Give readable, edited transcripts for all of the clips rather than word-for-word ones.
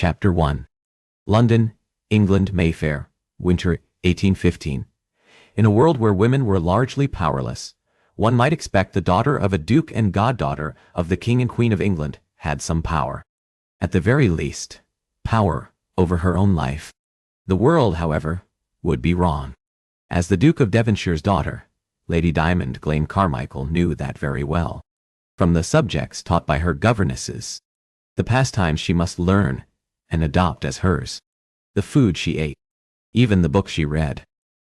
Chapter 1. London, England, Mayfair, winter 1815. In a world where women were largely powerless, one might expect the daughter of a duke and goddaughter of the King and Queen of England had some power. At the very least, power over her own life. The world, however, would be wrong. As the Duke of Devonshire's daughter, Lady Diamond Glane Carmichael knew that very well. From the subjects taught by her governesses, the pastimes she must learn and adopt as hers, the food she ate, even the books she read.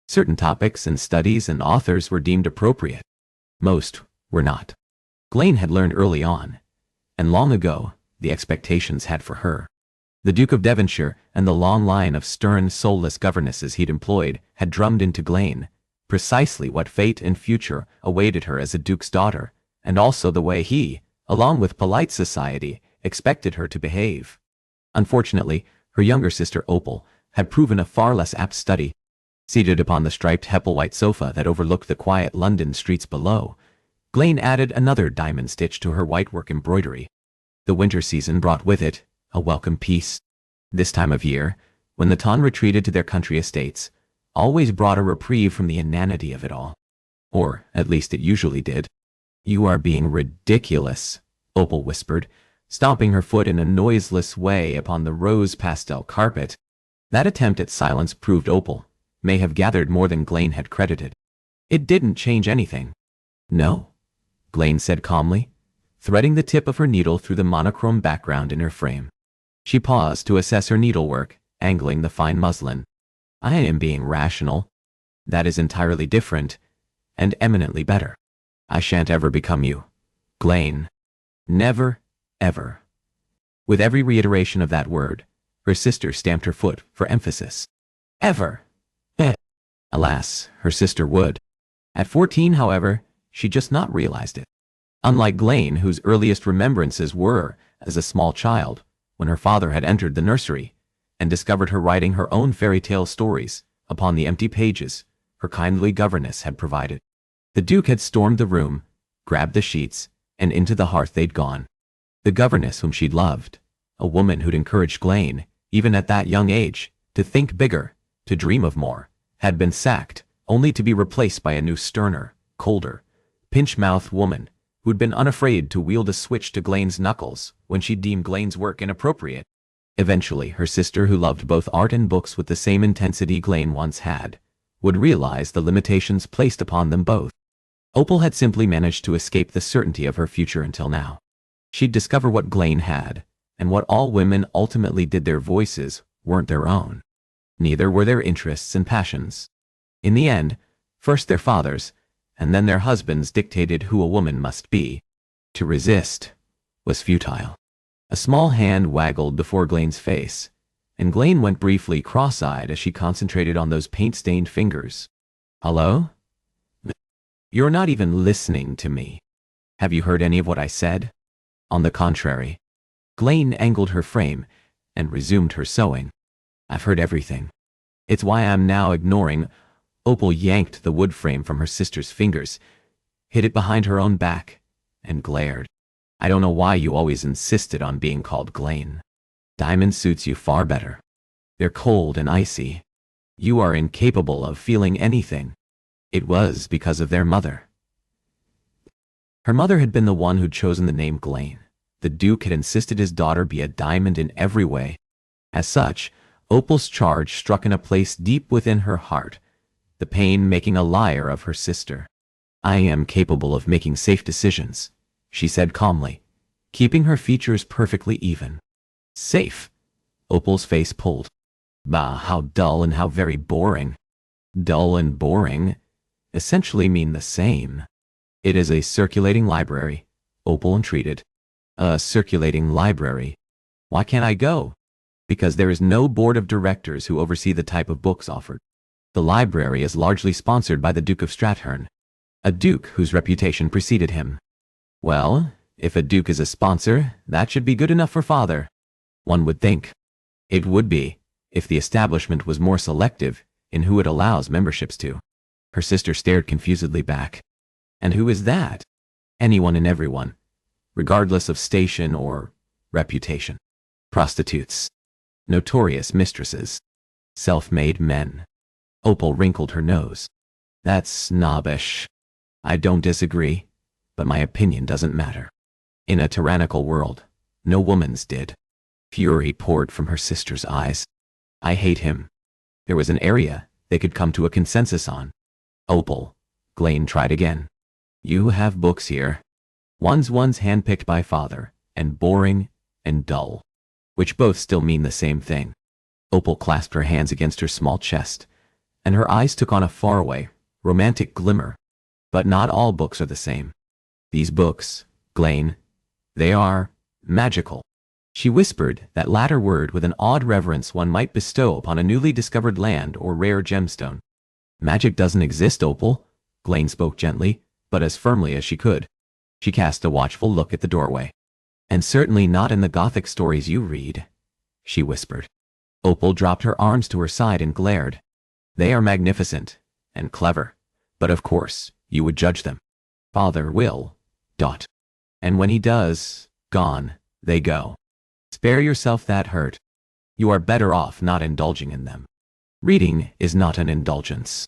Certain topics and studies and authors were deemed appropriate. Most were not. Glane had learned early on, and long ago, the expectations had for her. The Duke of Devonshire and the long line of stern, soulless governesses he'd employed had drummed into Glane precisely what fate and future awaited her as a duke's daughter, and also the way he, along with polite society, expected her to behave. Unfortunately, her younger sister Opal had proven a far less apt study. Seated upon the striped Hepplewhite sofa that overlooked the quiet London streets below, Glane added another diamond stitch to her whitework embroidery. The winter season brought with it a welcome peace. This time of year, when the ton retreated to their country estates, always brought a reprieve from the inanity of it all. Or, at least it usually did. "You are being ridiculous," Opal whispered, stomping her foot in a noiseless way upon the rose pastel carpet. That attempt at silence proved Opal may have gathered more than Glane had credited. It didn't change anything. "No," Glane said calmly, threading the tip of her needle through the monochrome background in her frame. She paused to assess her needlework, angling the fine muslin. "I am being rational. That is entirely different, and eminently better. I shan't ever become you, Glane. Never, ever." With every reiteration of that word, her sister stamped her foot for emphasis. "Ever." Alas, her sister would. At 14, however, she'd just not realized it. Unlike Glane, whose earliest remembrances were as a small child, when her father had entered the nursery and discovered her writing her own fairy tale stories upon the empty pages her kindly governess had provided. The Duke had stormed the room, grabbed the sheets, and into the hearth they'd gone. The governess whom she'd loved, a woman who'd encouraged Glane, even at that young age, to think bigger, to dream of more, had been sacked, only to be replaced by a new sterner, colder, pinch-mouthed woman who'd been unafraid to wield a switch to Glane's knuckles when she deemed Glane's work inappropriate. Eventually, her sister, who loved both art and books with the same intensity Glane once had, would realize the limitations placed upon them both. Opal had simply managed to escape the certainty of her future until now. She'd discover what Glane had, and what all women ultimately did. Their voices weren't their own. Neither were their interests and passions. In the end, first their fathers, and then their husbands dictated who a woman must be. To resist was futile. A small hand waggled before Glane's face, and Glane went briefly cross-eyed as she concentrated on those paint-stained fingers. "Hello? You're not even listening to me. Have you heard any of what I said?" "On the contrary." Glane angled her frame and resumed her sewing. "I've heard everything. It's why I'm now ignoring." Opal yanked the wood frame from her sister's fingers, hid it behind her own back, and glared. "I don't know why you always insisted on being called Glane. Diamond suits you far better. They're cold and icy. You are incapable of feeling anything. It was because of their mother." Her mother had been the one who'd chosen the name Glane. The Duke had insisted his daughter be a diamond in every way. As such, Opal's charge struck in a place deep within her heart, the pain making a liar of her sister. "I am capable of making safe decisions," she said calmly, keeping her features perfectly even. "Safe?" Opal's face pulled. "Bah, how dull and how very boring." "Dull and boring essentially mean the same." "It is a circulating library," Opal entreated. "A circulating library? Why can't I go?" "Because there is no board of directors who oversee the type of books offered. The library is largely sponsored by the Duke of Strathern, a duke whose reputation preceded him." "Well, if a duke is a sponsor, that should be good enough for father." "One would think." "It would be, if the establishment was more selective in who it allows memberships to." Her sister stared confusedly back. "And who is that?" "Anyone and everyone, regardless of station or reputation. Prostitutes." Notorious mistresses. Self-made men. Opal wrinkled her nose. That's snobbish. I don't disagree, but my opinion doesn't matter. In a tyrannical world, no woman's did. Fury poured from her sister's eyes. I hate him. There was an area they could come to a consensus on. Opal. Glane tried again. You have books here. One's handpicked by father, and boring, and dull. Which both still mean the same thing. Opal clasped her hands against her small chest, and her eyes took on a faraway, romantic glimmer. But not all books are the same. These books, Glane, they are magical. She whispered that latter word with an odd reverence one might bestow upon a newly discovered land or rare gemstone. Magic doesn't exist, Opal, Glane spoke gently, but as firmly as she could. She cast a watchful look at the doorway. And certainly not in the Gothic stories you read, she whispered. Opal dropped her arms to her side and glared. They are magnificent and clever, but of course, you would judge them. Father will. And when he does, gone, they go. Spare yourself that hurt. You are better off not indulging in them. Reading is not an indulgence.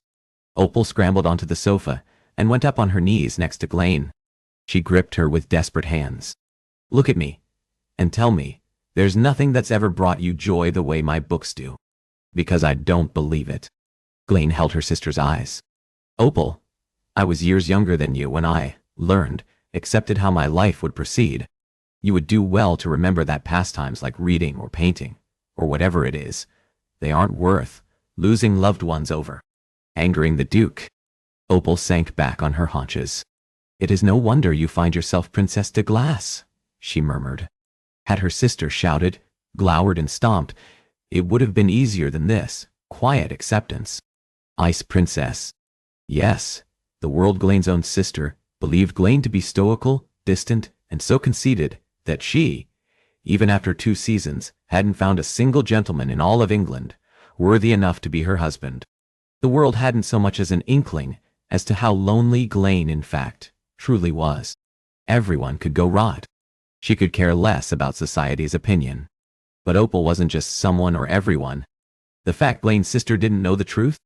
Opal scrambled onto the sofa and went up on her knees next to Glane. She gripped her with desperate hands. Look at me, and tell me, there's nothing that's ever brought you joy the way my books do. Because I don't believe it. Glane held her sister's eyes. Opal, I was years younger than you when I accepted how my life would proceed. You would do well to remember that pastimes like reading or painting, or whatever it is, they aren't worth losing loved ones over. Angering the Duke. Opal sank back on her haunches. It is no wonder you find yourself Princess de Glace, she murmured. Had her sister shouted, glowered and stomped, it would have been easier than this, quiet acceptance. Ice Princess. Yes, the world Glane's own sister believed Glane to be stoical, distant, and so conceited that she, even after 2 seasons, hadn't found a single gentleman in all of England worthy enough to be her husband. The world hadn't so much as an inkling as to how lonely Glane, in fact, truly was. Everyone could go rot. She could care less about society's opinion. But Opal wasn't just someone or everyone. The fact Glane's sister didn't know the truth?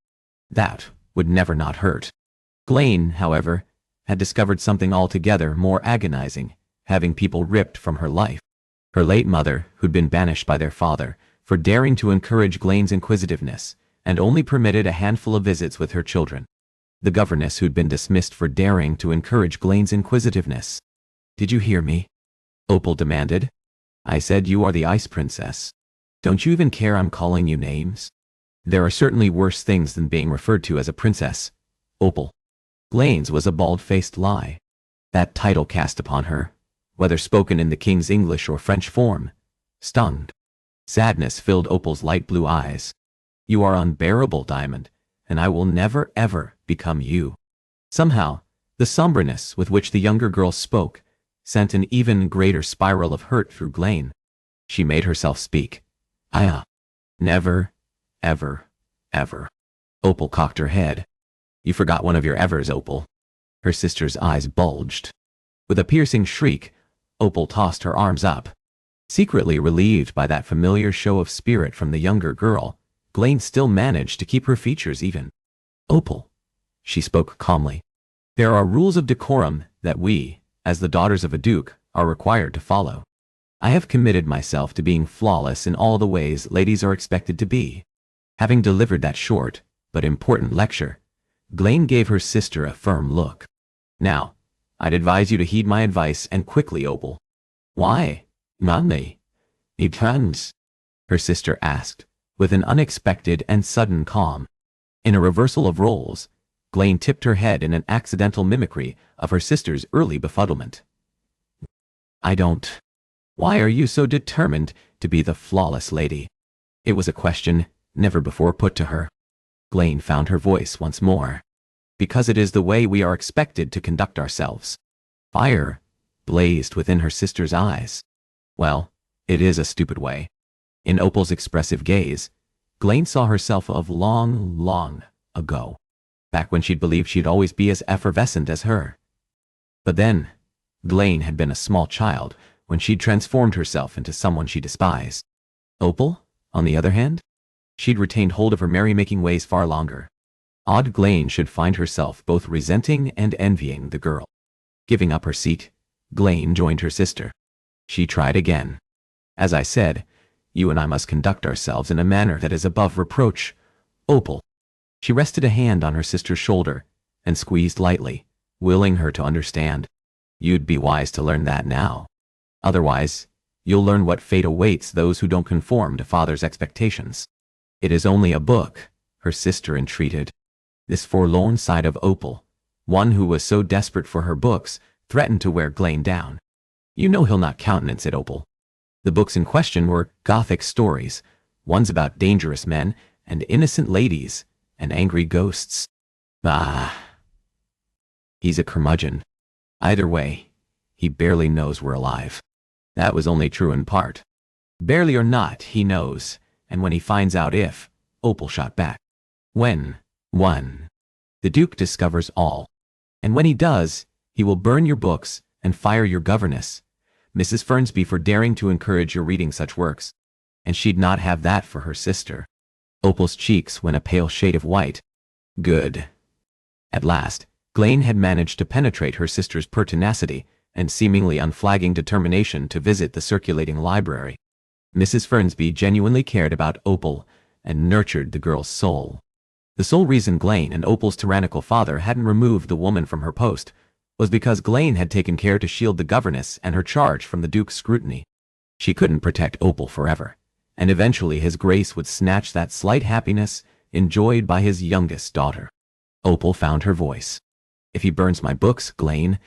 That would never not hurt. Glane, however, had discovered something altogether more agonizing, having people ripped from her life. Her late mother, who'd been banished by their father for daring to encourage Glane's inquisitiveness, and only permitted a handful of visits with her children. The governess who'd been dismissed for daring to encourage Glane's inquisitiveness. Did you hear me? Opal demanded. I said you are the Ice Princess. Don't you even care I'm calling you names? There are certainly worse things than being referred to as a princess, Opal. Glane's was a bald-faced lie. That title cast upon her, whether spoken in the king's English or French form, stung. Sadness filled Opal's light blue eyes. You are unbearable, Diamond, and I will never ever become you. Somehow, the somberness with which the younger girl spoke sent an even greater spiral of hurt through Glane. She made herself speak. Never, ever, ever. Opal cocked her head. You forgot one of your evers, Opal. Her sister's eyes bulged. With a piercing shriek, Opal tossed her arms up. Secretly relieved by that familiar show of spirit from the younger girl, Glane still managed to keep her features even. Opal, she spoke calmly. There are rules of decorum that we, as the daughters of a duke, are required to follow. I have committed myself to being flawless in all the ways ladies are expected to be. Having delivered that short, but important lecture, Glane gave her sister a firm look. Now, I'd advise you to heed my advice and quickly, Opal. Why, Mommy? Because? Her sister asked, with an unexpected and sudden calm. In a reversal of roles, Glane tipped her head in an accidental mimicry of her sister's early befuddlement. I don't. Why are you so determined to be the flawless lady? It was a question never before put to her. Glane found her voice once more. Because it is the way we are expected to conduct ourselves. Fire blazed within her sister's eyes. Well, it is a stupid way. In Opal's expressive gaze, Glane saw herself of long, long ago. Back when she'd believed she'd always be as effervescent as her. But then, Glane had been a small child when she'd transformed herself into someone she despised. Opal? On the other hand, she'd retained hold of her merrymaking ways far longer. Odd Glane should find herself both resenting and envying the girl. Giving up her seat, Glane joined her sister. She tried again. As I said, you and I must conduct ourselves in a manner that is above reproach, Opal. She rested a hand on her sister's shoulder and squeezed lightly, willing her to understand. You'd be wise to learn that now. Otherwise, you'll learn what fate awaits those who don't conform to father's expectations. It is only a book, her sister entreated. This forlorn side of Opal, one who was so desperate for her books, threatened to wear Glane down. You know he'll not countenance it, Opal. The books in question were Gothic stories, ones about dangerous men and innocent ladies and angry ghosts. Ah, he's a curmudgeon. Either way, he barely knows we're alive. That was only true in part. Barely or not, he knows, and when he finds out if, Opal shot back. When, one, the Duke discovers all. And when he does, he will burn your books and fire your governess, Mrs. Fernsby, for daring to encourage your reading such works. And she'd not have that for her sister. Opal's cheeks went a pale shade of white. Good. At last, Glane had managed to penetrate her sister's pertinacity and seemingly unflagging determination to visit the circulating library. Mrs. Fernsby genuinely cared about Opal and nurtured the girl's soul. The sole reason Glane and Opal's tyrannical father hadn't removed the woman from her post was because Glane had taken care to shield the governess and her charge from the Duke's scrutiny. She couldn't protect Opal forever, and eventually his grace would snatch that slight happiness enjoyed by his youngest daughter. Opal found her voice. If he burns my books, Glane,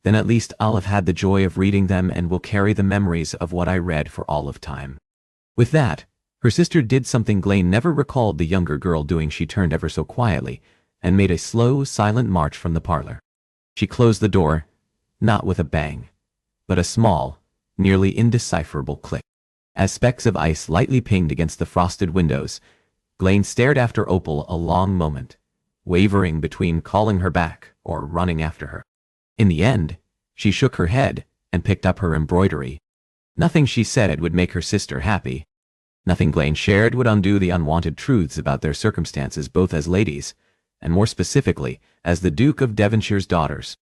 then at least I'll have had the joy of reading them and will carry the memories of what I read for all of time. With that, her sister did something Glane never recalled the younger girl doing. She turned ever so quietly and made a slow, silent march from the parlor. She closed the door, not with a bang, but a small, nearly indecipherable click. As specks of ice lightly pinged against the frosted windows, Glane stared after Opal a long moment, wavering between calling her back or running after her. In the end, she shook her head and picked up her embroidery. Nothing she said would make her sister happy. Nothing Glane shared would undo the unwanted truths about their circumstances both as ladies, and more specifically, as the Duke of Devonshire's daughters.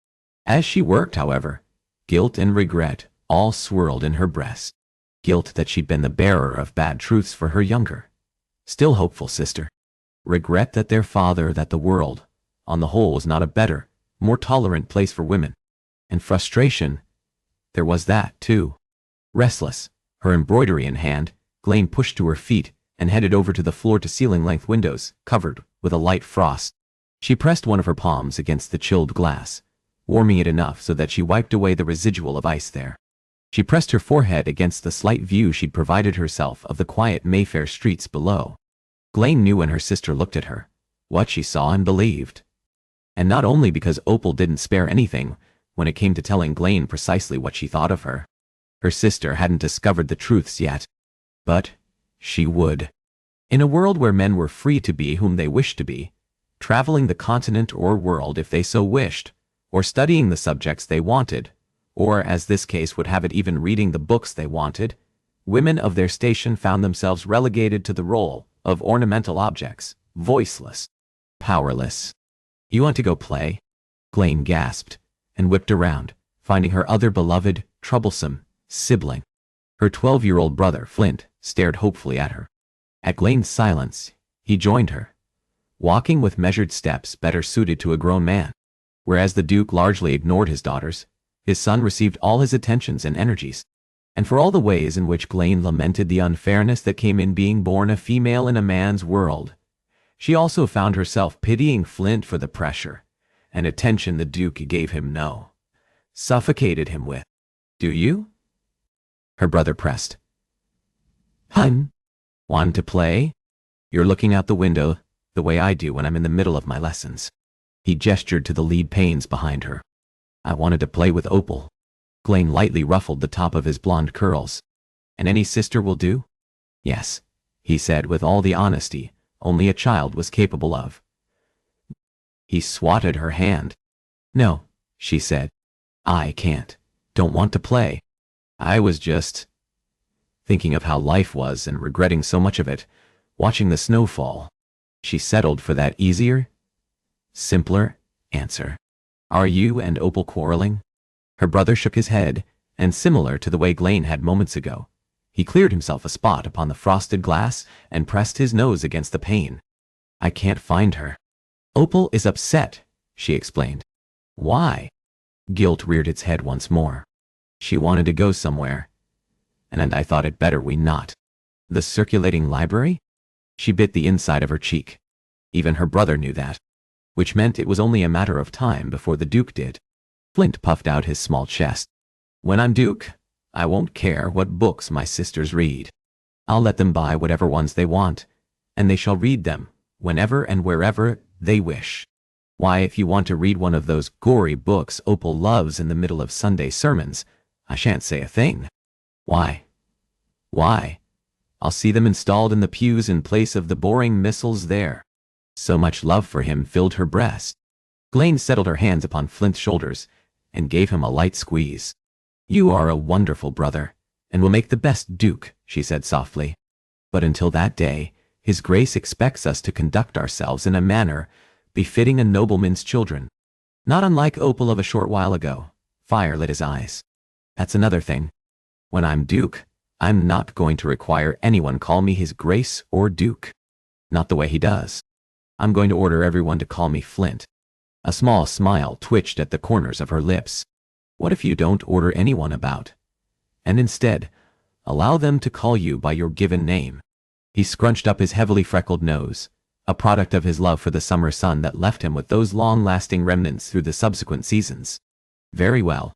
As she worked, however, guilt and regret all swirled in her breast. Guilt that she'd been the bearer of bad truths for her younger, still hopeful sister. Regret that their father, that the world, on the whole, was not a better, more tolerant place for women. And frustration. There was that, too. Restless, her embroidery in hand, Glane pushed to her feet and headed over to the floor-to-ceiling length windows, covered with a light frost. She pressed one of her palms against the chilled glass, warming it enough so that she wiped away the residual of ice there. She pressed her forehead against the slight view she'd provided herself of the quiet Mayfair streets below. Glane knew when her sister looked at her, what she saw and believed. And not only because Opal didn't spare anything when it came to telling Glane precisely what she thought of her. Her sister hadn't discovered the truths yet. But she would. In a world where men were free to be whom they wished to be, traveling the continent or world if they so wished, or studying the subjects they wanted, or, as this case would have it, even reading the books they wanted, women of their station found themselves relegated to the role of ornamental objects, voiceless, powerless. You want to go play? Glane gasped, and whipped around, finding her other beloved, troublesome sibling. Her 12-year-old brother, Flint, stared hopefully at her. At Glane's silence, he joined her, walking with measured steps better suited to a grown man. Whereas the Duke largely ignored his daughters, his son received all his attentions and energies. And for all the ways in which Glane lamented the unfairness that came in being born a female in a man's world, she also found herself pitying Flint for the pressure and attention the Duke gave him suffocated him with. Do you? Her brother pressed. Hun, want to play? You're looking out the window the way I do when I'm in the middle of my lessons. He gestured to the lead panes behind her. I wanted to play with Opal. Glane lightly ruffled the top of his blonde curls. And any sister will do? Yes, he said with all the honesty only a child was capable of. He swatted her hand. No, she said. I can't. Don't want to play. I was just thinking of how life was and regretting so much of it, watching the snow fall. She settled for that easier, simpler answer. Are you and Opal quarreling? Her brother shook his head, and similar to the way Glane had moments ago, he cleared himself a spot upon the frosted glass and pressed his nose against the pane. I can't find her. Opal is upset, she explained. Why? Guilt reared its head once more. She wanted to go somewhere, and I thought it better we not. The circulating library? She bit the inside of her cheek. Even her brother knew that, which meant it was only a matter of time before the Duke did. Flint puffed out his small chest. When I'm Duke, I won't care what books my sisters read. I'll let them buy whatever ones they want, and they shall read them whenever and wherever they wish. Why, if you want to read one of those gory books Opal loves in the middle of Sunday sermons, I shan't say a thing. Why? I'll see them installed in the pews in place of the boring missals there. So much love for him filled her breast. Glane settled her hands upon Flint's shoulders and gave him a light squeeze. You are a wonderful brother, and will make the best Duke, she said softly. But until that day, His Grace expects us to conduct ourselves in a manner befitting a nobleman's children. Not unlike Opal of a short while ago. Fire lit his eyes. That's another thing. When I'm Duke, I'm not going to require anyone call me His Grace or Duke. Not the way he does. I'm going to order everyone to call me Flint. A small smile twitched at the corners of her lips. What if you don't order anyone about, and instead, allow them to call you by your given name? He scrunched up his heavily freckled nose, a product of his love for the summer sun that left him with those long-lasting remnants through the subsequent seasons. Very well.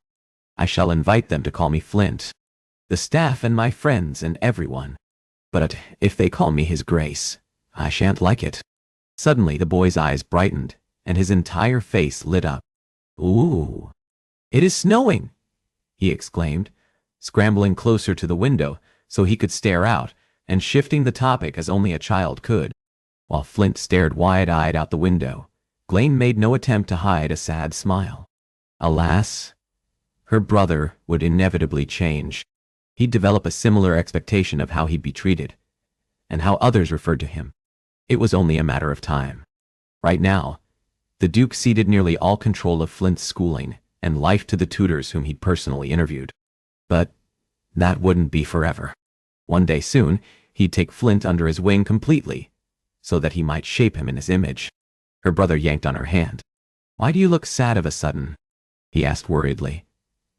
I shall invite them to call me Flint. The staff and my friends and everyone. But if they call me His Grace, I shan't like it. Suddenly the boy's eyes brightened, and his entire face lit up. Ooh! It is snowing! He exclaimed, scrambling closer to the window so he could stare out, and shifting the topic as only a child could. While Flint stared wide-eyed out the window, Glane made no attempt to hide a sad smile. Alas, her brother would inevitably change. He'd develop a similar expectation of how he'd be treated, and how others referred to him. It was only a matter of time. Right now, the Duke ceded nearly all control of Flint's schooling and life to the tutors whom he'd personally interviewed. But that wouldn't be forever. One day soon, he'd take Flint under his wing completely, so that he might shape him in his image. Her brother yanked on her hand. Why do you look sad of a sudden? He asked worriedly,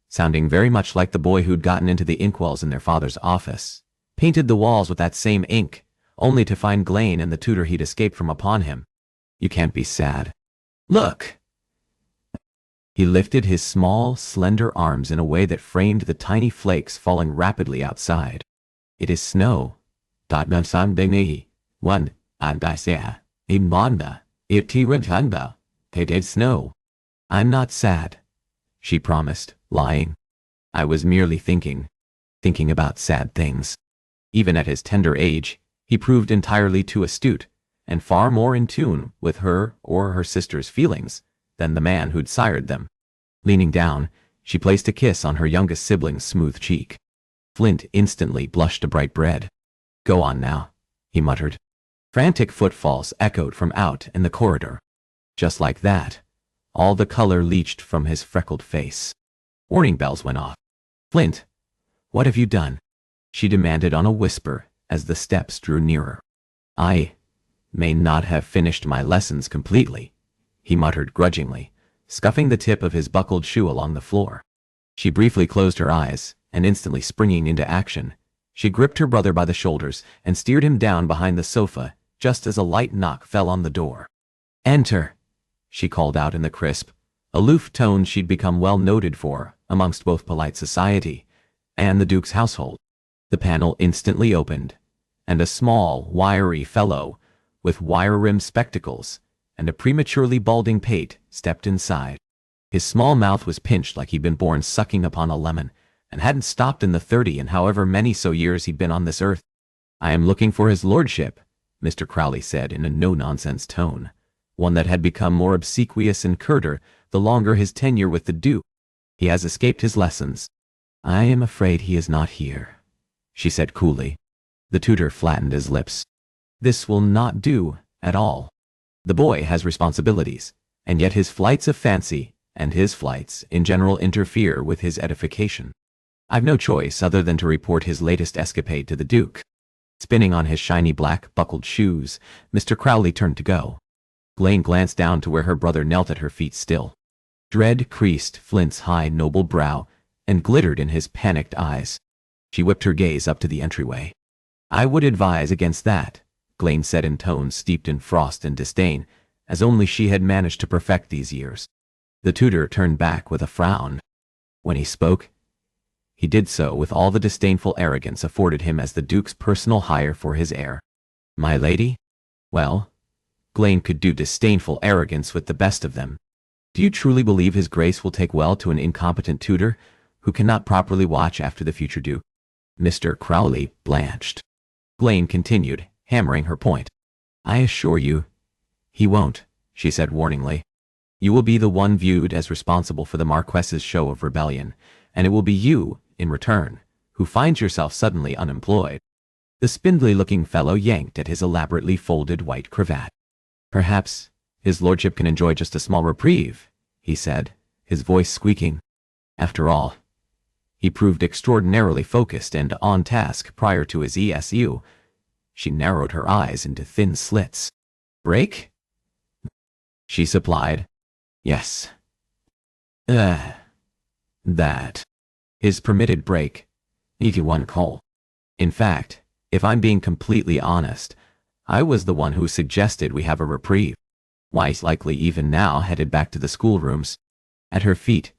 sounding very much like the boy who'd gotten into the inkwells in their father's office, painted the walls with that same ink, only to find Glane and the tutor he'd escaped from upon him. You can't be sad. Look! He lifted his small, slender arms in a way that framed the tiny flakes falling rapidly outside. It is snow. One, and I say, Imanda, Itirantanda, it is snow. I'm not sad, she promised, lying. I was merely thinking about sad things. Even at his tender age, he proved entirely too astute, and far more in tune with her or her sister's feelings than the man who'd sired them. Leaning down, she placed a kiss on her youngest sibling's smooth cheek. Flint instantly blushed a bright red. Go on now, he muttered. Frantic footfalls echoed from out in the corridor. Just like that, all the color leached from his freckled face. Warning bells went off. Flint, what have you done? She demanded on a whisper as the steps drew nearer. I may not have finished my lessons completely, he muttered grudgingly, scuffing the tip of his buckled shoe along the floor. She briefly closed her eyes, and instantly springing into action, she gripped her brother by the shoulders and steered him down behind the sofa just as a light knock fell on the door. Enter, she called out in the crisp, aloof tone she'd become well noted for amongst both polite society and the Duke's household. The panel instantly opened, and a small, wiry fellow with wire-rimmed spectacles and a prematurely balding pate stepped inside. His small mouth was pinched like he'd been born sucking upon a lemon, and hadn't stopped in the 30 and however many so years he'd been on this earth. I am looking for his lordship, Mr. Crowley said in a no-nonsense tone, one that had become more obsequious and curter the longer his tenure with the Duke. He has escaped his lessons. I am afraid he is not here, she said coolly. The tutor flattened his lips. This will not do at all. The boy has responsibilities, and yet his flights of fancy and his flights in general interfere with his edification. I've no choice other than to report his latest escapade to the Duke. Spinning on his shiny black buckled shoes, Mr. Crowley turned to go. Glayne glanced down to where her brother knelt at her feet still. Dread creased Flint's high noble brow and glittered in his panicked eyes. She whipped her gaze up to the entryway. I would advise against that, Glayne said in tones steeped in frost and disdain, as only she had managed to perfect these years. The tutor turned back with a frown. When he spoke, he did so with all the disdainful arrogance afforded him as the Duke's personal hire for his heir. My lady? Well, Glayne could do disdainful arrogance with the best of them. Do you truly believe his grace will take well to an incompetent tutor who cannot properly watch after the future Duke? Mr. Crowley blanched. Glayne continued, hammering her point. I assure you, he won't, she said warningly. You will be the one viewed as responsible for the Marquess's show of rebellion, and it will be you, in return, who finds yourself suddenly unemployed. The spindly-looking fellow yanked at his elaborately folded white cravat. Perhaps his lordship can enjoy just a small reprieve, he said, his voice squeaking. After all, he proved extraordinarily focused and on task prior to his ESU. She narrowed her eyes into thin slits. Break? She supplied. Yes. That. His permitted break. 81 call. In fact, if I'm being completely honest, I was the one who suggested we have a reprieve. Weiss likely even now headed back to the schoolrooms. At her feet,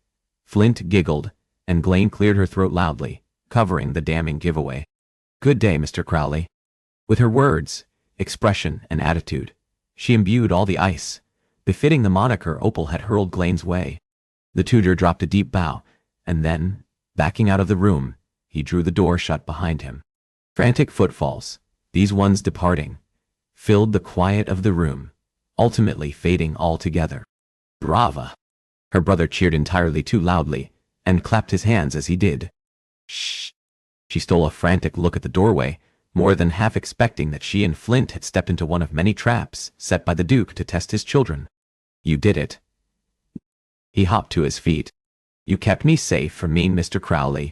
Flint giggled, and Glayne cleared her throat loudly, covering the damning giveaway. Good day, Mr. Crowley. With her words, expression, and attitude, she imbued all the ice, befitting the moniker Opal had hurled Glayne's way. The tutor dropped a deep bow, and then, backing out of the room, he drew the door shut behind him. Frantic footfalls, these ones departing, filled the quiet of the room, ultimately fading altogether. Brava! Her brother cheered entirely too loudly, and clapped his hands as he did. Shh! She stole a frantic look at the doorway, more than half expecting that she and Flint had stepped into one of many traps set by the Duke to test his children. You did it. He hopped to his feet. You kept me safe from mean Mr. Crowley.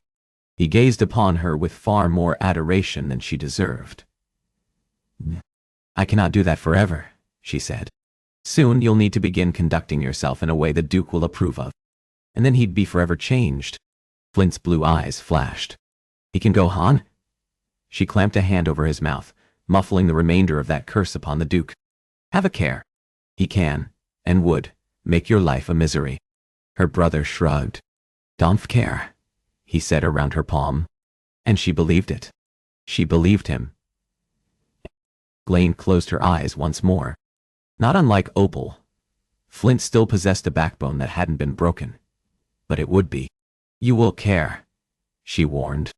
He gazed upon her with far more adoration than she deserved. I cannot do that forever, she said. Soon you'll need to begin conducting yourself in a way the Duke will approve of. And then he'd be forever changed. Flint's blue eyes flashed. He can go on? She clamped a hand over his mouth, muffling the remainder of that curse upon the Duke. Have a care. He can, and would, make your life a misery. Her brother shrugged. Don't care, he said around her palm. And she believed it. She believed him. Glayne closed her eyes once more. Not unlike Opal, Flint still possessed a backbone that hadn't been broken. But it would be. You will care, she warned.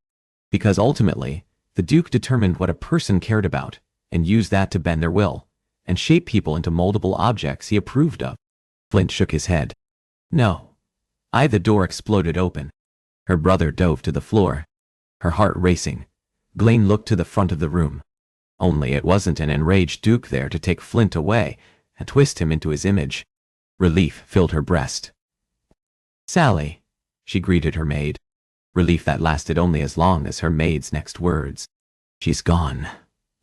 Because ultimately, the Duke determined what a person cared about, and used that to bend their will, and shape people into moldable objects he approved of. Flint shook his head. No. The door exploded open. Her brother dove to the floor. Her heart racing, Glayne looked to the front of the room. Only it wasn't an enraged Duke there to take Flint away and twist him into his image. Relief filled her breast. Sally, she greeted her maid. Relief that lasted only as long as her maid's next words. She's gone,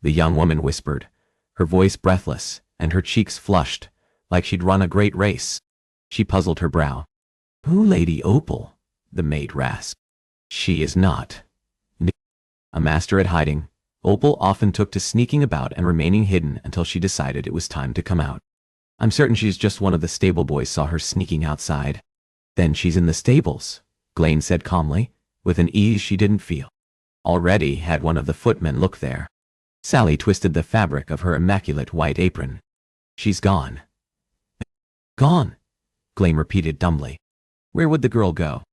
the young woman whispered, her voice breathless and her cheeks flushed, like she'd run a great race. She puzzled her brow. Who, Lady Opal? The maid rasped. She is not. A master at hiding, Opal often took to sneaking about and remaining hidden until she decided it was time to come out. I'm certain she's just one of the stable boys saw her sneaking outside. Then she's in the stables, Glayne said calmly, with an ease she didn't feel. Already had one of the footmen look there. Sally twisted the fabric of her immaculate white apron. She's gone. Gone, Glayne repeated dumbly. Where would the girl go?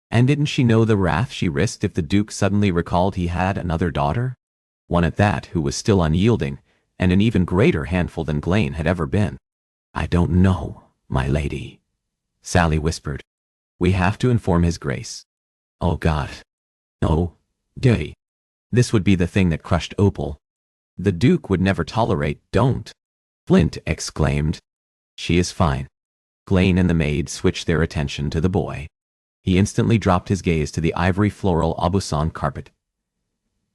And didn't she know the wrath she risked if the Duke suddenly recalled he had another daughter? One at that who was still unyielding, and an even greater handful than Glayne had ever been. I don't know, my lady, Sally whispered. We have to inform his grace. Oh God. Oh, day. This would be the thing that crushed Opal. The Duke would never tolerate "Don't!" Flint exclaimed. "She is fine." Glane and the maid switched their attention to the boy. He instantly dropped his gaze to the ivory floral Aubusson carpet.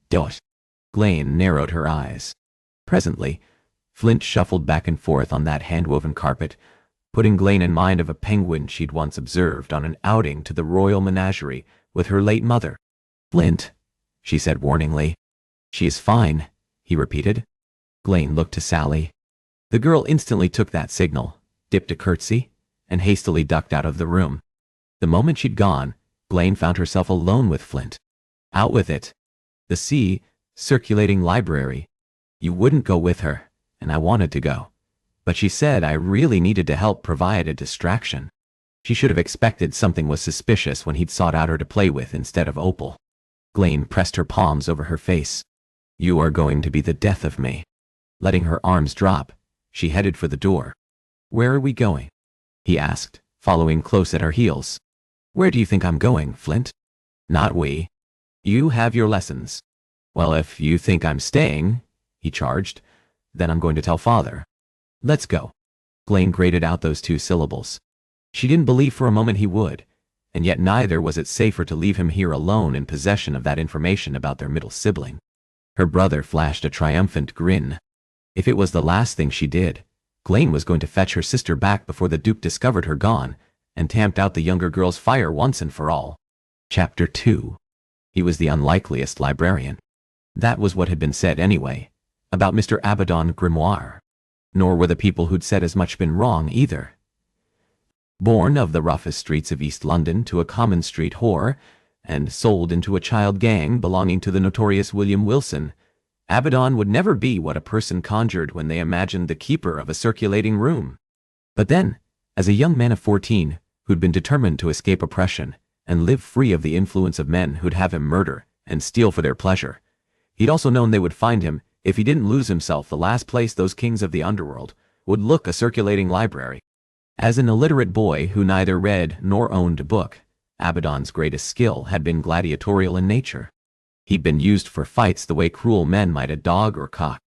"Don't!" Glane narrowed her eyes. Presently, Flint shuffled back and forth on that hand-woven carpet, putting Glane in mind of a penguin she'd once observed on an outing to the royal menagerie with her late mother. "Flint," she said warningly. "She is fine," he repeated. Glane looked to Sally. The girl instantly took that signal, dipped a curtsy, and hastily ducked out of the room. The moment she'd gone, Glane found herself alone with Flint. Out with it. The circulating library. You wouldn't go with her, and I wanted to go. But she said I really needed to help provide a distraction. She should have expected something was suspicious when he'd sought out her to play with instead of Opal. Glane pressed her palms over her face. "You are going to be the death of me." Letting her arms drop, she headed for the door. "Where are we going?" he asked, following close at her heels. "Where do you think I'm going, Flint?" "Not we. You have your lessons." "Well, if you think I'm staying," he charged, "then I'm going to tell Father." "Let's go." Glane grated out those two syllables. She didn't believe for a moment he would, and yet neither was it safer to leave him here alone in possession of that information about their middle sibling. Her brother flashed a triumphant grin. If it was the last thing she did, Glane was going to fetch her sister back before the Duke discovered her gone and tamped out the younger girl's fire once and for all. Chapter 2. He was the unlikeliest librarian. That was what had been said anyway, about Mr. Abaddon Grimoire. Nor were the people who'd said as much been wrong either. Born of the roughest streets of East London to a common street whore, and sold into a child gang belonging to the notorious William Wilson, Abaddon would never be what a person conjured when they imagined the keeper of a circulating room. But then, as a young man of 14, who'd been determined to escape oppression and live free of the influence of men who'd have him murder and steal for their pleasure, he'd also known they would find him, if he didn't lose himself, the last place those kings of the underworld would look a circulating library. As an illiterate boy who neither read nor owned a book, Abaddon's greatest skill had been gladiatorial in nature. He'd been used for fights the way cruel men might a dog or cock.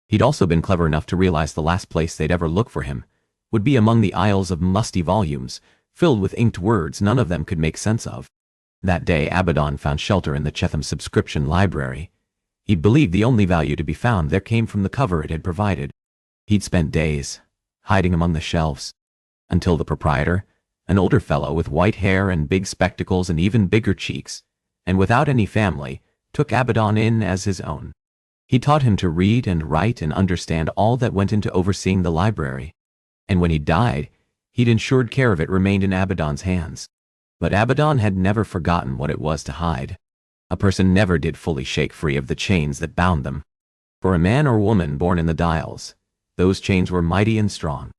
He'd also been clever enough to realize the last place they'd ever look for him would be among the aisles of musty volumes, filled with inked words none of them could make sense of. That day Abaddon found shelter in the Chetham subscription library. He believed the only value to be found there came from the cover it had provided. He'd spent days hiding among the shelves, until the proprietor, an older fellow with white hair and big spectacles and even bigger cheeks, and without any family, took Abaddon in as his own. He taught him to read and write and understand all that went into overseeing the library. And when he died, he'd ensured care of it remained in Abaddon's hands. But Abaddon had never forgotten what it was to hide. A person never did fully shake free of the chains that bound them. For a man or woman born in the Dials, those chains were mighty and strong.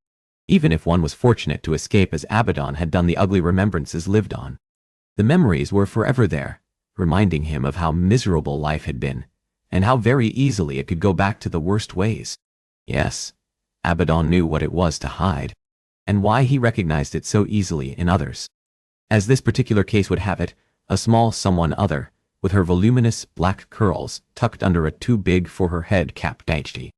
Even if one was fortunate to escape as Abaddon had done, the ugly remembrances lived on. The memories were forever there, reminding him of how miserable life had been, and how very easily it could go back to the worst ways. Yes, Abaddon knew what it was to hide, and why he recognized it so easily in others. As this particular case would have it, a small someone other, with her voluminous black curls tucked under a too-big-for-her-head cap dainty.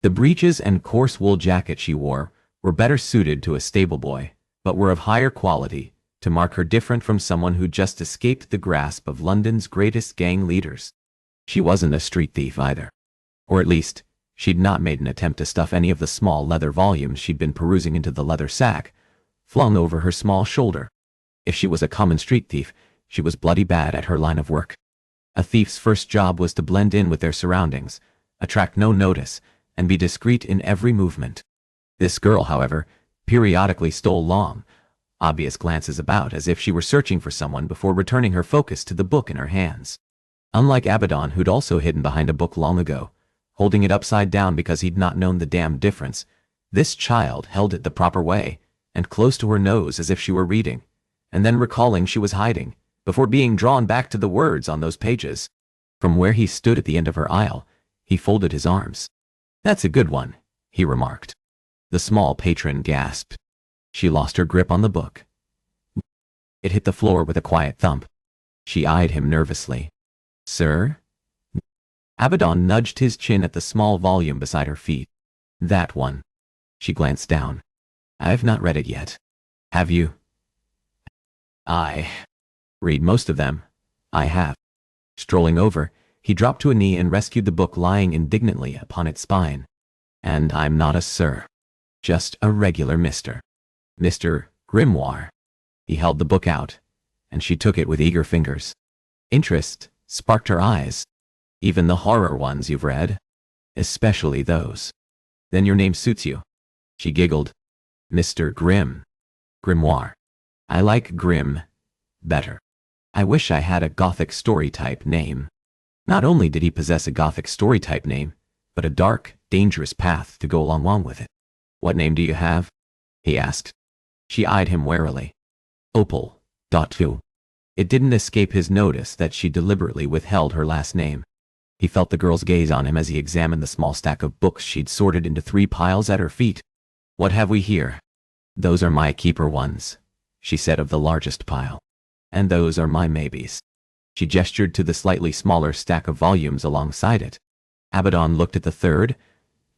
The breeches and coarse wool jacket she wore were better suited to a stable boy, but were of higher quality, to mark her different from someone who just escaped the grasp of London's greatest gang leaders. She wasn't a street thief either. Or at least, she'd not made an attempt to stuff any of the small leather volumes she'd been perusing into the leather sack, flung over her small shoulder. If she was a common street thief, she was bloody bad at her line of work. A thief's first job was to blend in with their surroundings, attract no notice, and be discreet in every movement. This girl, however, periodically stole long, obvious glances about as if she were searching for someone before returning her focus to the book in her hands. Unlike Abaddon, who'd also hidden behind a book long ago, holding it upside down because he'd not known the damned difference, this child held it the proper way, and close to her nose as if she were reading, and then recalling she was hiding, before being drawn back to the words on those pages. From where he stood at the end of her aisle, he folded his arms. "That's a good one," he remarked. The small patron gasped. She lost her grip on the book. It hit the floor with a quiet thump. She eyed him nervously. "Sir?" Abaddon nudged his chin at the small volume beside her feet. That one. She glanced down. I've not read it yet. Have you? I read most of them. I have. Strolling over, he dropped to a knee and rescued the book lying indignantly upon its spine. And I'm not a sir. Just a regular Mr. Grimoire. He held the book out, and she took it with eager fingers. Interest sparked her eyes. Even the horror ones you've read? Especially those. Then your name suits you. She giggled. Mr. Grimoire. I like Grim better. I wish I had a Gothic story-type name. Not only did he possess a Gothic story-type name, but a dark, dangerous path to go along with it. What name do you have? He asked. She eyed him warily. Opal. It didn't escape his notice that she deliberately withheld her last name. He felt the girl's gaze on him as he examined the small stack of books she'd sorted into 3 piles at her feet. What have we here? Those are my keeper ones, she said of the largest pile. And those are my maybes. She gestured to the slightly smaller stack of volumes alongside it. Abaddon looked at the third,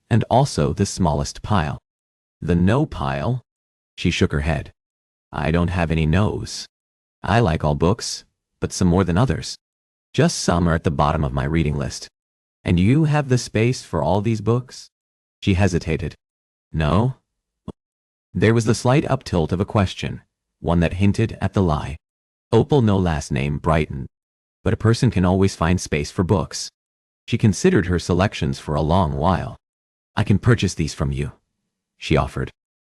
and also the smallest pile. The no pile? She shook her head. I don't have any no's. I like all books, but some more than others. Just some are at the bottom of my reading list. And you have the space for all these books? She hesitated. No? There was the slight uptilt of a question, one that hinted at the lie. Opal no last name brightened. But a person can always find space for books. She considered her selections for a long while. I can purchase these from you, she offered.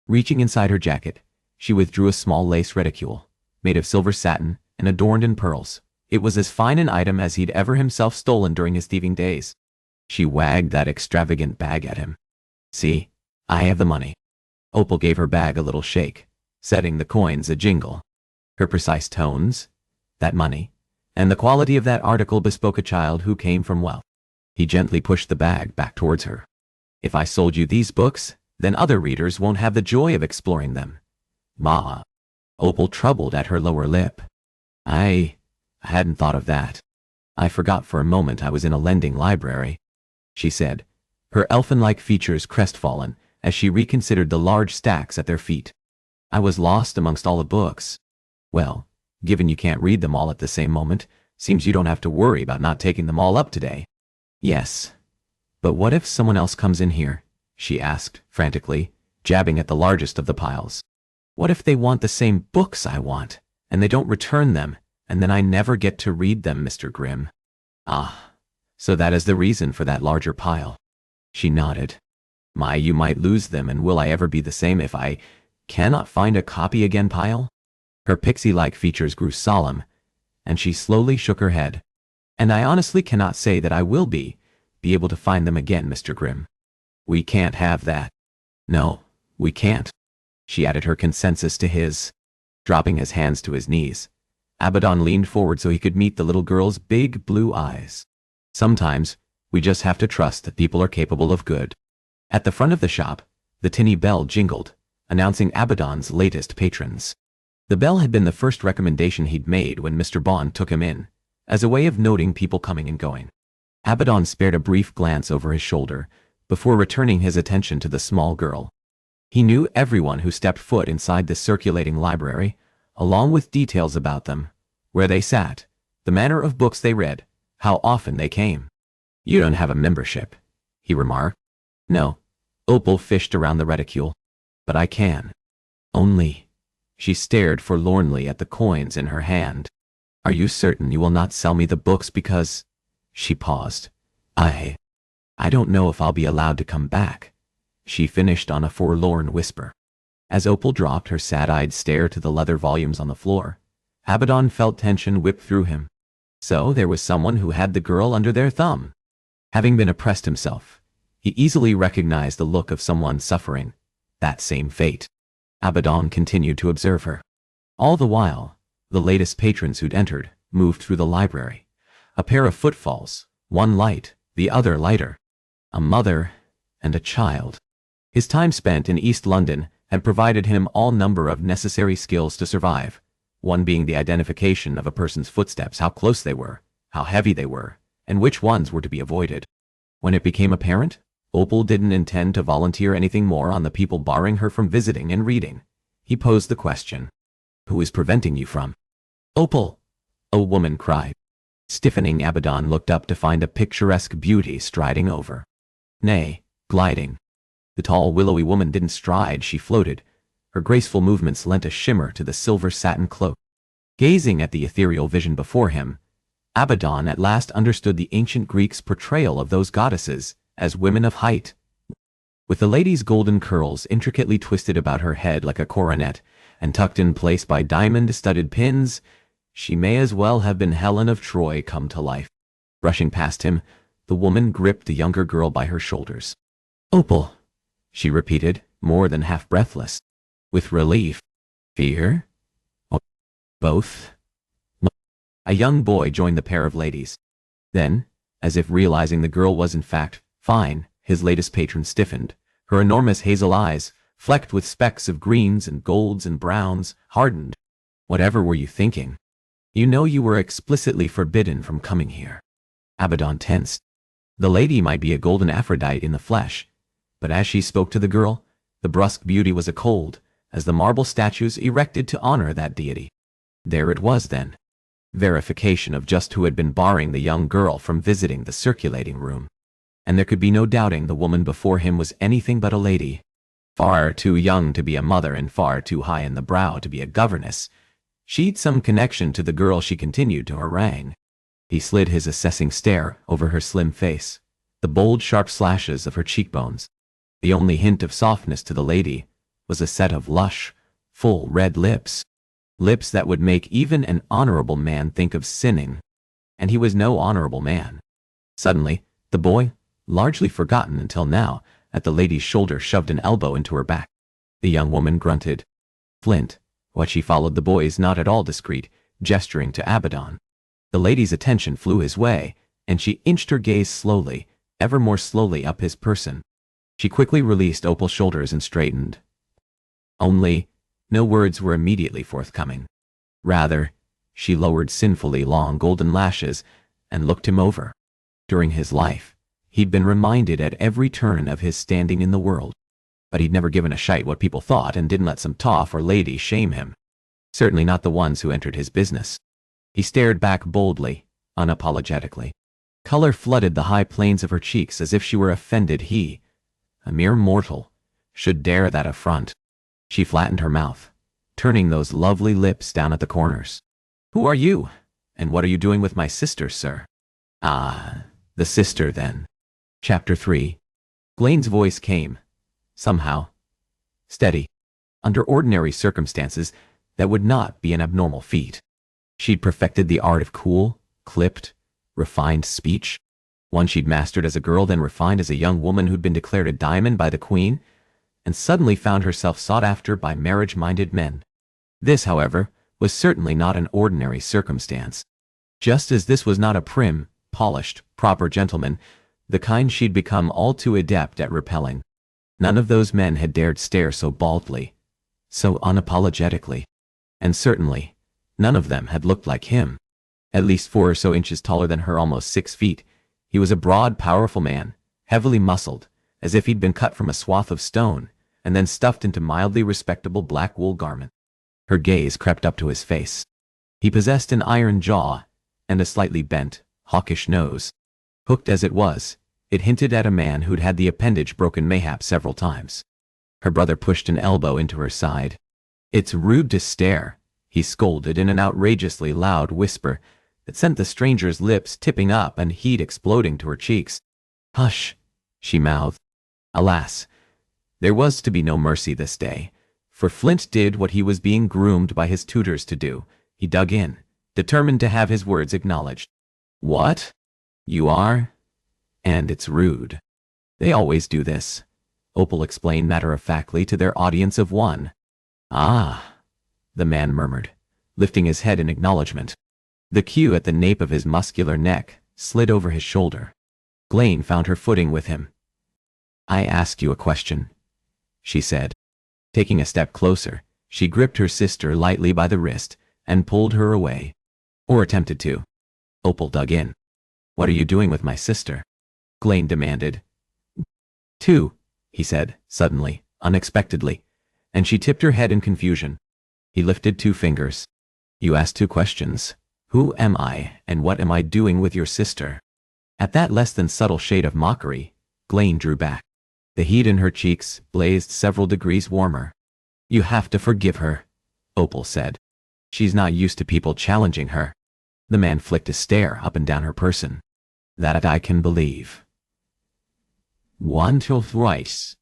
Reaching inside her jacket, she withdrew a small lace reticule, made of silver satin and adorned in pearls. It was as fine an item as he'd ever himself stolen during his thieving days. She wagged that extravagant bag at him. See, I have the money. Opal gave her bag a little shake, setting the coins a jingle. Her precise tones, that money, and the quality of that article bespoke a child who came from wealth. He gently pushed the bag back towards her. If I sold you these books, then other readers won't have the joy of exploring them. Ma. Opal troubled at her lower lip. I hadn't thought of that. I forgot for a moment I was in a lending library, she said, her elfin-like features crestfallen as she reconsidered the large stacks at their feet. I was lost amongst all the books. Well, given you can't read them all at the same moment, seems you don't have to worry about not taking them all up today. Yes. But what if someone else comes in here? She asked, frantically, jabbing at the largest of the piles. What if they want the same books I want, and they don't return them, and then I never get to read them, Mr. Grimm? Ah, so that is the reason for that larger pile. She nodded. My, you might lose them, and will I ever be the same if I cannot find a copy again pile? Her pixie-like features grew solemn, and she slowly shook her head. And I honestly cannot say that I will be able to find them again, Mr. Grimm. We can't have that. No, we can't. She added her consensus to his. Dropping his hands to his knees, Abaddon leaned forward so he could meet the little girl's big blue eyes. Sometimes, we just have to trust that people are capable of good. At the front of the shop, the tinny bell jingled, announcing Abaddon's latest patrons. The bell had been the first recommendation he'd made when Mr. Bond took him in, as a way of noting people coming and going. Abaddon spared a brief glance over his shoulder before returning his attention to the small girl. He knew everyone who stepped foot inside this circulating library, along with details about them, where they sat, the manner of books they read, how often they came. You don't have a membership, he remarked. No. Opal fished around the reticule. But I can. Only. She stared forlornly at the coins in her hand. Are you certain you will not sell me the books because... She paused. I don't know if I'll be allowed to come back, she finished on a forlorn whisper. As Opal dropped her sad-eyed stare to the leather volumes on the floor, Abaddon felt tension whip through him. So there was someone who had the girl under their thumb. Having been oppressed himself, he easily recognized the look of someone suffering that same fate. Abaddon continued to observe her. All the while, the latest patrons who'd entered moved through the library. A pair of footfalls, one light, the other lighter. A mother and a child. His time spent in East London had provided him all number of necessary skills to survive, one being the identification of a person's footsteps, how close they were, how heavy they were, and which ones were to be avoided. When it became apparent, Opal didn't intend to volunteer anything more on the people barring her from visiting and reading. He posed the question, "Who is preventing you from?" "Opal!" a woman cried. Stiffening, Abaddon looked up to find a picturesque beauty striding over. Nay, gliding. The tall, willowy woman didn't stride, she floated. Her graceful movements lent a shimmer to the silver satin cloak. Gazing at the ethereal vision before him, Abaddon at last understood the ancient Greeks' portrayal of those goddesses as women of height. With the lady's golden curls intricately twisted about her head like a coronet and tucked in place by diamond-studded pins, she may as well have been Helen of Troy come to life. Rushing past him, the woman gripped the younger girl by her shoulders. "Opal," she repeated, more than half breathless. With relief. "Fear?" "Oh, both." A young boy joined the pair of ladies. Then, as if realizing the girl was in fact fine, his latest patron stiffened. Her enormous hazel eyes, flecked with specks of greens and golds and browns, hardened. "Whatever were you thinking? You know you were explicitly forbidden from coming here." Abaddon tensed. The lady might be a golden Aphrodite in the flesh, but as she spoke to the girl, the brusque beauty was cold as the marble statues erected to honor that deity. There it was then. Verification of just who had been barring the young girl from visiting the circulating room. And there could be no doubting the woman before him was anything but a lady. Far too young to be a mother and far too high in the brow to be a governess. She'd some connection to the girl she continued to harangue. He slid his assessing stare over her slim face, the bold sharp slashes of her cheekbones. The only hint of softness to the lady was a set of lush, full red lips. Lips that would make even an honorable man think of sinning. And he was no honorable man. Suddenly, the boy, largely forgotten until now, at the lady's shoulder shoved an elbow into her back. The young woman grunted. Flint, what she followed the boy's not at all discreet, gesturing to Abaddon. The lady's attention flew his way, and she inched her gaze slowly, ever more slowly up his person. She quickly released Opal's shoulders and straightened. Only, no words were immediately forthcoming. Rather, she lowered sinfully long golden lashes and looked him over. During his life, he'd been reminded at every turn of his standing in the world. But he'd never given a shite what people thought and didn't let some toff or lady shame him. Certainly not the ones who entered his business. He stared back boldly, unapologetically. Color flooded the high planes of her cheeks as if she were offended he, a mere mortal, should dare that affront. She flattened her mouth, turning those lovely lips down at the corners. "Who are you? And what are you doing with my sister, sir?" "Ah, the sister, then." Chapter 3. Glenn's voice came, somehow, steady. Under ordinary circumstances, that would not be an abnormal feat. She'd perfected the art of cool, clipped, refined speech. One she'd mastered as a girl, then refined as a young woman who'd been declared a diamond by the Queen, and suddenly found herself sought after by marriage-minded men. This, however, was certainly not an ordinary circumstance. Just as this was not a prim, polished, proper gentleman, the kind she'd become all too adept at repelling. None of those men had dared stare so baldly, so unapologetically. And certainly, none of them had looked like him. At least 4 or so inches taller than her, almost 6 feet, he was a broad, powerful man, heavily muscled, as if he'd been cut from a swath of stone, and then stuffed into mildly respectable black wool garment. Her gaze crept up to his face. He possessed an iron jaw, and a slightly bent, hawkish nose. Hooked as it was, it hinted at a man who'd had the appendage broken mayhap several times. Her brother pushed an elbow into her side. "It's rude to stare," he scolded in an outrageously loud whisper that sent the stranger's lips tipping up and heat exploding to her cheeks. "Hush," she mouthed. Alas, there was to be no mercy this day, for Flint did what he was being groomed by his tutors to do. He dug in, determined to have his words acknowledged. "What? You are? And it's rude. They always do this," Opal explained matter-of-factly to their audience of one. "Ah," the man murmured, lifting his head in acknowledgement. The queue at the nape of his muscular neck slid over his shoulder. Glenn found her footing with him. "I ask you a question," she said. Taking a step closer, she gripped her sister lightly by the wrist and pulled her away. Or attempted to. Opal dug in. What are you doing with my sister? Glane demanded. Two, he said, suddenly, unexpectedly, and she tipped her head in confusion. He lifted 2 fingers. You asked 2 questions. Who am I, and what am I doing with your sister? At that less than subtle shade of mockery, Glane drew back. The heat in her cheeks blazed several degrees warmer. You have to forgive her, Opal said. She's not used to people challenging her. The man flicked a stare up and down her person. That I can believe. 1 till thrice.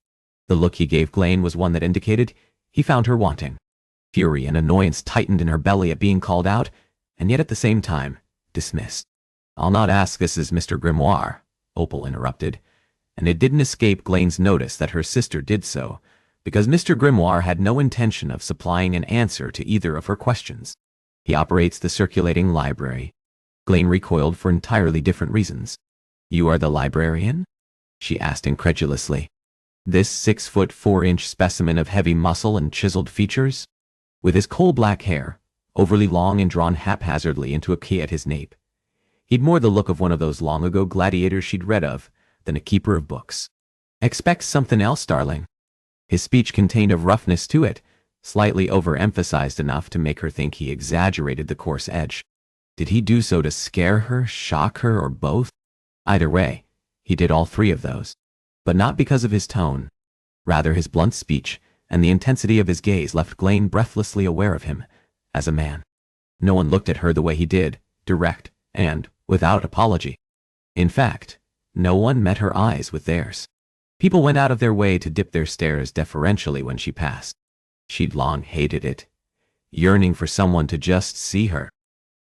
The look he gave Glane was one that indicated he found her wanting. Fury and annoyance tightened in her belly at being called out, and yet at the same time, dismissed. I'll not ask this as Mr. Grimoire, Opal interrupted, and it didn't escape Glane's notice that her sister did so, because Mr. Grimoire had no intention of supplying an answer to either of her questions. He operates the circulating library. Glane recoiled for entirely different reasons. You are the librarian? She asked incredulously. This 6-foot-4-inch specimen of heavy muscle and chiseled features? With his coal-black hair, overly long and drawn haphazardly into a key at his nape, he'd more the look of one of those long-ago gladiators she'd read of than a keeper of books. Expect something else, darling. His speech contained a roughness to it, slightly overemphasized enough to make her think he exaggerated the coarse edge. Did he do so to scare her, shock her, or both? Either way, he did all 3 of those. But not because of his tone. Rather, his blunt speech and the intensity of his gaze left Glane breathlessly aware of him as a man. No one looked at her the way he did, direct and without apology. In fact, no one met her eyes with theirs. People went out of their way to dip their stares deferentially when she passed. She'd long hated it, yearning for someone to just see her,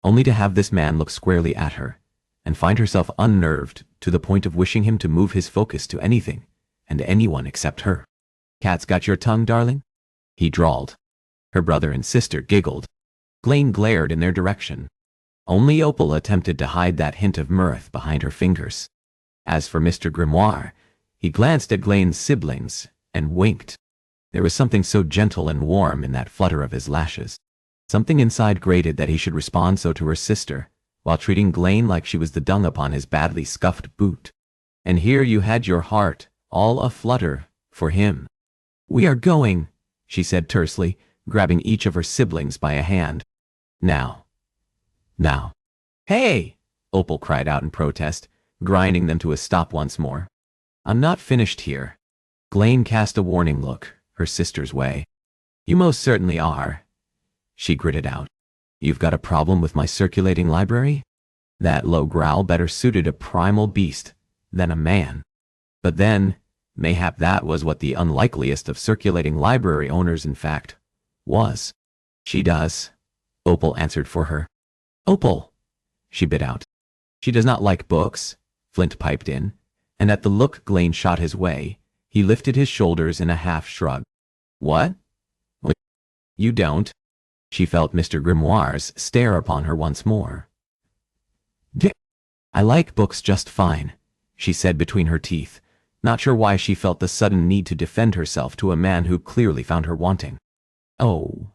only to have this man look squarely at her and find herself unnerved to the point of wishing him to move his focus to anything and anyone except her. Cat's got your tongue, darling? He drawled. Her brother and sister giggled. Glane glared in their direction. Only Opal attempted to hide that hint of mirth behind her fingers. As for Mr. Grimoire, he glanced at Glane's siblings and winked. There was something so gentle and warm in that flutter of his lashes. Something inside grated that he should respond so to her sister, while treating Glane like she was the dung upon his badly scuffed boot. And here you had your heart, all aflutter, for him. We are going, she said tersely, grabbing each of her siblings by a hand. Now. Hey! Opal cried out in protest, grinding them to a stop once more. I'm not finished here. Glane cast a warning look, her sister's way. You most certainly are, she gritted out. You've got a problem with my circulating library? That low growl better suited a primal beast than a man. But then, mayhap that was what the unlikeliest of circulating library owners in fact was. She does, Opal answered for her. Opal, she bit out. She does not like books, Flint piped in, and at the look Glane shot his way, he lifted his shoulders in a half shrug. What? You don't? She felt Mr. Grimoire's stare upon her once more. I like books just fine, she said between her teeth, not sure why she felt the sudden need to defend herself to a man who clearly found her wanting. Oh,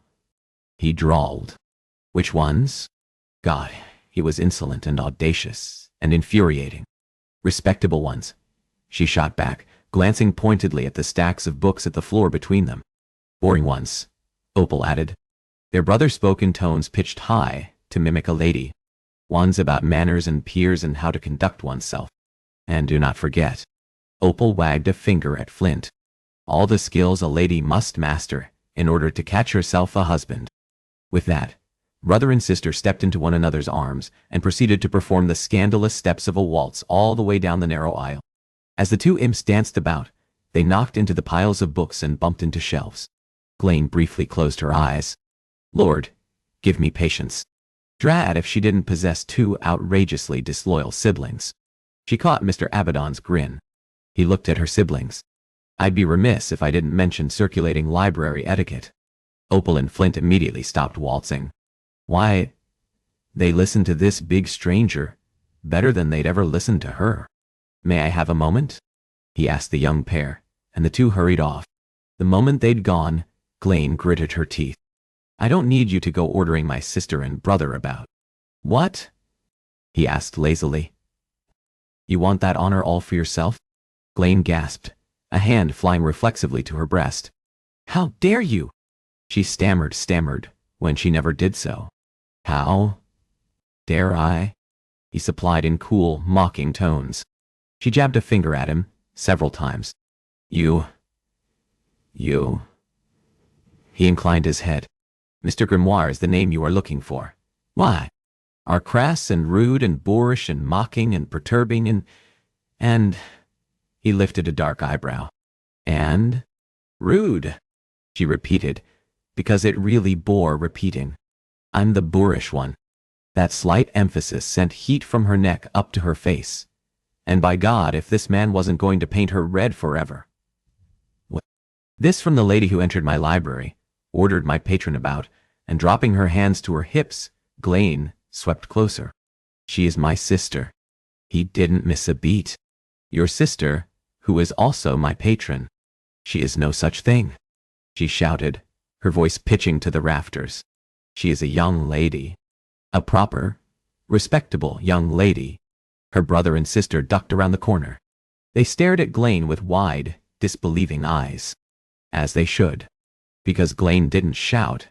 he drawled. Which ones? God, he was insolent and audacious and infuriating. Respectable ones, she shot back, glancing pointedly at the stacks of books at the floor between them. Boring ones, Opal added. Their brother spoke in tones pitched high to mimic a lady. Ones about manners and peers and how to conduct oneself. And do not forget, Opal wagged a finger at Flint, all the skills a lady must master in order to catch herself a husband. With that, brother and sister stepped into one another's arms and proceeded to perform the scandalous steps of a waltz all the way down the narrow aisle. As the 2 imps danced about, they knocked into the piles of books and bumped into shelves. Glane briefly closed her eyes. Lord, give me patience. Drat if she didn't possess 2 outrageously disloyal siblings. She caught Mr. Abaddon's grin. He looked at her siblings. I'd be remiss if I didn't mention circulating library etiquette. Opal and Flint immediately stopped waltzing. Why, they listened to this big stranger better than they'd ever listened to her. May I have a moment? He asked the young pair, and the 2 hurried off. The moment they'd gone, Glane gritted her teeth. I don't need you to go ordering my sister and brother about. What? He asked lazily. You want that honor all for yourself? Glane gasped, a hand flying reflexively to her breast. How dare you? She stammered, when she never did so. How dare I? He supplied in cool, mocking tones. She jabbed a finger at him, several times. You. He inclined his head. Mr. Grimoire is the name you are looking for. Why? Are crass and rude and boorish and mocking and perturbing and... He lifted a dark eyebrow. And? Rude, she repeated, because it really bore repeating. I'm the boorish one. That slight emphasis sent heat from her neck up to her face. And by God, if this man wasn't going to paint her red forever. What? This from the lady who entered my library, ordered my patron about, and dropping her hands to her hips, Glane swept closer. She is my sister. He didn't miss a beat. Your sister, who is also my patron. She is no such thing, she shouted, her voice pitching to the rafters. She is a young lady. A proper, respectable young lady. Her brother and sister ducked around the corner. They stared at Glane with wide, disbelieving eyes. As they should. Because Glane didn't shout.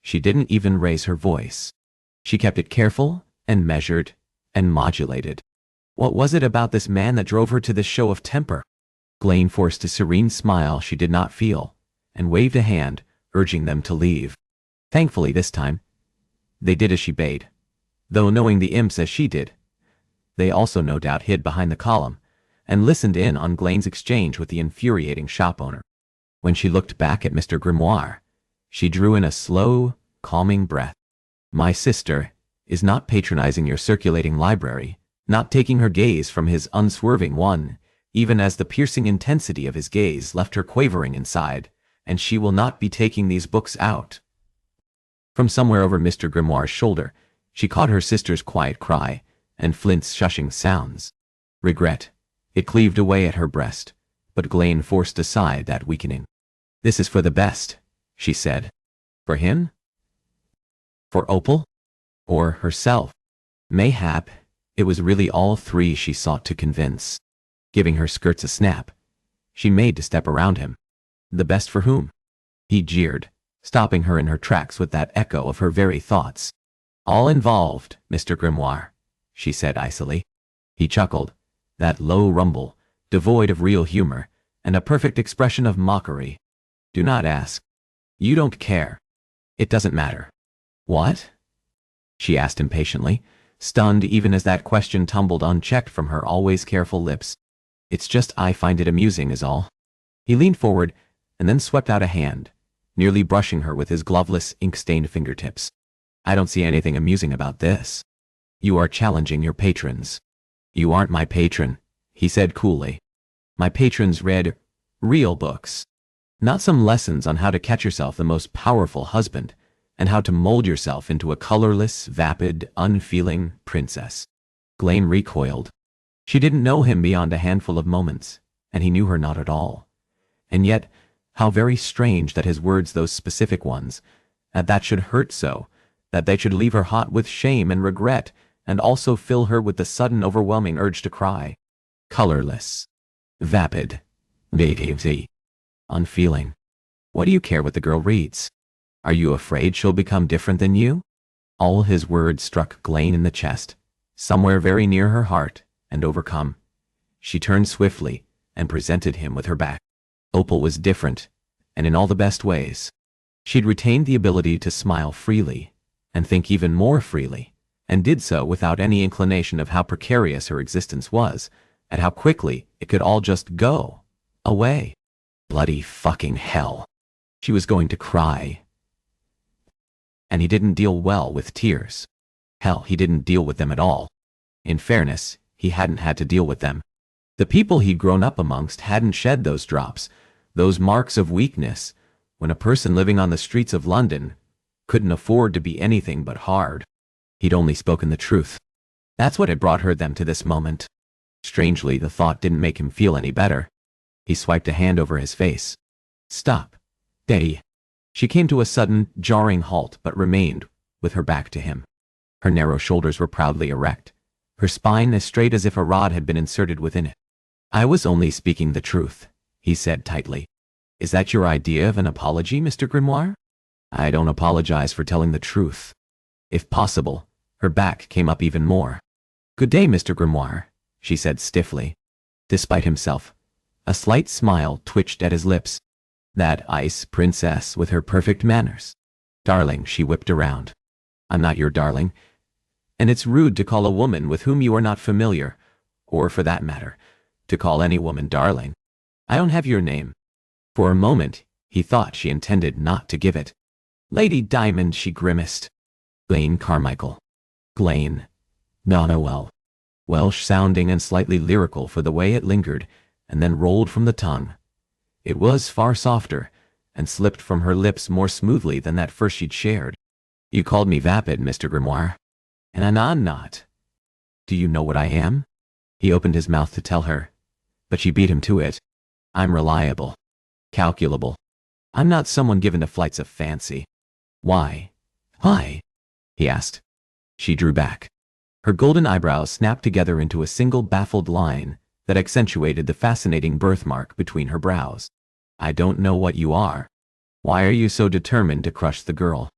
She didn't even raise her voice. She kept it careful and measured and modulated. What was it about this man that drove her to this show of temper? Glane forced a serene smile she did not feel, and waved a hand, urging them to leave. Thankfully this time, they did as she bade. Though knowing the imps as she did, they also no doubt hid behind the column, and listened in on Glane's exchange with the infuriating shop owner. When she looked back at Mr. Grimoire, she drew in a slow, calming breath. My sister is not patronizing your circulating library, not taking her gaze from his unswerving one, even as the piercing intensity of his gaze left her quavering inside, and she will not be taking these books out. From somewhere over Mr. Grimoire's shoulder, she caught her sister's quiet cry, and Flint's shushing sounds. Regret. It cleaved away at her breast, but Glane forced aside that weakening. This is for the best, she said. For him? For Opal? Or herself? Mayhap, it was really all three she sought to convince. Giving her skirts a snap, she made to step around him. The best for whom? He jeered, stopping her in her tracks with that echo of her very thoughts. All involved, Mr. Grimoire, she said icily. He chuckled, that low rumble, devoid of real humor, and a perfect expression of mockery. Do not ask. You don't care. It doesn't matter. What? She asked impatiently, stunned even as that question tumbled unchecked from her always careful lips. It's just I find it amusing is all. He leaned forward and then swept out a hand, nearly brushing her with his gloveless, ink-stained fingertips. I don't see anything amusing about this. You are challenging your patrons. You aren't my patron, he said coolly. My patrons read real books. Not some lessons on how to catch yourself the most powerful husband, and how to mold yourself into a colorless, vapid, unfeeling princess. Glane recoiled. She didn't know him beyond a handful of moments, and he knew her not at all. And yet, how very strange that his words, those specific ones, that should hurt so, that they should leave her hot with shame and regret, and also fill her with the sudden overwhelming urge to cry. Colorless. Vapid. Vague. Unfeeling. What do you care what the girl reads? Are you afraid she'll become different than you? All his words struck Glane in the chest, somewhere very near her heart, and overcome. She turned swiftly and presented him with her back. Opal was different, and in all the best ways. She'd retained the ability to smile freely, and think even more freely, and did so without any inclination of how precarious her existence was, and how quickly it could all just go away. Bloody fucking hell. She was going to cry. And he didn't deal well with tears. Hell, he didn't deal with them at all. In fairness, he hadn't had to deal with them. The people he'd grown up amongst hadn't shed those drops, those marks of weakness, when a person living on the streets of London couldn't afford to be anything but hard. He'd only spoken the truth. That's what had brought them to this moment. Strangely, the thought didn't make him feel any better. He swiped a hand over his face. Stop. Daddy. She came to a sudden, jarring halt but remained with her back to him. Her narrow shoulders were proudly erect, her spine as straight as if a rod had been inserted within it. "I was only speaking the truth," he said tightly. "Is that your idea of an apology, Mr. Grimoire?" "I don't apologize for telling the truth." If possible, her back came up even more. "Good day, Mr. Grimoire," she said stiffly. Despite himself, a slight smile twitched at his lips. That ice princess with her perfect manners. "Darling," she whipped around. "I'm not your darling, and it's rude to call a woman with whom you are not familiar, or for that matter, to call any woman darling. I don't have your name." For a moment, he thought she intended not to give it. "Lady Diamond," she grimaced. "Glane Carmichael." Glane. Well. Welsh-sounding and slightly lyrical for the way it lingered, and then rolled from the tongue. It was far softer, and slipped from her lips more smoothly than that first she'd shared. "You called me vapid, Mr. Grimoire. And I'm not. Do you know what I am?" He opened his mouth to tell her, but she beat him to it. "I'm reliable. Calculable. I'm not someone given to flights of fancy." "Why?" "Why?" he asked. She drew back. Her golden eyebrows snapped together into a single baffled line that accentuated the fascinating birthmark between her brows. "I don't know what you are. Why are you so determined to crush the girl?"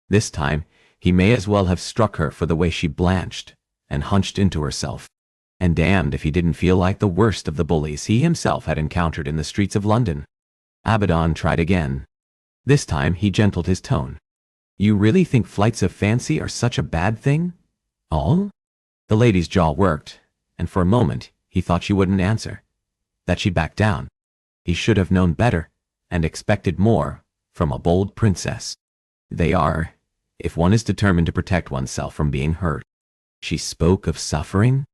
This time, he may as well have struck her for the way she blanched and hunched into herself. And damned if he didn't feel like the worst of the bullies he himself had encountered in the streets of London. Abaddon tried again. This time he gentled his tone. "You really think flights of fancy are such a bad thing? All?" The lady's jaw worked, and for a moment he thought she wouldn't answer, that she'd back down. He should have known better, and expected more from a bold princess. "They are, if one is determined to protect oneself from being hurt." She spoke of suffering?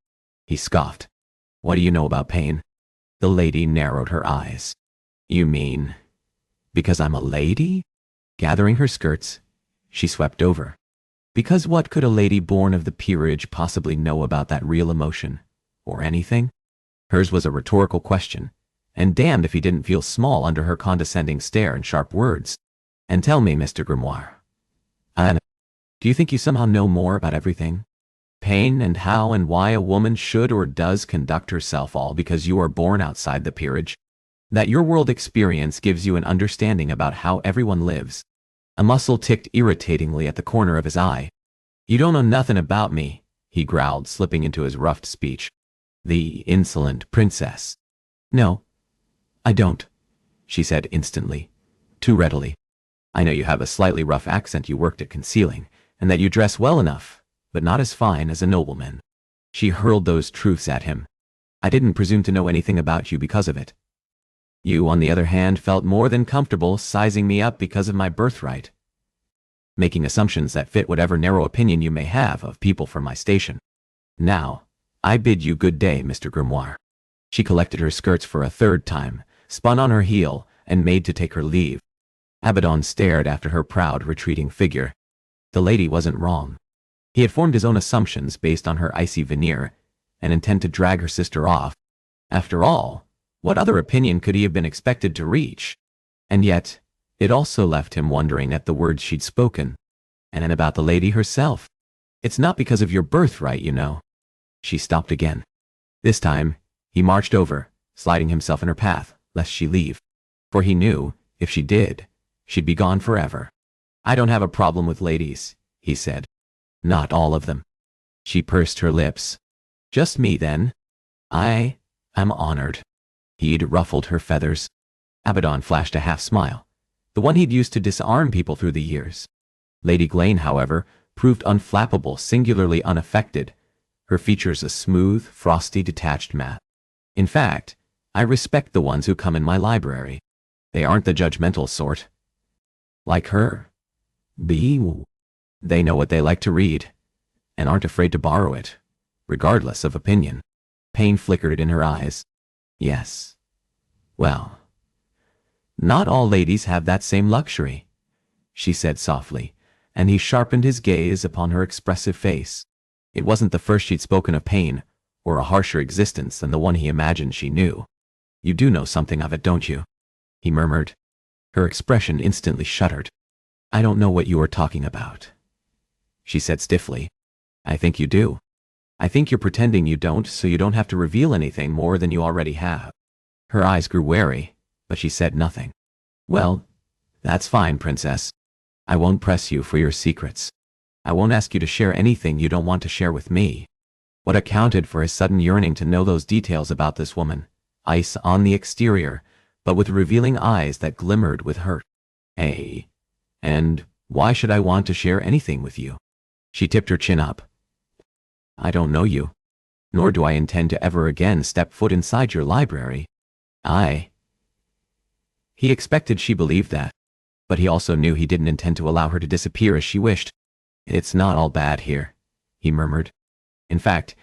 He scoffed. "What do you know about pain?" The lady narrowed her eyes. "You mean, because I'm a lady?" Gathering her skirts, she swept over. Because what could a lady born of the peerage possibly know about that real emotion, or anything? Hers was a rhetorical question, and damned if he didn't feel small under her condescending stare and sharp words. "And tell me, Mr. Grimoire, do you think you somehow know more about everything? Pain and how and why a woman should or does conduct herself, all because you are born outside the peerage? That your world experience gives you an understanding about how everyone lives?" A muscle ticked irritatingly at the corner of his eye. "You don't know nothing about me," he growled, slipping into his rough speech. "The insolent princess." "No, I don't," she said instantly, too readily. "I know you have a slightly rough accent you worked at concealing, and that you dress well enough, but not as fine as a nobleman." She hurled those truths at him. "I didn't presume to know anything about you because of it. You, on the other hand, felt more than comfortable sizing me up because of my birthright, making assumptions that fit whatever narrow opinion you may have of people from my station. Now, I bid you good day, Mr. Grimoire." She collected her skirts for a third time, spun on her heel, and made to take her leave. Abaddon stared after her proud, retreating figure. The lady wasn't wrong. He had formed his own assumptions based on her icy veneer, and intent to drag her sister off. After all, what other opinion could he have been expected to reach? And yet, it also left him wondering at the words she'd spoken, and about the lady herself. "It's not because of your birthright, you know." She stopped again. This time, he marched over, sliding himself in her path, lest she leave. For he knew, if she did, she'd be gone forever. "I don't have a problem with ladies," he said. "Not all of them." She pursed her lips. "Just me, then." "I'm honored." He'd ruffled her feathers. Abaddon flashed a half-smile, the one he'd used to disarm people through the years. Lady Glane, however, proved unflappable, singularly unaffected, her features a smooth, frosty, detached matte. "In fact, I respect the ones who come in my library. They aren't the judgmental sort. Like her. They know what they like to read, and aren't afraid to borrow it, regardless of opinion." Pain flickered in her eyes. "Yes. Well, not all ladies have that same luxury," she said softly, and he sharpened his gaze upon her expressive face. It wasn't the first she'd spoken of pain, or a harsher existence than the one he imagined she knew. "You do know something of it, don't you?" he murmured. Her expression instantly shuddered. "I don't know what you are talking about," she said stiffly. "I think you do." I think you're pretending you don't so you don't have to reveal anything more than you already have. Her eyes grew wary, but she said nothing. Well, that's fine, Princess. I won't press you for your secrets. I won't ask you to share anything you don't want to share with me. What accounted for his sudden yearning to know those details about this woman? Ice on the exterior, but with revealing eyes that glimmered with hurt. Hey, and why should I want to share anything with you? She tipped her chin up. I don't know you, nor do I intend to ever again step foot inside your library. He expected she believed that, but he also knew he didn't intend to allow her to disappear as she wished. It's not all bad here, he murmured. In fact,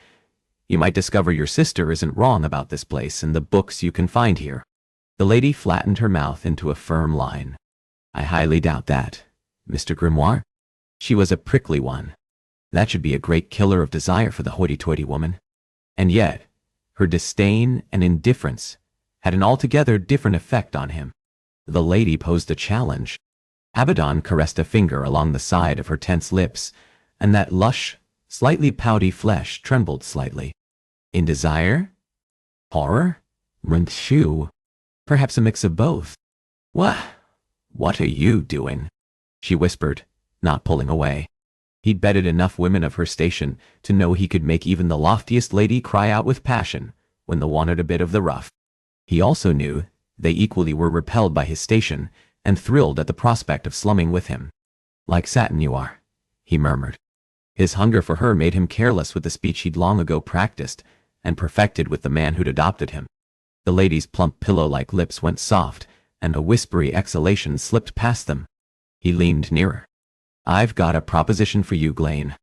you might discover your sister isn't wrong about this place and the books you can find here. The lady flattened her mouth into a firm line. I highly doubt that, Mr. Grimoire. She was a prickly one. That should be a great killer of desire for the hoity-toity woman. And yet, her disdain and indifference had an altogether different effect on him. The lady posed a challenge. Abaddon caressed a finger along the side of her tense lips, and that lush, slightly pouty flesh trembled slightly. In desire? Horror? Rinchu? Perhaps a mix of both. What are you doing? She whispered, not pulling away. He'd betted enough women of her station to know he could make even the loftiest lady cry out with passion when they wanted a bit of the rough. He also knew they equally were repelled by his station and thrilled at the prospect of slumming with him. Like satin you are, he murmured. His hunger for her made him careless with the speech he'd long ago practiced and perfected with the man who'd adopted him. The lady's plump pillow-like lips went soft, and a whispery exhalation slipped past them. He leaned nearer. I've got a proposition for you, Glane.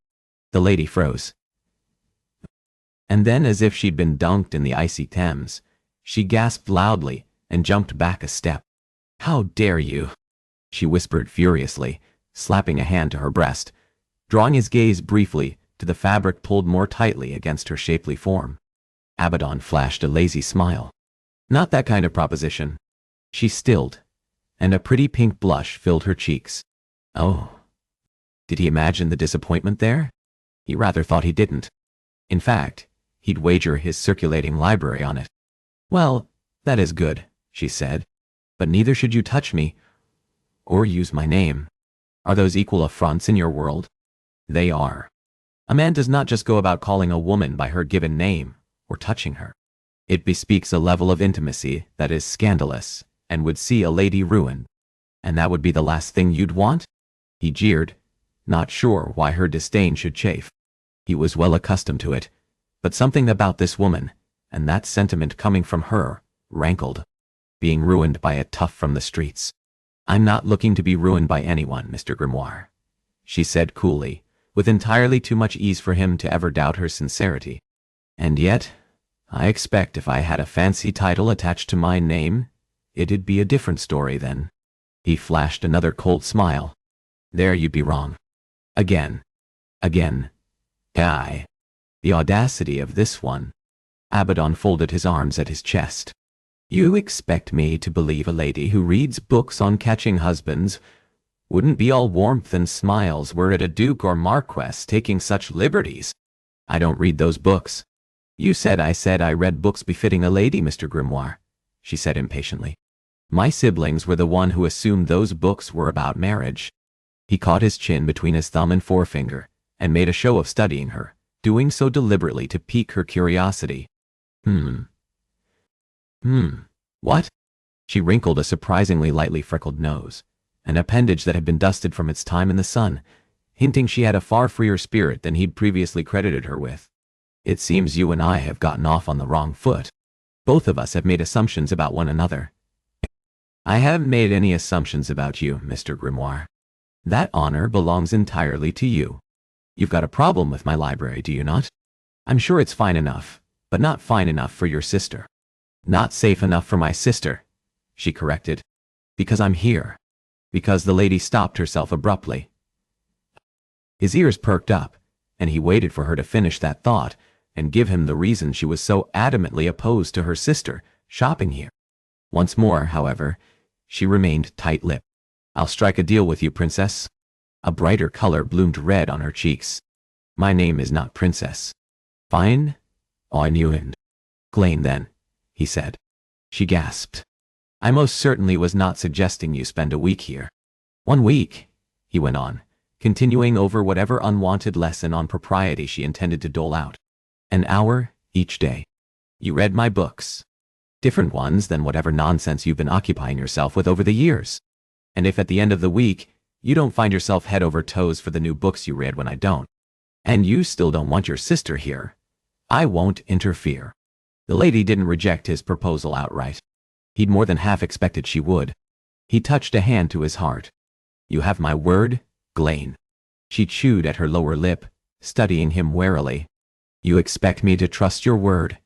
The lady froze. And then, as if she'd been dunked in the icy Thames, she gasped loudly and jumped back a step. How dare you? She whispered furiously, slapping a hand to her breast, drawing his gaze briefly to the fabric pulled more tightly against her shapely form. Abaddon flashed a lazy smile. Not that kind of proposition. She stilled, and a pretty pink blush filled her cheeks. Oh. Did he imagine the disappointment there? He rather thought he didn't. In fact, he'd wager his circulating library on it. Well, that is good, she said. But neither should you touch me, or use my name. Are those equal affronts in your world? They are. A man does not just go about calling a woman by her given name, or touching her. It bespeaks a level of intimacy that is scandalous, and would see a lady ruined. And that would be the last thing you'd want? He jeered, not sure why her disdain should chafe. He was well accustomed to it, but something about this woman, and that sentiment coming from her, rankled. Being ruined by a tough from the streets. I'm not looking to be ruined by anyone, Mr. Grimoire, she said coolly, with entirely too much ease for him to ever doubt her sincerity. And yet, I expect if I had a fancy title attached to my name, it'd be a different story then. He flashed another cold smile. There you'd be wrong. Again. Aye. The audacity of this one. Abaddon folded his arms at his chest. You expect me to believe a lady who reads books on catching husbands wouldn't be all warmth and smiles were it a duke or marquess taking such liberties? I don't read those books. You said I read books befitting a lady, Mr. Grimoire, she said impatiently. My siblings were the one who assumed those books were about marriage. He caught his chin between his thumb and forefinger and made a show of studying her, doing so deliberately to pique her curiosity. What? She wrinkled a surprisingly lightly freckled nose, an appendage that had been dusted from its time in the sun, hinting she had a far freer spirit than he'd previously credited her with. It seems you and I have gotten off on the wrong foot. Both of us have made assumptions about one another. I haven't made any assumptions about you, Mr. Grimoire. That honor belongs entirely to you. You've got a problem with my library, do you not? I'm sure it's fine enough, but not fine enough for your sister. Not safe enough for my sister, she corrected. Because I'm here. Because the lady stopped herself abruptly. His ears perked up, and he waited for her to finish that thought and give him the reason she was so adamantly opposed to her sister shopping here. Once more, however, she remained tight-lipped. I'll strike a deal with you, Princess. A brighter color bloomed red on her cheeks. My name is not Princess. Fine. I knew it. Glenn then, he said. She gasped. I most certainly was not suggesting you spend a week here. 1 week, he went on, continuing over whatever unwanted lesson on propriety she intended to dole out. An hour each day. You read my books. Different ones than whatever nonsense you've been occupying yourself with over the years. And if at the end of the week, you don't find yourself head over toes for the new books you read when I don't, and you still don't want your sister here, I won't interfere. The lady didn't reject his proposal outright. He'd more than half expected she would. He touched a hand to his heart. You have my word, Glenn. She chewed at her lower lip, studying him warily. You expect me to trust your word.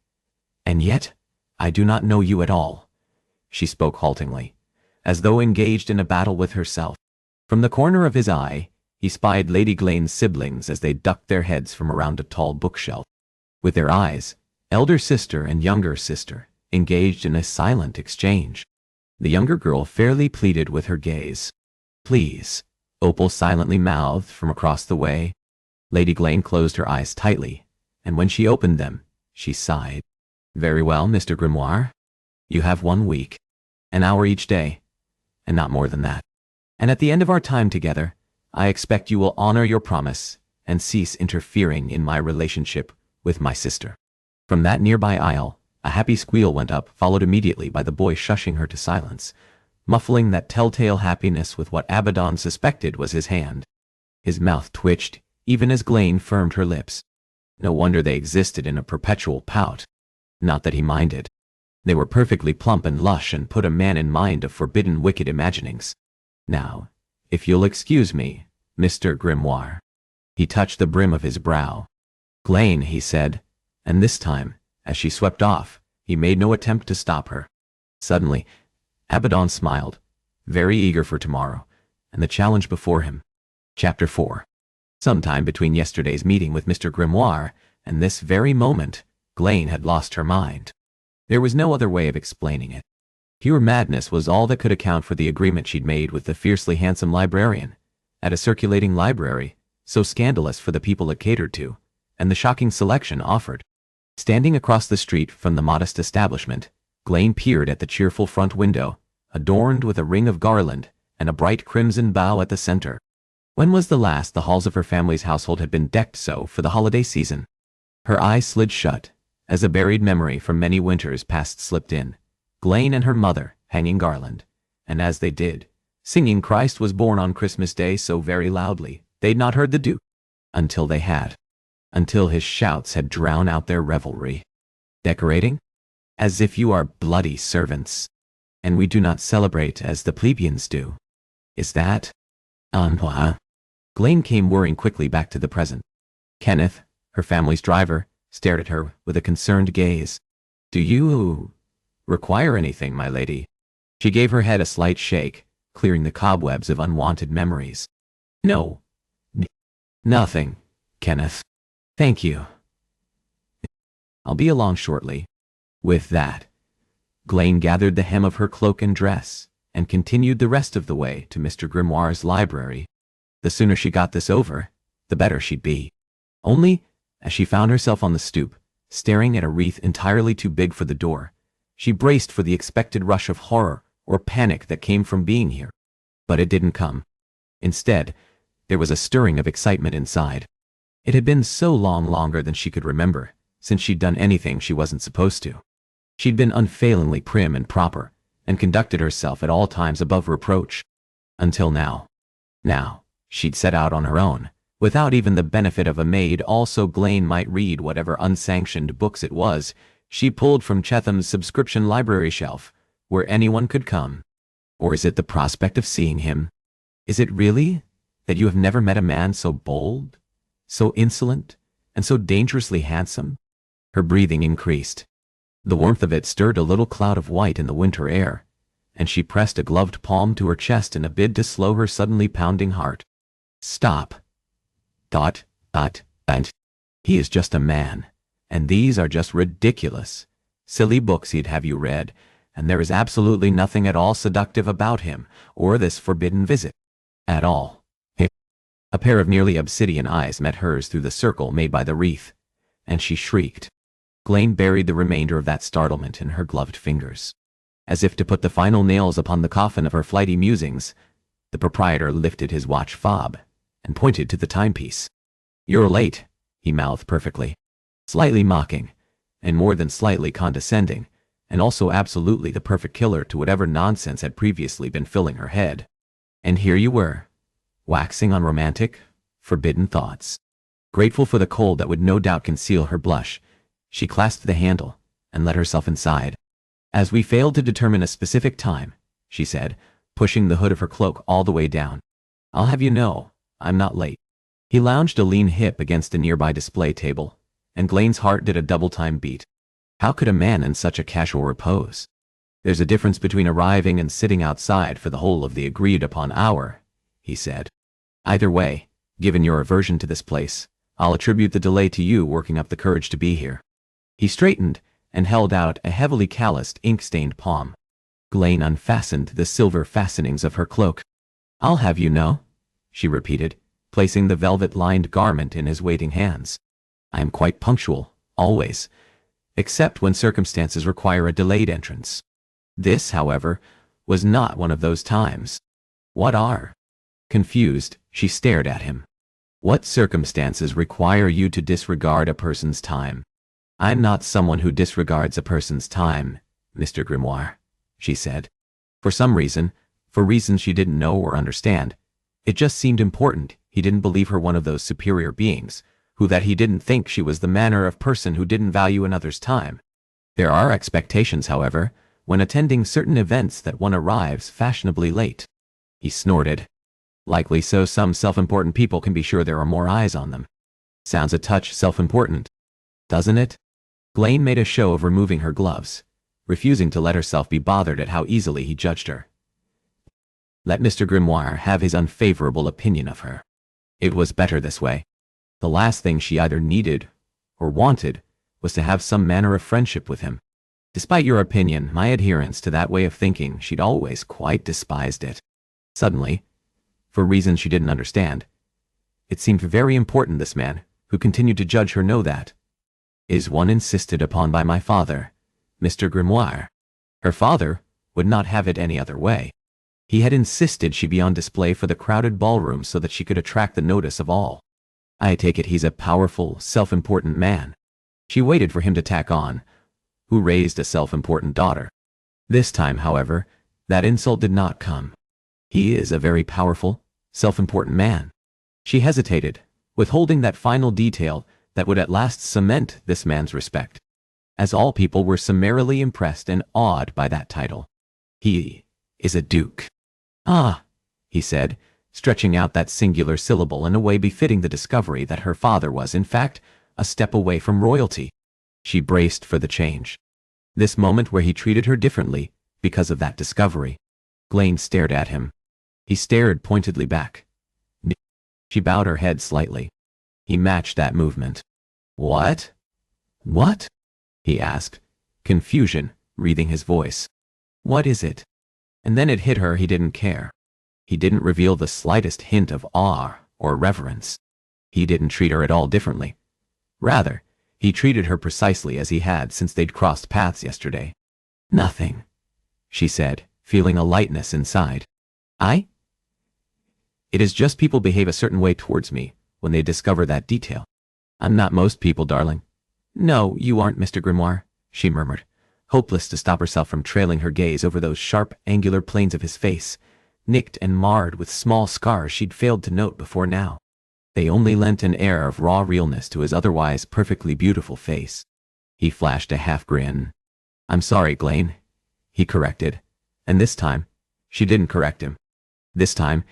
And yet, I do not know you at all. She spoke haltingly, as though engaged in a battle with herself. From the corner of his eye, he spied Lady Glenn's siblings as they ducked their heads from around a tall bookshelf. With their eyes, elder sister and younger sister engaged in a silent exchange. The younger girl fairly pleaded with her gaze. Please, Opal silently mouthed from across the way. Lady Glenn closed her eyes tightly, and when she opened them, she sighed. Very well, Mr. Grimoire. You have 1 week, an hour each day, and not more than that. And at the end of our time together, I expect you will honor your promise and cease interfering in my relationship with my sister. From that nearby aisle, a happy squeal went up, followed immediately by the boy shushing her to silence, muffling that telltale happiness with what Abaddon suspected was his hand. His mouth twitched, even as Glenn firmed her lips. No wonder they existed in a perpetual pout. Not that he minded. They were perfectly plump and lush and put a man in mind of forbidden wicked imaginings. Now, if you'll excuse me, Mr. Grimoire. He touched the brim of his brow. Glenn, he said, and this time, as she swept off, he made no attempt to stop her. Suddenly, Abaddon smiled, very eager for tomorrow, and the challenge before him. Chapter 4. Sometime between yesterday's meeting with Mr. Grimoire and this very moment, Glenn had lost her mind. There was no other way of explaining it. Pure madness was all that could account for the agreement she'd made with the fiercely handsome librarian, at a circulating library, so scandalous for the people it catered to, and the shocking selection offered. Standing across the street from the modest establishment, Glenn peered at the cheerful front window, adorned with a ring of garland and a bright crimson bough at the center. When was the last the halls of her family's household had been decked so for the holiday season? Her eyes slid shut, as a buried memory from many winters past slipped in. Glenn and her mother hanging garland, and as they did, singing Christ was born on Christmas Day so very loudly, they'd not heard the Duke. Until they had. Until his shouts had drowned out their revelry. Decorating? As if you are bloody servants, and we do not celebrate as the plebeians do. Is that? Glenn came whirring quickly back to the present. Kenneth, her family's driver, stared at her with a concerned gaze. Do you require anything, my lady? She gave her head a slight shake, clearing the cobwebs of unwanted memories. No. Nothing, Kenneth. Thank you. I'll be along shortly. With that, Glenn gathered the hem of her cloak and dress, and continued the rest of the way to Mr. Grimoire's library. The sooner she got this over, the better she'd be. Only, as she found herself on the stoop, staring at a wreath entirely too big for the door, she braced for the expected rush of horror or panic that came from being here. But it didn't come. Instead, there was a stirring of excitement inside. It had been so long longer than she could remember, since she'd done anything she wasn't supposed to. She'd been unfailingly prim and proper, and conducted herself at all times above reproach. Until now. Now, she'd set out on her own, without even the benefit of a maid, also Glenn might read whatever unsanctioned books it was she pulled from Chetham's subscription library shelf, where anyone could come. Or is it the prospect of seeing him? Is it really that you have never met a man so bold, so insolent, and so dangerously handsome? Her breathing increased. The warmth of it stirred a little cloud of white in the winter air, and she pressed a gloved palm to her chest in a bid to slow her suddenly pounding heart. Stop. And he is just a man, and these are just ridiculous, silly books he'd have you read, and there is absolutely nothing at all seductive about him, or this forbidden visit. At all. A pair of nearly obsidian eyes met hers through the circle made by the wreath. and she shrieked. Glayne buried the remainder of that startlement in her gloved fingers. As if to put the final nails upon the coffin of her flighty musings, the proprietor lifted his watch fob and pointed to the timepiece. "You're late," he mouthed perfectly. Slightly mocking, and more than slightly condescending, and also absolutely the perfect killer to whatever nonsense had previously been filling her head. And here you were, waxing on romantic, forbidden thoughts. Grateful for the cold that would no doubt conceal her blush, she clasped the handle and let herself inside. "As we failed to determine a specific time," she said, pushing the hood of her cloak all the way down, "I'll have you know, I'm not late." He lounged a lean hip against a nearby display table, and Glayne's heart did a double-time beat. How could a man in such a casual repose? "There's a difference between arriving and sitting outside for the whole of the agreed-upon hour," he said. "Either way, given your aversion to this place, I'll attribute the delay to you working up the courage to be here." He straightened and held out a heavily calloused, ink-stained palm. Glayne unfastened the silver fastenings of her cloak. "I'll have you know," she repeated, placing the velvet-lined garment in his waiting hands. "I am quite punctual, always, except when circumstances require a delayed entrance. This, however, was not one of those times." "What are?" Confused, she stared at him. "What circumstances require you to disregard a person's time?" "I'm not someone who disregards a person's time, Mr. Grimoire," she said. For some reason, for reasons she didn't know or understand, it just seemed important he didn't believe her one of those superior beings, who that he didn't think she was the manner of person who didn't value another's time. There are expectations, however, when attending certain events that one arrives fashionably late. He snorted. "Likely so some self-important people can be sure there are more eyes on them." "Sounds a touch self-important, doesn't it?" Glayne made a show of removing her gloves, refusing to let herself be bothered at how easily he judged her. Let Mr. Grimoire have his unfavorable opinion of her. It was better this way. The last thing she either needed or wanted was to have some manner of friendship with him. Despite your opinion, my adherence to that way of thinking, she'd always quite despised it. Suddenly, for reasons she didn't understand, it seemed very important this man, who continued to judge her, know that. "Is one insisted upon by my father, Mr. Grimoire." Her father would not have it any other way. He had insisted she be on display for the crowded ballroom so that she could attract the notice of all. "I take it he's a powerful, self-important man." She waited for him to tack on, "who raised a self-important daughter." This time, however, that insult did not come. "He is a very powerful, self-important man." She hesitated, withholding that final detail that would at last cement this man's respect, as all people were summarily impressed and awed by that title. "He is a duke." "Ah," he said, stretching out that singular syllable in a way befitting the discovery that her father was, in fact, a step away from royalty. She braced for the change. This moment where he treated her differently because of that discovery. Glayne stared at him. He stared pointedly back. She bowed her head slightly. He matched that movement. "What? What?" he asked, confusion wreathing his voice. "What is it?" And then it hit her he didn't care. He didn't reveal the slightest hint of awe or reverence. He didn't treat her at all differently. Rather, he treated her precisely as he had since they'd crossed paths yesterday. "Nothing," she said, feeling a lightness inside. It is just people behave a certain way towards me when they discover that detail. I'm not most people, darling." "No, you aren't, Mr. Grimoire," she murmured, hopeless to stop herself from trailing her gaze over those sharp, angular planes of his face, nicked and marred with small scars she'd failed to note before now. They only lent an air of raw realness to his otherwise perfectly beautiful face. He flashed a half-grin. "I'm sorry, Glayne," he corrected, and this time, she didn't correct him. This time,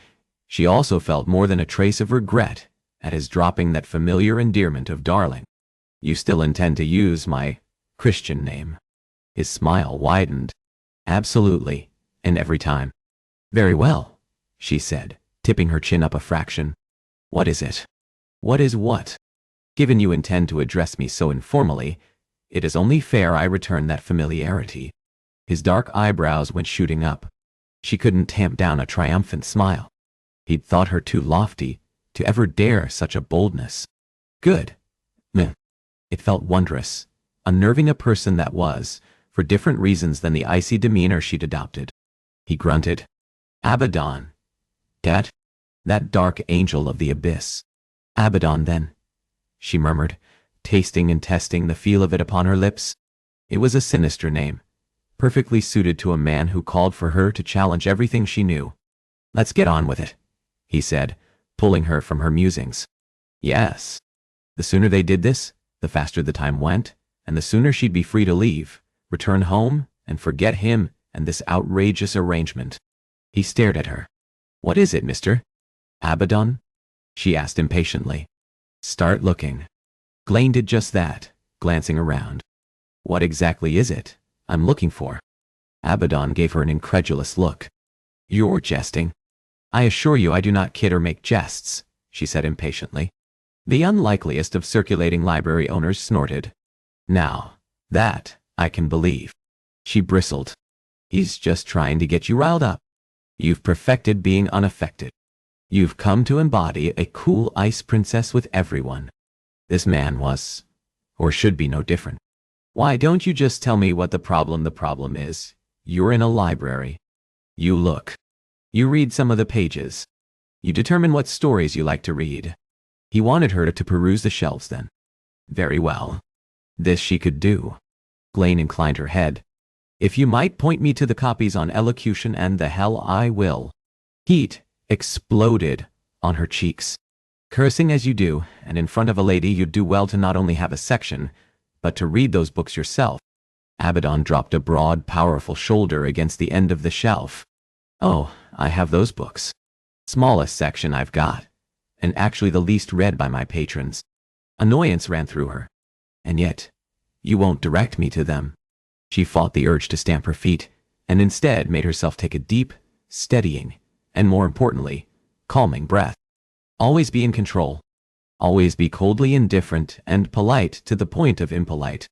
she also felt more than a trace of regret at his dropping that familiar endearment of darling. "You still intend to use my Christian name?" His smile widened. "Absolutely, and every time." "Very well," she said, tipping her chin up a fraction. "What is it?" "What is what?" "Given you intend to address me so informally, it is only fair I return that familiarity." His dark eyebrows went shooting up. She couldn't tamp down a triumphant smile. He'd thought her too lofty to ever dare such a boldness. "Good. It felt wondrous, unnerving, a person that was, for different reasons than the icy demeanor she'd adopted. He grunted. Abaddon. That dark angel of the abyss. Abaddon, then, she murmured, tasting and testing the feel of it upon her lips. It was a sinister name, perfectly suited to a man who called for her to challenge everything she knew. Let's get on with it, he said, pulling her from her musings. Yes. The sooner they did this, the faster the time went, and the sooner she'd be free to leave, return home, and forget him and this outrageous arrangement. He stared at her. What is it, Mr. Abaddon? She asked impatiently. Start looking. Glane did just that, glancing around. What exactly is it I'm looking for? Abaddon gave her an incredulous look. You're jesting. I assure you I do not kid or make jests, she said impatiently. The unlikeliest of circulating library owners snorted. Now, that I can believe. She bristled. He's just trying to get you riled up. You've perfected being unaffected. You've come to embody a cool ice princess with everyone. This man was, or should be, no different. Why don't you just tell me what the problem is? You're in a library. You look. You read some of the pages. You determine what stories you like to read. He wanted her to peruse the shelves then. Very well. This she could do. Glane inclined her head. If you might point me to the copies on elocution, and the hell I will. Heat exploded on her cheeks. Cursing as you do, and in front of a lady, you'd do well to not only have a section, but to read those books yourself. Abaddon dropped a broad, powerful shoulder against the end of the shelf. Oh, I have those books. Smallest section I've got, and actually the least read by my patrons. Annoyance ran through her. And yet, you won't direct me to them. She fought the urge to stamp her feet, and instead made herself take a deep, steadying, and more importantly, calming breath. Always be in control. Always be coldly indifferent and polite to the point of impolite.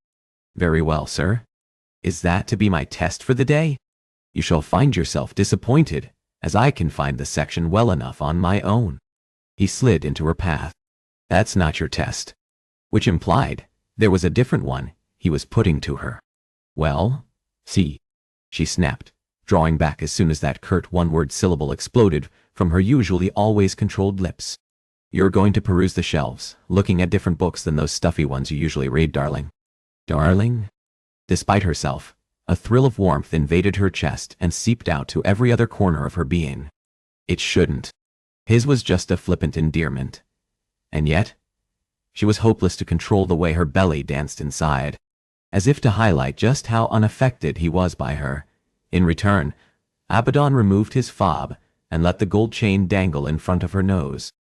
Very well, sir. Is that to be my test for the day? You shall find yourself disappointed, as I can find the section well enough on my own. He slid into her path. That's not your test. Which implied there was a different one he was putting to her. Well, see, she snapped, drawing back as soon as that curt one-word syllable exploded from her usually always controlled lips. You're going to peruse the shelves, looking at different books than those stuffy ones you usually read, darling. Darling? Despite herself, a thrill of warmth invaded her chest and seeped out to every other corner of her being. It shouldn't. His was just a flippant endearment. And yet, she was hopeless to control the way her belly danced inside, as if to highlight just how unaffected he was by her. In return, Abaddon removed his fob and let the gold chain dangle in front of her nose.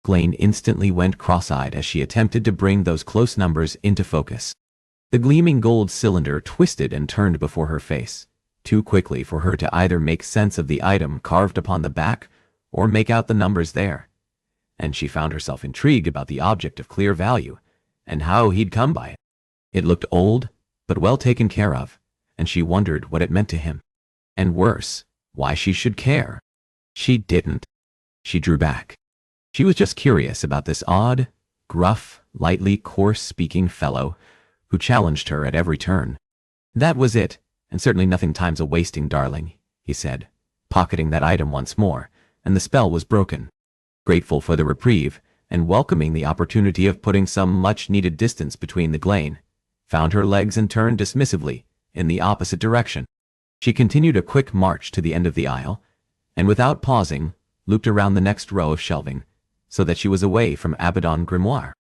Glane instantly went cross-eyed as she attempted to bring those close numbers into focus. The gleaming gold cylinder twisted and turned before her face, too quickly for her to either make sense of the item carved upon the back or make out the numbers there. And she found herself intrigued about the object of clear value and how he'd come by it. It looked old, but well taken care of, and she wondered what it meant to him. And worse, why she should care. She didn't. She drew back. She was just curious about this odd, gruff, lightly coarse-speaking fellow who challenged her at every turn. That was it, and certainly nothing time's a-wasting, darling, he said, pocketing that item once more, and the spell was broken. Grateful for the reprieve, and welcoming the opportunity of putting some much-needed distance between the Glane, found her legs and turned dismissively in the opposite direction. She continued a quick march to the end of the aisle, and without pausing, looped around the next row of shelving, so that she was away from Abaddon Grimoire.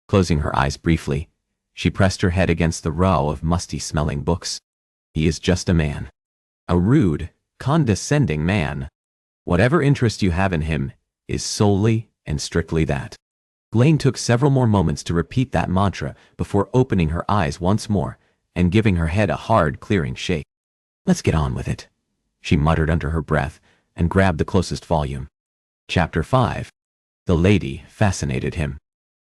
Closing her eyes briefly, she pressed her head against the row of musty-smelling books. He is just a man. A rude, condescending man. Whatever interest you have in him is solely and strictly that. Glane took several more moments to repeat that mantra before opening her eyes once more and giving her head a hard, clearing shake. Let's get on with it, she muttered under her breath and grabbed the closest volume. Chapter 5. The lady fascinated him.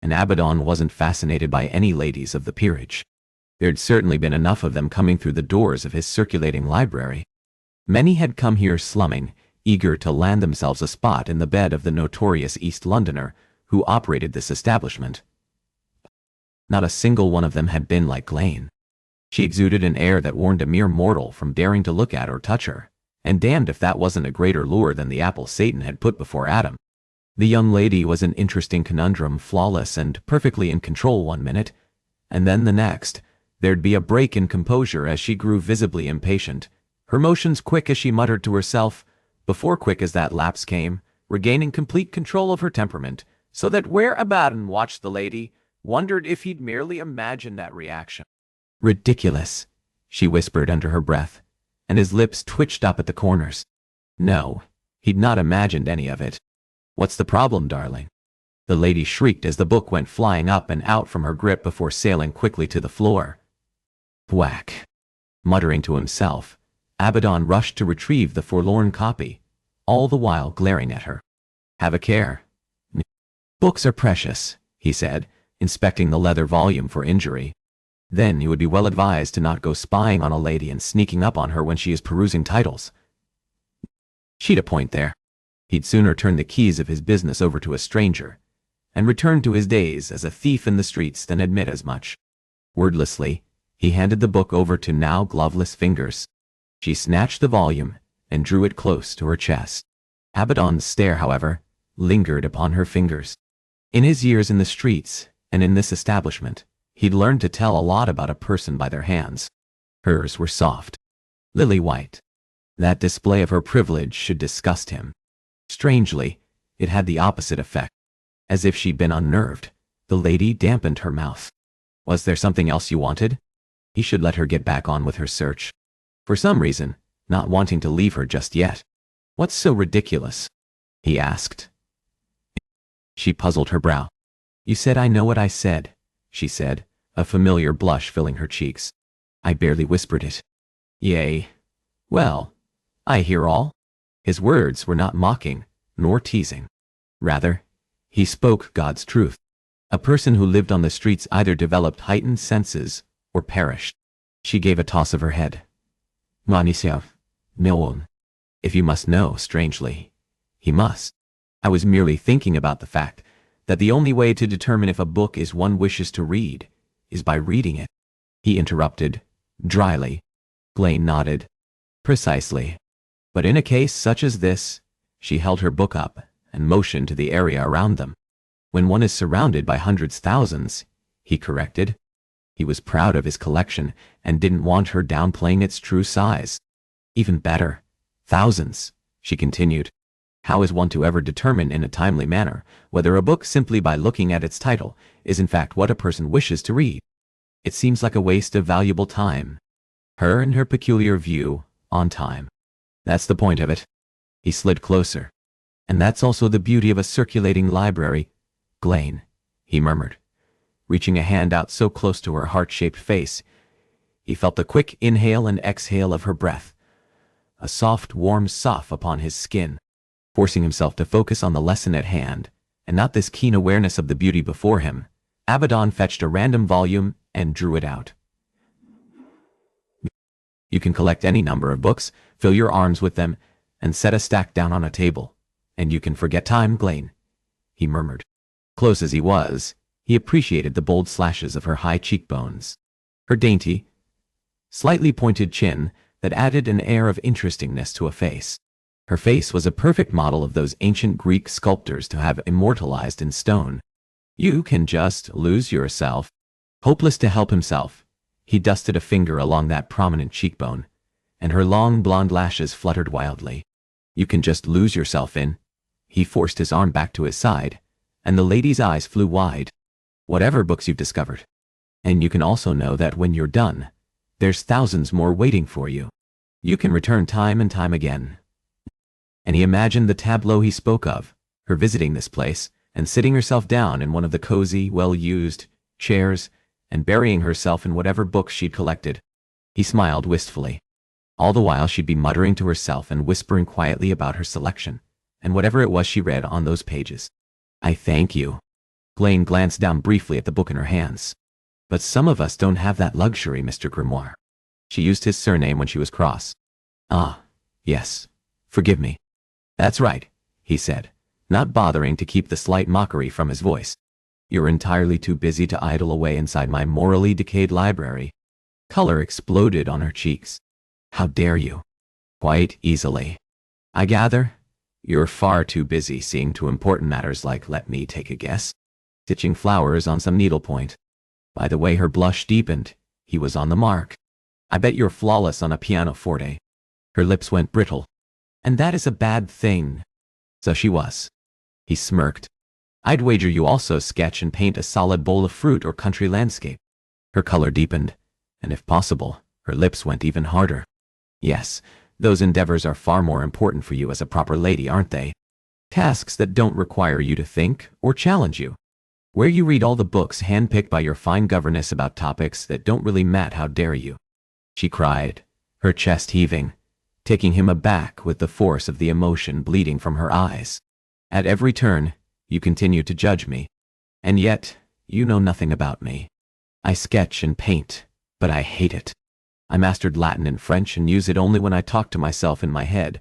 And Abaddon wasn't fascinated by any ladies of the peerage. There'd certainly been enough of them coming through the doors of his circulating library. Many had come here slumming, eager to land themselves a spot in the bed of the notorious East Londoner who operated this establishment. Not a single one of them had been like Glain. She exuded an air that warned a mere mortal from daring to look at or touch her, and damned if that wasn't a greater lure than the apple Satan had put before Adam. The young lady was an interesting conundrum, flawless and perfectly in control one minute, and then the next, there'd be a break in composure as she grew visibly impatient, her motions quick as she muttered to herself, before quick as that lapse came, regaining complete control of her temperament, so that where Abaddon watched the lady, wondered if he'd merely imagined that reaction. "Ridiculous," she whispered under her breath, and his lips twitched up at the corners. No, he'd not imagined any of it. "What's the problem, darling?" The lady shrieked as the book went flying up and out from her grip before sailing quickly to the floor. Whack. Muttering to himself, Abaddon rushed to retrieve the forlorn copy, all the while glaring at her. "Have a care. Books are precious," he said, inspecting the leather volume for injury. "Then you would be well advised to not go spying on a lady and sneaking up on her when she is perusing titles. She'd a point there." He'd sooner turn the keys of his business over to a stranger, and return to his days as a thief in the streets than admit as much. Wordlessly, he handed the book over to now gloveless fingers. She snatched the volume and drew it close to her chest. Abaddon's stare, however, lingered upon her fingers. In his years in the streets, and in this establishment, he'd learned to tell a lot about a person by their hands. Hers were soft, lily-white. That display of her privilege should disgust him. Strangely, it had the opposite effect. As if she'd been unnerved, the lady dampened her mouth. Was there something else you wanted? He should let her get back on with her search. For some reason, not wanting to leave her just yet. "What's so ridiculous?" he asked. She puzzled her brow. "You said I know what I said," she said, a familiar blush filling her cheeks. "I barely whispered it." "Yea. Well, I hear all." His words were not mocking, nor teasing. Rather, he spoke God's truth. A person who lived on the streets either developed heightened senses or perished. She gave a toss of her head. "Manisya, no. If you must know, strangely, he must. I was merely thinking about the fact that the only way to determine if a book is one wishes to read is by reading it." He interrupted, dryly. Glain nodded. "Precisely. But in a case such as this," she held her book up and motioned to the area around them. "When one is surrounded by hundreds, thousands," he corrected. He was proud of his collection and didn't want her downplaying its true size. "Even better, thousands," she continued. "How is one to ever determine in a timely manner whether a book simply by looking at its title is in fact what a person wishes to read? It seems like a waste of valuable time." Her and her peculiar view on time. "That's the point of it." He slid closer. "And that's also the beauty of a circulating library, Glain," he murmured, reaching a hand out so close to her heart-shaped face. He felt the quick inhale and exhale of her breath, a soft, warm sough upon his skin, forcing himself to focus on the lesson at hand, and not this keen awareness of the beauty before him. Abaddon fetched a random volume and drew it out. "You can collect any number of books, fill your arms with them, and set a stack down on a table, and you can forget time, Glain," he murmured. Close as he was, he appreciated the bold slashes of her high cheekbones, her dainty, slightly pointed chin that added an air of interestingness to a face. Her face was a perfect model of those ancient Greek sculptors to have immortalized in stone. "You can just lose yourself." Hopeless to help himself, he dusted a finger along that prominent cheekbone, and her long blonde lashes fluttered wildly. "You can just lose yourself in." He forced his arm back to his side, and the lady's eyes flew wide. "Whatever books you've discovered. And you can also know that when you're done, there's thousands more waiting for you. You can return time and time again." And he imagined the tableau he spoke of, her visiting this place and sitting herself down in one of the cozy, well-used chairs and burying herself in whatever books she'd collected. He smiled wistfully. All the while she'd be muttering to herself and whispering quietly about her selection, and whatever it was she read on those pages. "I thank you." Glain glanced down briefly at the book in her hands. "But some of us don't have that luxury, Mr. Grimoire." She used his surname when she was cross. "Ah, yes. Forgive me." "That's right," he said, not bothering to keep the slight mockery from his voice. You're entirely too busy to idle away inside my morally decayed library. Color exploded on her cheeks. How dare you? Quite easily. I gather you're far too busy seeing to important matters like, let me take a guess, stitching flowers on some needlepoint. By the way her blush deepened, he was on the mark. I bet you're flawless on a pianoforte. Her lips went brittle. And that is a bad thing. So she was. He smirked. I'd wager you also sketch and paint a solid bowl of fruit or country landscape. Her color deepened, and if possible, her lips went even harder. Yes, those endeavors are far more important for you as a proper lady, aren't they? Tasks that don't require you to think or challenge you. Where you read all the books handpicked by your fine governess about topics that don't really matter. How dare you? She cried, her chest heaving, taking him aback with the force of the emotion bleeding from her eyes. At every turn, you continue to judge me. And yet, you know nothing about me. I sketch and paint, but I hate it. I mastered Latin and French and use it only when I talk to myself in my head,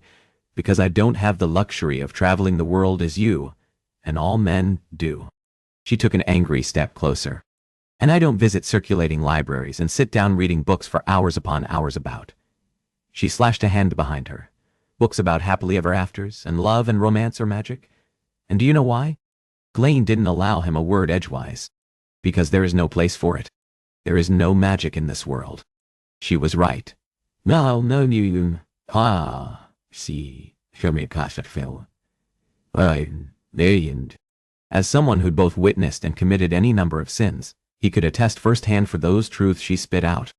because I don't have the luxury of traveling the world as you, and all men, do. She took an angry step closer. And I don't visit circulating libraries and sit down reading books for hours upon hours about. She slashed a hand behind her. Books about happily ever afters, and love and romance or magic. And do you know why? Glane didn't allow him a word edgewise. Because there is no place for it. There is no magic in this world. She was right. No, you. See, show me Casterleigh. As someone who'd both witnessed and committed any number of sins, he could attest firsthand for those truths she spit out.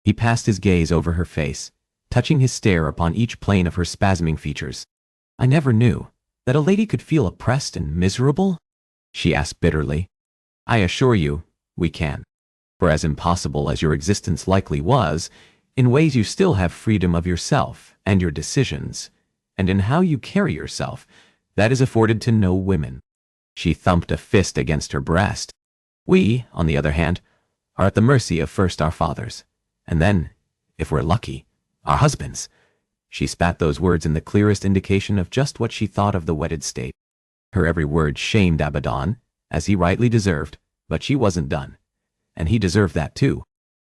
He passed his gaze over her face, touching his stare upon each plane of her spasming features. I never knew that a lady could feel oppressed and miserable? She asked bitterly. I assure you, we can. For as impossible as your existence likely was, in ways you still have freedom of yourself and your decisions, and in how you carry yourself, that is afforded to no women. She thumped a fist against her breast. We, on the other hand, are at the mercy of first our fathers, and then, if we're lucky, our husbands. She spat those words in the clearest indication of just what she thought of the wedded state. Her every word shamed Abaddon, as he rightly deserved, but she wasn't done. And he deserved that too.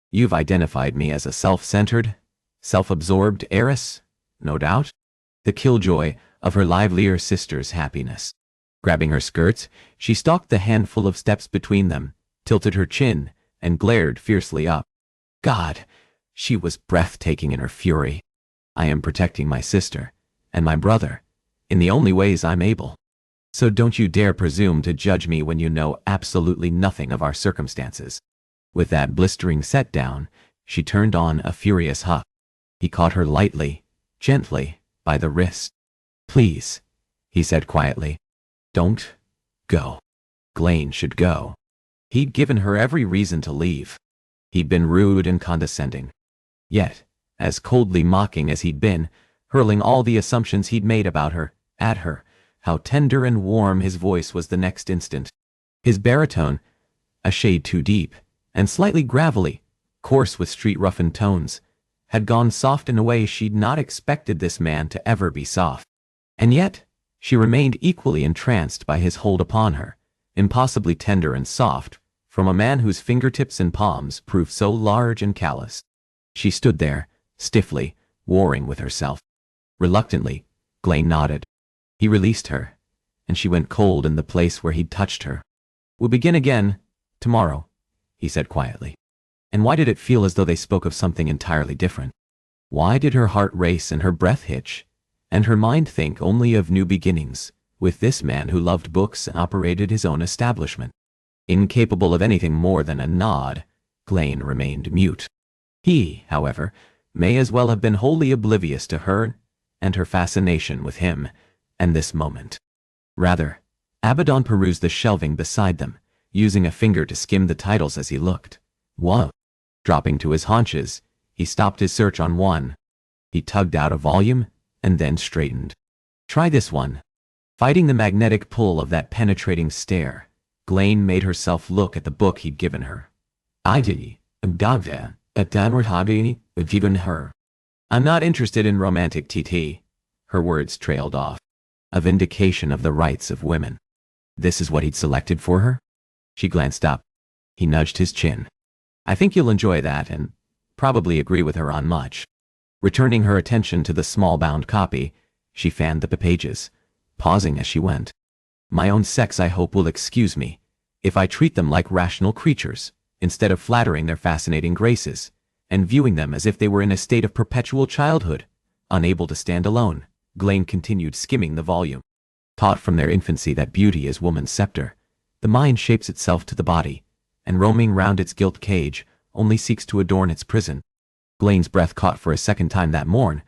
You've identified me as a self-centered, self-absorbed heiress, no doubt. The killjoy of her livelier sister's happiness. Grabbing her skirts, she stalked the handful of steps between them, tilted her chin, and glared fiercely up. God, she was breathtaking in her fury. I am protecting my sister, and my brother, in the only ways I'm able. So don't you dare presume to judge me when you know absolutely nothing of our circumstances. With that blistering set down, she turned on a furious huff. He caught her lightly, gently, by the wrist. Please, he said quietly. Don't go. Glane should go. He'd given her every reason to leave. He'd been rude and condescending. Yet, as coldly mocking as he'd been, hurling all the assumptions he'd made about her, at her, how tender and warm his voice was the next instant. His baritone, a shade too deep, and slightly gravelly, coarse with street-roughened tones, had gone soft in a way she'd not expected this man to ever be soft. And yet, she remained equally entranced by his hold upon her, impossibly tender and soft, from a man whose fingertips and palms proved so large and calloused. She stood there, stiffly, warring with herself. Reluctantly, Glane nodded. He released her, and she went cold in the place where he'd touched her. We'll begin again, tomorrow, he said quietly. And why did it feel as though they spoke of something entirely different? Why did her heart race and her breath hitch, and her mind think only of new beginnings, with this man who loved books and operated his own establishment? Incapable of anything more than a nod, Glane remained mute. He, however, may as well have been wholly oblivious to her and her fascination with him and this moment. Rather, Abaddon perused the shelving beside them, using a finger to skim the titles as he looked. Whoa! Dropping to his haunches, he stopped his search on one. He tugged out a volume and then straightened. Try this one. Fighting the magnetic pull of that penetrating stare, Glane made herself look at the book he'd given her. Given her. I'm not interested in romantic TT. Her words trailed off. A vindication of the rights of women. This is what he'd selected for her? She glanced up. He nudged his chin. I think you'll enjoy that and probably agree with her on much. Returning her attention to the small bound copy, she fanned the pages, pausing as she went. My own sex, I hope, will excuse me if I treat them like rational creatures, instead of flattering their fascinating graces, and viewing them as if they were in a state of perpetual childhood, unable to stand alone. Glayne continued skimming the volume. Taught from their infancy that beauty is woman's scepter, the mind shapes itself to the body, and roaming round its gilt cage, only seeks to adorn its prison. Glayne's breath caught for a second time that morn,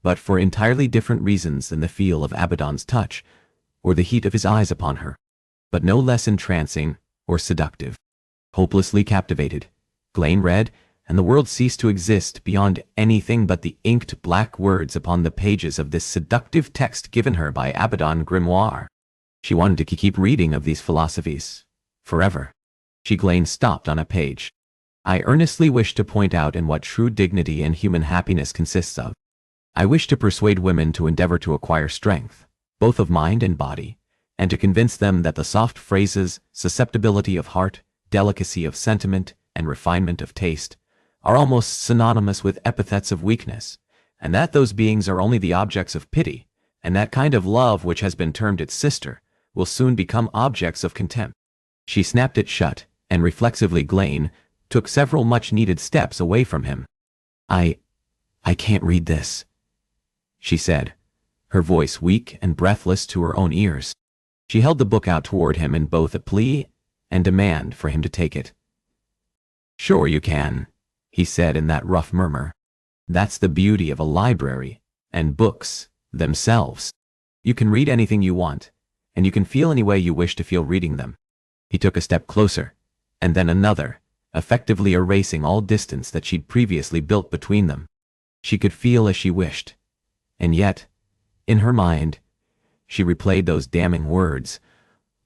but for entirely different reasons than the feel of Abaddon's touch, or the heat of his eyes upon her, but no less entrancing or seductive. Hopelessly captivated, Glayne read, and the world ceased to exist beyond anything but the inked black words upon the pages of this seductive text given her by Abaddon Grimoire. She wanted to keep reading of these philosophies, forever. Glayne stopped on a page. I earnestly wish to point out in what true dignity and human happiness consists of. I wish to persuade women to endeavor to acquire strength, both of mind and body, and to convince them that the soft phrases, susceptibility of heart, delicacy of sentiment, and refinement of taste, are almost synonymous with epithets of weakness, and that those beings are only the objects of pity, and that kind of love which has been termed its sister, will soon become objects of contempt. She snapped it shut, and reflexively Glayne took several much-needed steps away from him. I can't read this, she said, her voice weak and breathless to her own ears. She held the book out toward him in both a plea and demand for him to take it. Sure you can, he said in that rough murmur. That's the beauty of a library, and books themselves. You can read anything you want, and you can feel any way you wish to feel reading them. He took a step closer, and then another, effectively erasing all distance that she'd previously built between them. She could feel as she wished, and yet, in her mind, she replayed those damning words,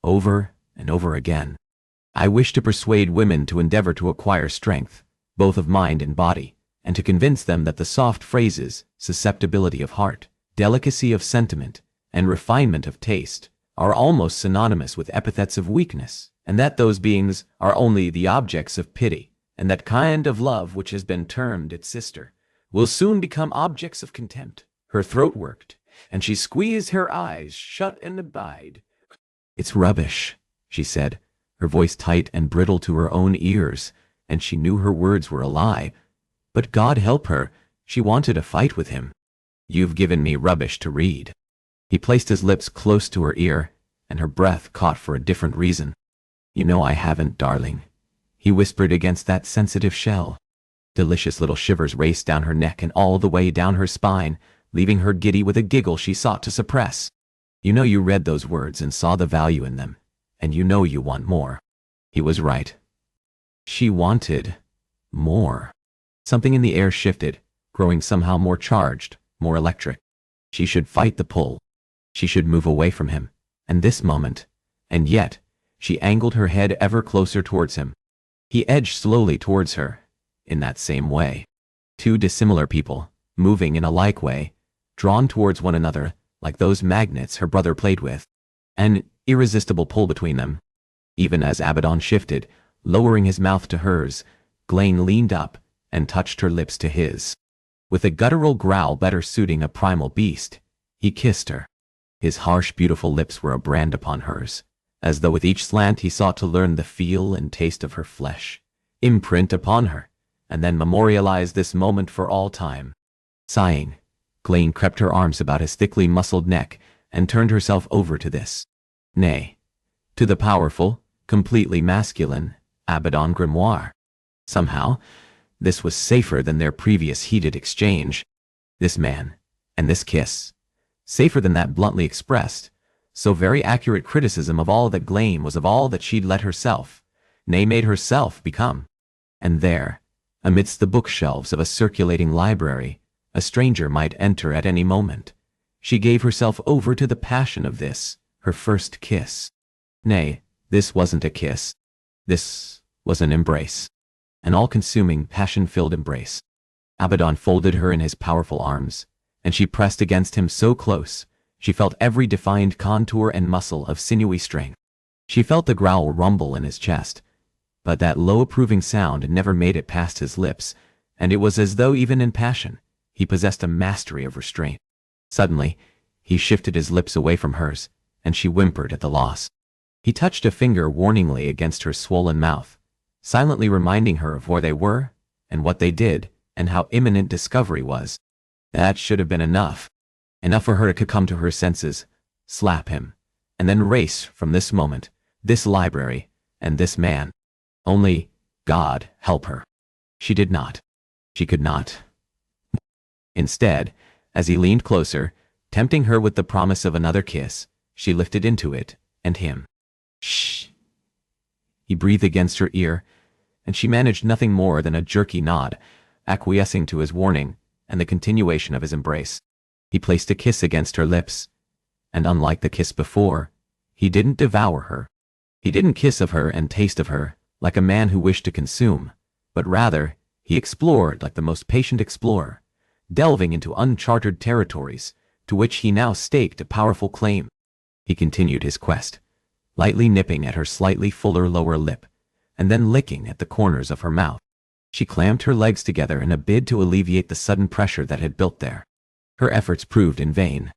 over and over again. I wish to persuade women to endeavor to acquire strength, both of mind and body, and to convince them that the soft phrases, susceptibility of heart, delicacy of sentiment, and refinement of taste, are almost synonymous with epithets of weakness, and that those beings are only the objects of pity, and that kind of love which has been termed its sister, will soon become objects of contempt. Her throat worked, and she squeezed her eyes shut and abide. It's rubbish, she said, her voice tight and brittle to her own ears, and she knew her words were a lie. But God help her, she wanted a fight with him. You've given me rubbish to read. He placed his lips close to her ear, and her breath caught for a different reason. You know I haven't, darling, he whispered against that sensitive shell. Delicious little shivers raced down her neck and all the way down her spine, leaving her giddy with a giggle she sought to suppress. You know you read those words and saw the value in them, and you know you want more. He was right. She wanted more. Something in the air shifted, growing somehow more charged, more electric. She should fight the pull. She should move away from him, and this moment, and yet, she angled her head ever closer towards him. He edged slowly towards her, in that same way. Two dissimilar people, moving in a like way, drawn towards one another, like those magnets her brother played with. An irresistible pull between them. Even as Abaddon shifted, lowering his mouth to hers, Glayne leaned up and touched her lips to his. With a guttural growl better suiting a primal beast, he kissed her. His harsh, beautiful lips were a brand upon hers, as though with each slant he sought to learn the feel and taste of her flesh, imprint upon her, and then memorialize this moment for all time. Sighing, Glayne crept her arms about his thickly muscled neck and turned herself over to this. Nay, to the powerful, completely masculine Abaddon Grimoire. Somehow, this was safer than their previous heated exchange. This man, and this kiss. Safer than that bluntly expressed, so very accurate criticism of all that Glayne was of all that she'd let herself, nay made herself, become. And there, amidst the bookshelves of a circulating library, a stranger might enter at any moment. She gave herself over to the passion of this, her first kiss. Nay, this wasn't a kiss. This was an embrace. An all-consuming, passion-filled embrace. Abaddon folded her in his powerful arms, and she pressed against him so close, she felt every defined contour and muscle of sinewy strength. She felt the growl rumble in his chest, but that low approving sound never made it past his lips, and it was as though even in passion, he possessed a mastery of restraint. Suddenly, he shifted his lips away from hers, and she whimpered at the loss. He touched a finger warningly against her swollen mouth, silently reminding her of where they were, and what they did, and how imminent discovery was. That should have been enough. Enough for her to come to her senses, slap him, and then race from this moment, this library, and this man. Only, God help her. She did not. She could not. Instead, as he leaned closer, tempting her with the promise of another kiss, she lifted into it, and him. Shh. He breathed against her ear, and she managed nothing more than a jerky nod, acquiescing to his warning and the continuation of his embrace. He placed a kiss against her lips, and unlike the kiss before, he didn't devour her. He didn't kiss of her and taste of her, like a man who wished to consume, but rather, he explored like the most patient explorer, delving into uncharted territories, to which he now staked a powerful claim. He continued his quest, lightly nipping at her slightly fuller lower lip, and then licking at the corners of her mouth. She clamped her legs together in a bid to alleviate the sudden pressure that had built there. Her efforts proved in vain.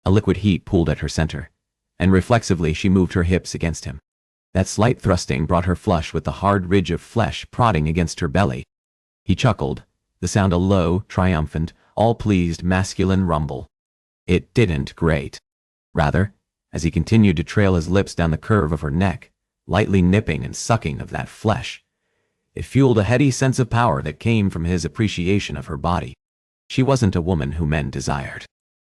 A liquid heat pooled at her center, and reflexively she moved her hips against him. That slight thrusting brought her flush with the hard ridge of flesh prodding against her belly. He chuckled, the sound a low, triumphant, all-pleased masculine rumble. It didn't grate. Rather, as he continued to trail his lips down the curve of her neck, lightly nipping and sucking of that flesh, it fueled a heady sense of power that came from his appreciation of her body. She wasn't a woman who men desired.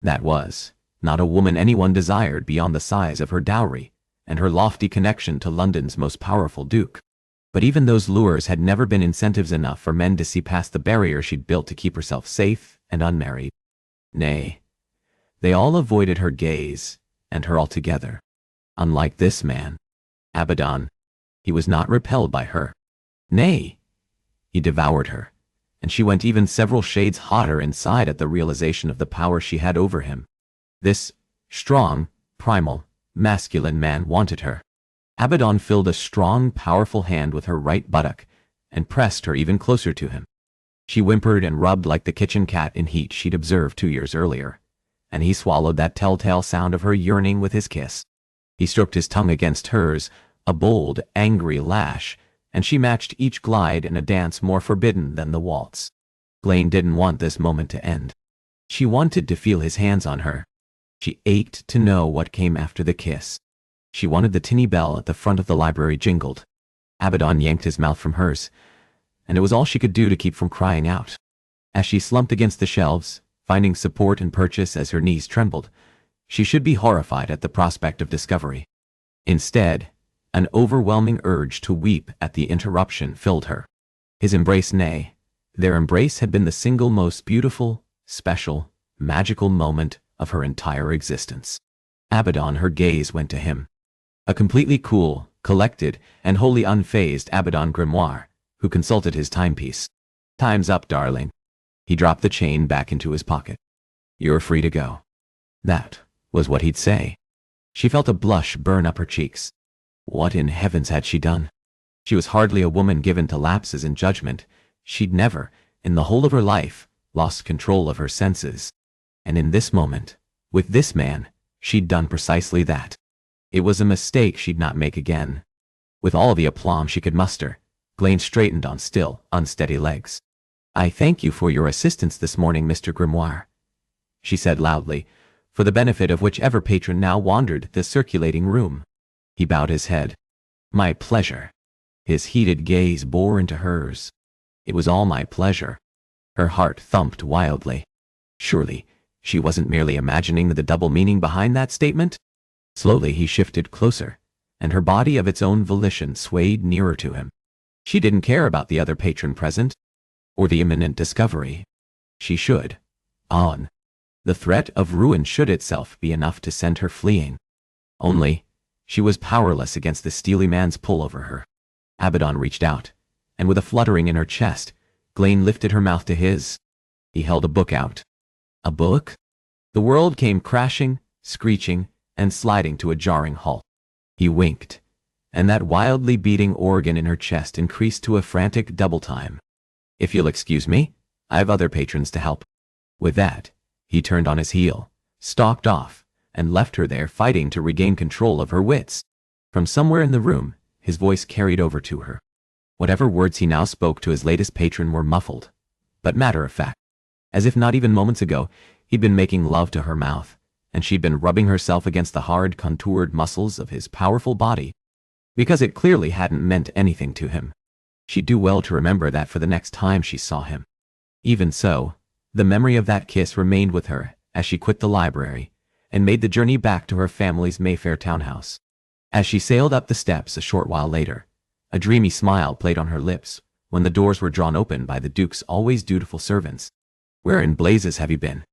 That was, not a woman anyone desired beyond the size of her dowry and her lofty connection to London's most powerful duke. But even those lures had never been incentives enough for men to see past the barrier she'd built to keep herself safe and unmarried. Nay, they all avoided her gaze, and her altogether. Unlike this man, Abaddon, he was not repelled by her. Nay, he devoured her, and she went even several shades hotter inside at the realization of the power she had over him. This strong, primal, masculine man wanted her. Abaddon filled a strong, powerful hand with her right buttock and pressed her even closer to him. She whimpered and rubbed like the kitchen cat in heat she'd observed 2 years earlier, and he swallowed that telltale sound of her yearning with his kiss. He stroked his tongue against hers, a bold, angry lash, and she matched each glide in a dance more forbidden than the waltz. Blaine didn't want this moment to end. She wanted to feel his hands on her. She ached to know what came after the kiss. She wanted the tinny bell at the front of the library jingled. Abaddon yanked his mouth from hers, and it was all she could do to keep from crying out. As she slumped against the shelves, finding support and purchase as her knees trembled, she should be horrified at the prospect of discovery. Instead, an overwhelming urge to weep at the interruption filled her. His embrace, nay, their embrace had been the single most beautiful, special, magical moment of her entire existence. Abaddon, her gaze went to him. A completely cool, collected, and wholly unfazed Abaddon Grimoire, who consulted his timepiece. "Time's up, darling." He dropped the chain back into his pocket. "You're free to go." That was what he'd say. She felt a blush burn up her cheeks. What in heavens had she done? She was hardly a woman given to lapses in judgment. She'd never, in the whole of her life, lost control of her senses. And in this moment, with this man, she'd done precisely that. It was a mistake she'd not make again. With all the aplomb she could muster, Blaine straightened on still, unsteady legs. "I thank you for your assistance this morning, Mr. Grimoire," she said loudly, for the benefit of whichever patron now wandered the circulating room. He bowed his head. "My pleasure." His heated gaze bore into hers. "It was all my pleasure." Her heart thumped wildly. Surely, she wasn't merely imagining the double meaning behind that statement? Slowly he shifted closer, and her body of its own volition swayed nearer to him. She didn't care about the other patron present, or the imminent discovery. She should. On. The threat of ruin should itself be enough to send her fleeing. Only, she was powerless against the steely man's pull over her. Abaddon reached out, and with a fluttering in her chest, Blaine lifted her mouth to his. He held a book out. A book? The world came crashing, screeching, and sliding to a jarring halt. He winked, and that wildly beating organ in her chest increased to a frantic double time. "If you'll excuse me, I've other patrons to help." With that, he turned on his heel, stalked off, and left her there fighting to regain control of her wits. From somewhere in the room, his voice carried over to her. Whatever words he now spoke to his latest patron were muffled, but matter-of-fact, as if not even moments ago he'd been making love to her mouth, and she'd been rubbing herself against the hard, contoured muscles of his powerful body, because it clearly hadn't meant anything to him. She'd do well to remember that for the next time she saw him. Even so, the memory of that kiss remained with her as she quit the library and made the journey back to her family's Mayfair townhouse. As she sailed up the steps a short while later, a dreamy smile played on her lips when the doors were drawn open by the Duke's always dutiful servants. "Where in blazes have you been?"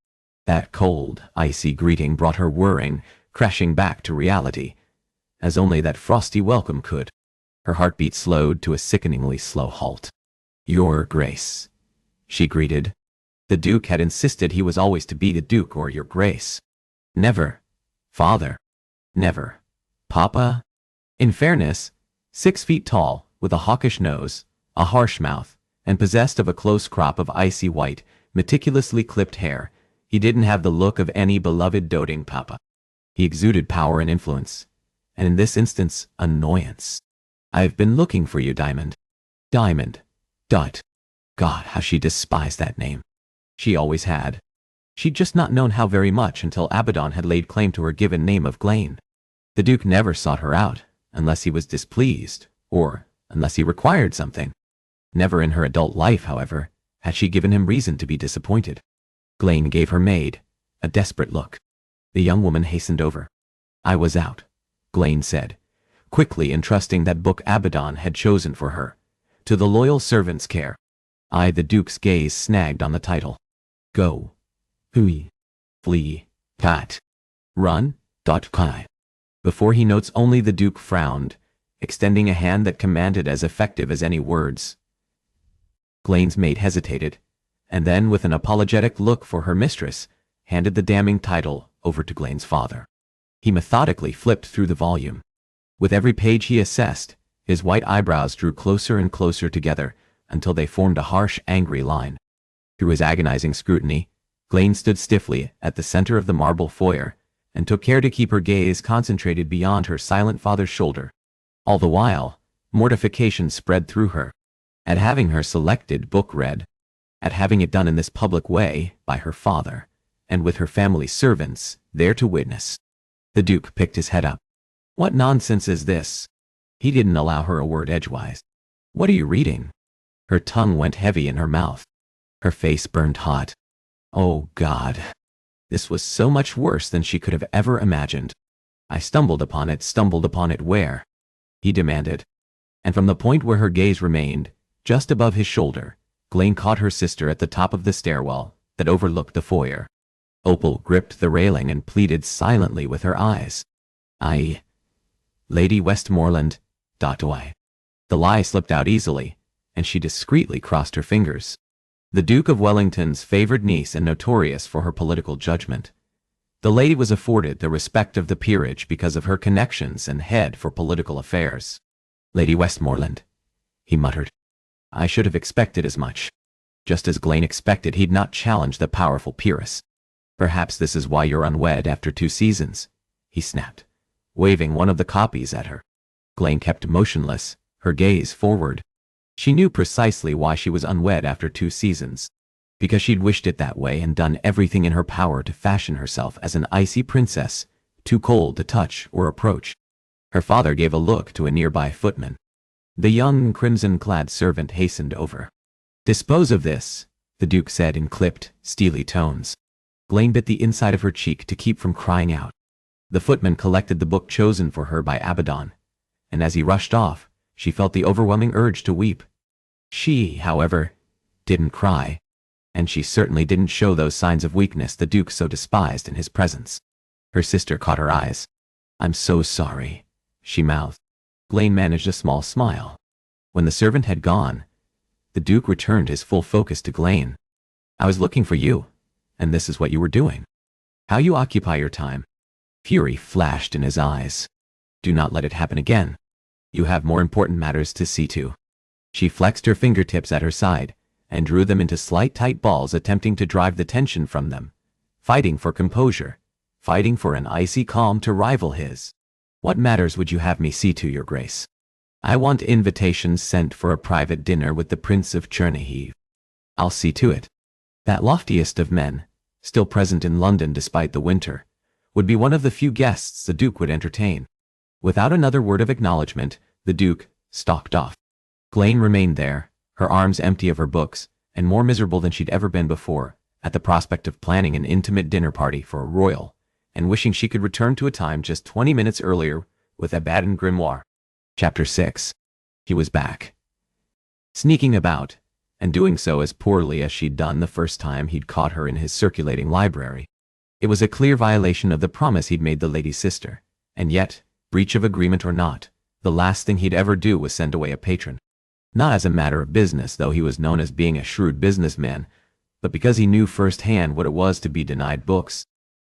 That cold, icy greeting brought her whirring, crashing back to reality, as only that frosty welcome could. Her heartbeat slowed to a sickeningly slow halt. "Your Grace," she greeted. The Duke had insisted he was always to be the Duke or Your Grace. Never, Father. Never, Papa. In fairness, 6 feet tall, with a hawkish nose, a harsh mouth, and possessed of a close crop of icy white, meticulously clipped hair, he didn't have the look of any beloved doting papa. He exuded power and influence, and in this instance, annoyance. "I've been looking for you, Diamond." Diamond. Dot. God, how she despised that name. She always had. She'd just not known how very much until Abaddon had laid claim to her given name of Glane. The Duke never sought her out, unless he was displeased, or unless he required something. Never in her adult life, however, had she given him reason to be disappointed. Glane gave her maid a desperate look. The young woman hastened over. "I was out," Glane said, quickly entrusting that book Abaddon had chosen for her to the loyal servant's care. The Duke's gaze snagged on the title. "Go. Hui. Flee. Cat. Run. Kai." Before he notes only the Duke frowned, extending a hand that commanded as effective as any words. Glane's maid hesitated, and then, with an apologetic look for her mistress, handed the damning title over to Glane's father. He methodically flipped through the volume. With every page he assessed, his white eyebrows drew closer and closer together until they formed a harsh, angry line. Through his agonizing scrutiny, Glane stood stiffly at the center of the marble foyer and took care to keep her gaze concentrated beyond her silent father's shoulder. All the while, mortification spread through her at having her selected book read, at having it done in this public way by her father, and with her family servants there to witness. The Duke picked his head up. "What nonsense is this?" He didn't allow her a word edgewise. "What are you reading?" Her tongue went heavy in her mouth. Her face burned hot. Oh God, this was so much worse than she could have ever imagined. "I stumbled upon it where?" he demanded. And from the point where her gaze remained, just above his shoulder, Glane caught her sister at the top of the stairwell that overlooked the foyer. Opal gripped the railing and pleaded silently with her eyes. Lady Westmoreland. The lie slipped out easily, and she discreetly crossed her fingers. The Duke of Wellington's favored niece and notorious for her political judgment, the lady was afforded the respect of the peerage because of her connections and head for political affairs. "Lady Westmoreland," he muttered. "I should have expected as much." Just as Glane expected, he'd not challenge the powerful peeress. "Perhaps this is why you're unwed after 2 seasons, he snapped, waving one of the copies at her. Glane kept motionless, her gaze forward. She knew precisely why she was unwed after 2 seasons. Because she'd wished it that way and done everything in her power to fashion herself as an icy princess, too cold to touch or approach. Her father gave a look to a nearby footman. The young crimson-clad servant hastened over. "Dispose of this," the Duke said in clipped, steely tones. Glane bit the inside of her cheek to keep from crying out. The footman collected the book chosen for her by Abaddon, and as he rushed off, she felt the overwhelming urge to weep. She, however, didn't cry, and she certainly didn't show those signs of weakness the Duke so despised in his presence. Her sister caught her eyes. "I'm so sorry," she mouthed. Glane managed a small smile. When the servant had gone, the Duke returned his full focus to Glane. "I was looking for you, and this is what you were doing. How you occupy your time." Fury flashed in his eyes. "Do not let it happen again." You have more important matters to see to. She flexed her fingertips at her side and drew them into slight tight balls, attempting to drive the tension from them, fighting for composure, fighting for an icy calm to rival his. What matters would you have me see to, your grace? I want invitations sent for a private dinner with the Prince of Chernihiv. I'll see to it. That loftiest of men, still present in London despite the winter, would be one of the few guests the Duke would entertain. Without another word of acknowledgement, the Duke stalked off. Glane remained there, her arms empty of her books, and more miserable than she'd ever been before, at the prospect of planning an intimate dinner party for a royal, and wishing she could return to a time just 20 minutes earlier with Abaddon Grimoire. Chapter 6. He was back. Sneaking about, and doing so as poorly as she'd done the first time he'd caught her in his circulating library. It was a clear violation of the promise he'd made the lady's sister, and yet, breach of agreement or not, the last thing he'd ever do was send away a patron. Not as a matter of business, though he was known as being a shrewd businessman, but because he knew firsthand what it was to be denied books.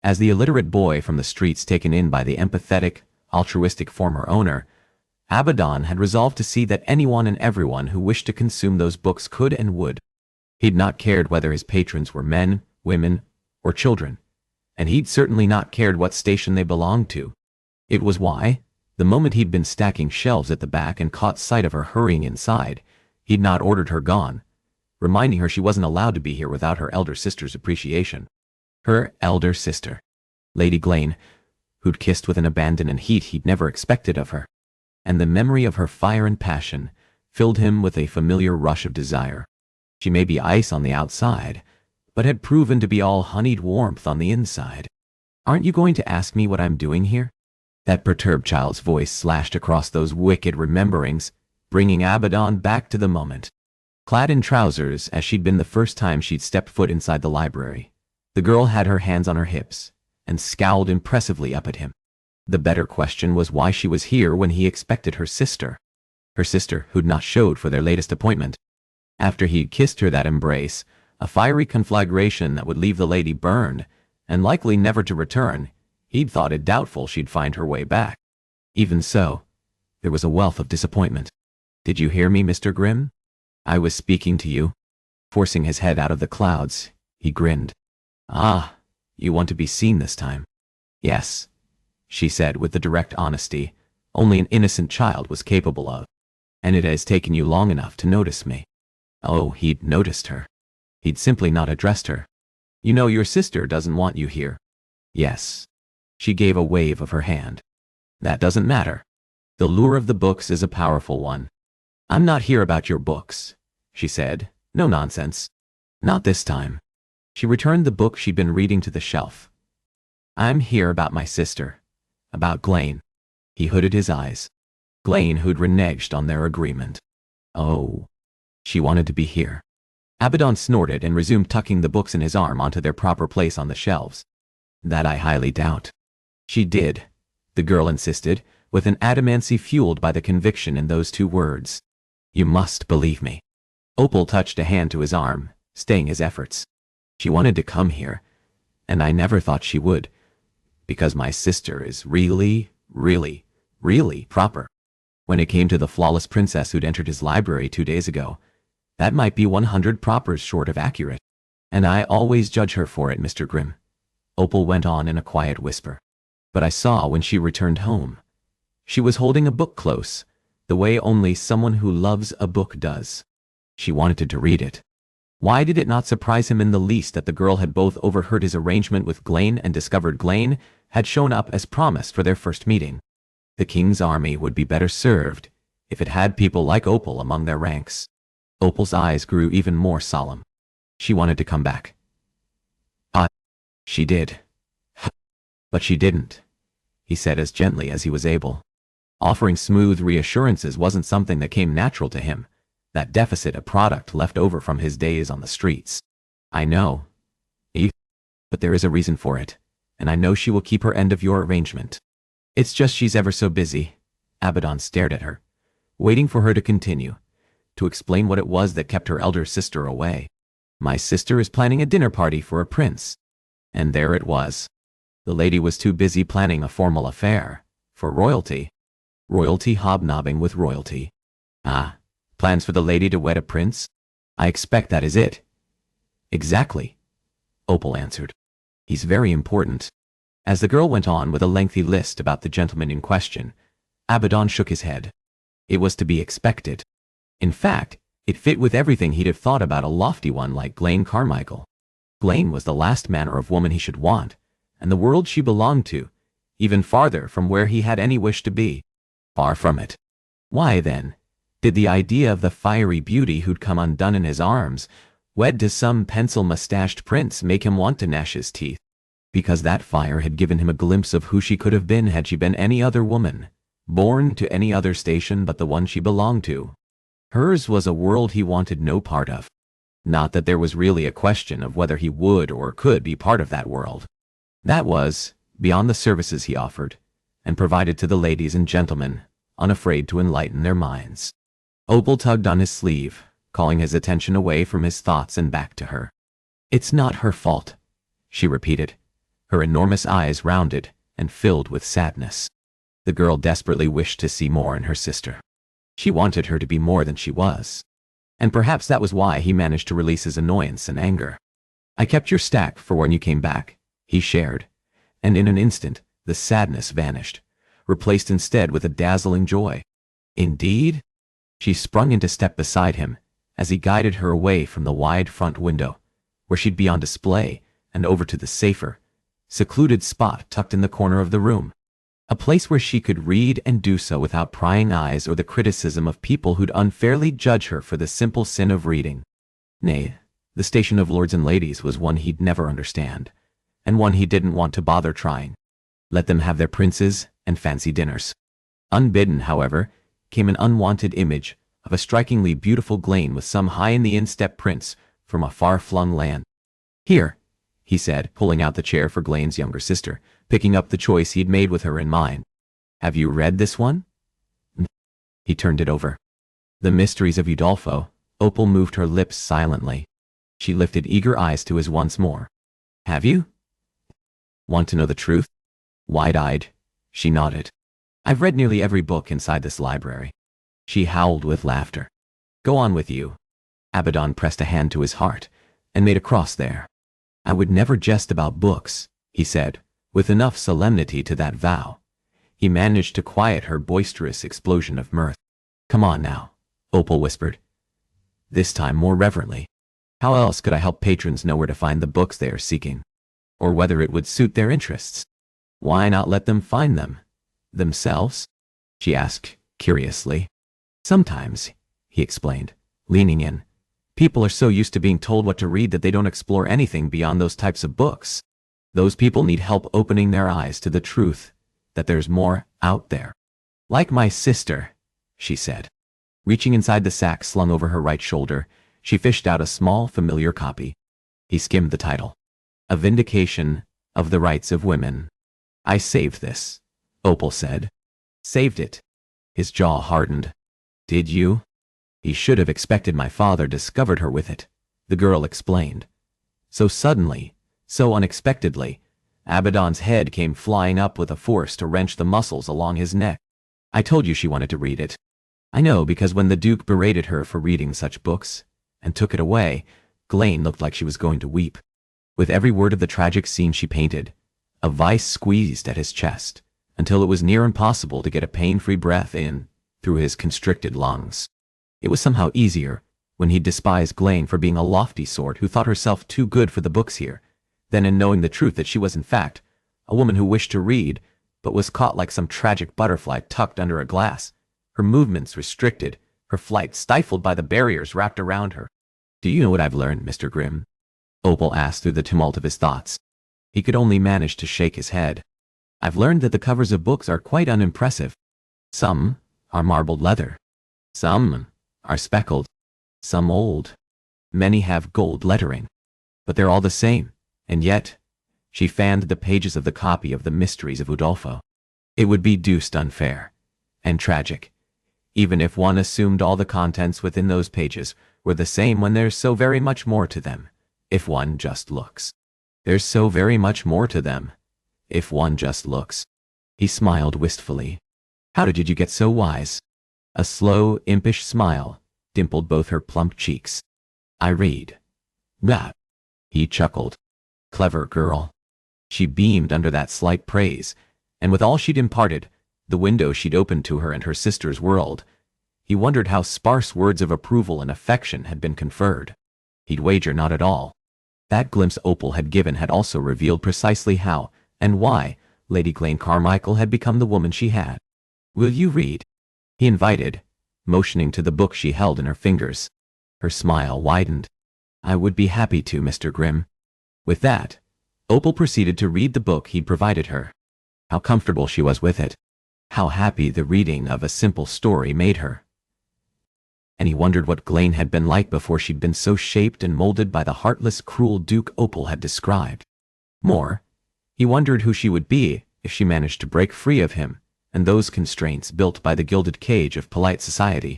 As the illiterate boy from the streets taken in by the empathetic, altruistic former owner, Abaddon had resolved to see that anyone and everyone who wished to consume those books could and would. He'd not cared whether his patrons were men, women, or children, and he'd certainly not cared what station they belonged to. It was why, the moment he'd been stacking shelves at the back and caught sight of her hurrying inside, he'd not ordered her gone, reminding her she wasn't allowed to be here without her elder sister's appreciation. Her elder sister, Lady Glane, who'd kissed with an abandon and heat he'd never expected of her. And the memory of her fire and passion filled him with a familiar rush of desire. She may be ice on the outside, but had proven to be all honeyed warmth on the inside. Aren't you going to ask me what I'm doing here? That perturbed child's voice slashed across those wicked rememberings, bringing Abaddon back to the moment. Clad in trousers as she'd been the first time she'd stepped foot inside the library, the girl had her hands on her hips and scowled impressively up at him. The better question was why she was here when he expected her sister. Her sister who'd not showed for their latest appointment. After he'd kissed her that embrace, a fiery conflagration that would leave the lady burned, and likely never to return, he'd thought it doubtful she'd find her way back. Even so, there was a wealth of disappointment. Did you hear me, Mr. Grimm? I was speaking to you. Forcing his head out of the clouds, he grinned. Ah, you want to be seen this time. Yes, she said with the direct honesty only an innocent child was capable of. And it has taken you long enough to notice me. Oh, he'd noticed her. He'd simply not addressed her. You know, your sister doesn't want you here. Yes. She gave a wave of her hand. That doesn't matter. The lure of the books is a powerful one. I'm not here about your books, she said. No nonsense. Not this time. She returned the book she'd been reading to the shelf. I'm here about my sister. About Glane. He hooded his eyes. Glane, who'd reneged on their agreement. Oh. She wanted to be here. Abaddon snorted and resumed tucking the books in his arm onto their proper place on the shelves. That I highly doubt. She did, the girl insisted, with an adamancy fueled by the conviction in those two words. You must believe me. Opal touched a hand to his arm, staying his efforts. She wanted to come here, and I never thought she would, because my sister is really, really, really proper. When it came to the flawless princess who'd entered his library 2 days ago, that might be 100 propers short of accurate. And I always judge her for it, Mr. Grimm. Opal went on in a quiet whisper. But I saw when she returned home. She was holding a book close, the way only someone who loves a book does. She wanted to read it. Why did it not surprise him in the least that the girl had both overheard his arrangement with Glane and discovered Glane had shown up as promised for their first meeting? The king's army would be better served if it had people like Opal among their ranks. Opal's eyes grew even more solemn. She wanted to come back. She did. But she didn't, he said as gently as he was able. Offering smooth reassurances wasn't something that came natural to him, that deficit a product left over from his days on the streets. I know, Eve, but there is a reason for it, and I know she will keep her end of your arrangement. It's just she's ever so busy. Abaddon stared at her, waiting for her to continue, to explain what it was that kept her elder sister away. My sister is planning a dinner party for a prince. And there it was. The lady was too busy planning a formal affair, for royalty. Royalty hobnobbing with royalty. Ah, plans for the lady to wed a prince? I expect that is it. Exactly, Opal answered. He's very important. As the girl went on with a lengthy list about the gentleman in question, Abaddon shook his head. It was to be expected. In fact, it fit with everything he'd have thought about a lofty one like Glayne Carmichael. Glayne was the last manner of woman he should want, and the world she belonged to, even farther from where he had any wish to be. Far from it. Why, then, did the idea of the fiery beauty who'd come undone in his arms, wed to some pencil-mustached prince, make him want to gnash his teeth? Because that fire had given him a glimpse of who she could have been had she been any other woman, born to any other station but the one she belonged to. Hers was a world he wanted no part of. Not that there was really a question of whether he would or could be part of that world. That was, beyond the services he offered, and provided to the ladies and gentlemen, unafraid to enlighten their minds. Opal tugged on his sleeve, calling his attention away from his thoughts and back to her. It's not her fault, she repeated, her enormous eyes rounded and filled with sadness. The girl desperately wished to see more in her sister. She wanted her to be more than she was. And perhaps that was why he managed to release his annoyance and anger. I kept your stack for when you came back, he shared, and in an instant the sadness vanished, replaced instead with a dazzling joy. Indeed? She sprung into step beside him as he guided her away from the wide front window, where she'd be on display, and over to the safer, secluded spot tucked in the corner of the room. A place where she could read and do so without prying eyes or the criticism of people who'd unfairly judge her for the simple sin of reading. Nay, the station of lords and ladies was one he'd never understand, and one he didn't want to bother trying. Let them have their princes and fancy dinners. Unbidden, however, came an unwanted image of a strikingly beautiful Glayne with some high-in-the-instep prince from a far-flung land. Here, he said, pulling out the chair for Glayne's younger sister, picking up the choice he'd made with her in mind. Have you read this one? He turned it over. The Mysteries of Udolpho. Opal moved her lips silently. She lifted eager eyes to his once more. Have you? Want to know the truth? Wide-eyed, she nodded. I've read nearly every book inside this library. She howled with laughter. Go on with you. Abaddon pressed a hand to his heart and made a cross there. I would never jest about books, he said, with enough solemnity to that vow. He managed to quiet her boisterous explosion of mirth. Come on now, Opal whispered, this time more reverently. How else could I help patrons know where to find the books they are seeking? Or whether it would suit their interests? Why not let them find them? Themselves? She asked, curiously. Sometimes, he explained, leaning in, people are so used to being told what to read that they don't explore anything beyond those types of books. Those people need help opening their eyes to the truth that there's more out there. Like my sister, she said. Reaching inside the sack slung over her right shoulder, she fished out a small, familiar copy. He skimmed the title. A Vindication of the Rights of Women. I saved this, Opal said. Saved it. His jaw hardened. Did you? He should have expected my father discovered her with it, the girl explained. So suddenly, so unexpectedly, Abaddon's head came flying up with a force to wrench the muscles along his neck. I told you she wanted to read it. I know, because when the Duke berated her for reading such books, and took it away, Glayne looked like she was going to weep. With every word of the tragic scene she painted, a vice squeezed at his chest, until it was near impossible to get a pain-free breath in through his constricted lungs. It was somehow easier, when he despised Glayne for being a lofty sort who thought herself too good for the books here, than in knowing the truth that she was in fact a woman who wished to read, but was caught like some tragic butterfly tucked under a glass, her movements restricted, her flight stifled by the barriers wrapped around her. Do you know what I've learned, Mr. Grimm? Opal asked through the tumult of his thoughts. He could only manage to shake his head. I've learned that the covers of books are quite unimpressive. Some are marbled leather. Some are speckled. Some old. Many have gold lettering. But they're all the same, and yet, she fanned the pages of the copy of the Mysteries of Udolpho. It would be deuced unfair, and tragic, even if one assumed all the contents within those pages were the same when there's so very much more to them, if one just looks. There's so very much more to them, if one just looks. He smiled wistfully. How did you get so wise? A slow, impish smile dimpled both her plump cheeks. I read. That. He chuckled. Clever girl. She beamed under that slight praise, and with all she'd imparted, the window she'd opened to her and her sister's world, he wondered how sparse words of approval and affection had been conferred. He'd wager not at all. That glimpse Opal had given had also revealed precisely how, and why, Lady Glane Carmichael had become the woman she had. Will you read? He invited, motioning to the book she held in her fingers. Her smile widened. I would be happy to, Mr. Grimm. With that, Opal proceeded to read the book he'd provided her. How comfortable she was with it. How happy the reading of a simple story made her. And he wondered what Glane had been like before she'd been so shaped and molded by the heartless, cruel Duke Opal had described. More, he wondered who she would be if she managed to break free of him and those constraints built by the gilded cage of polite society.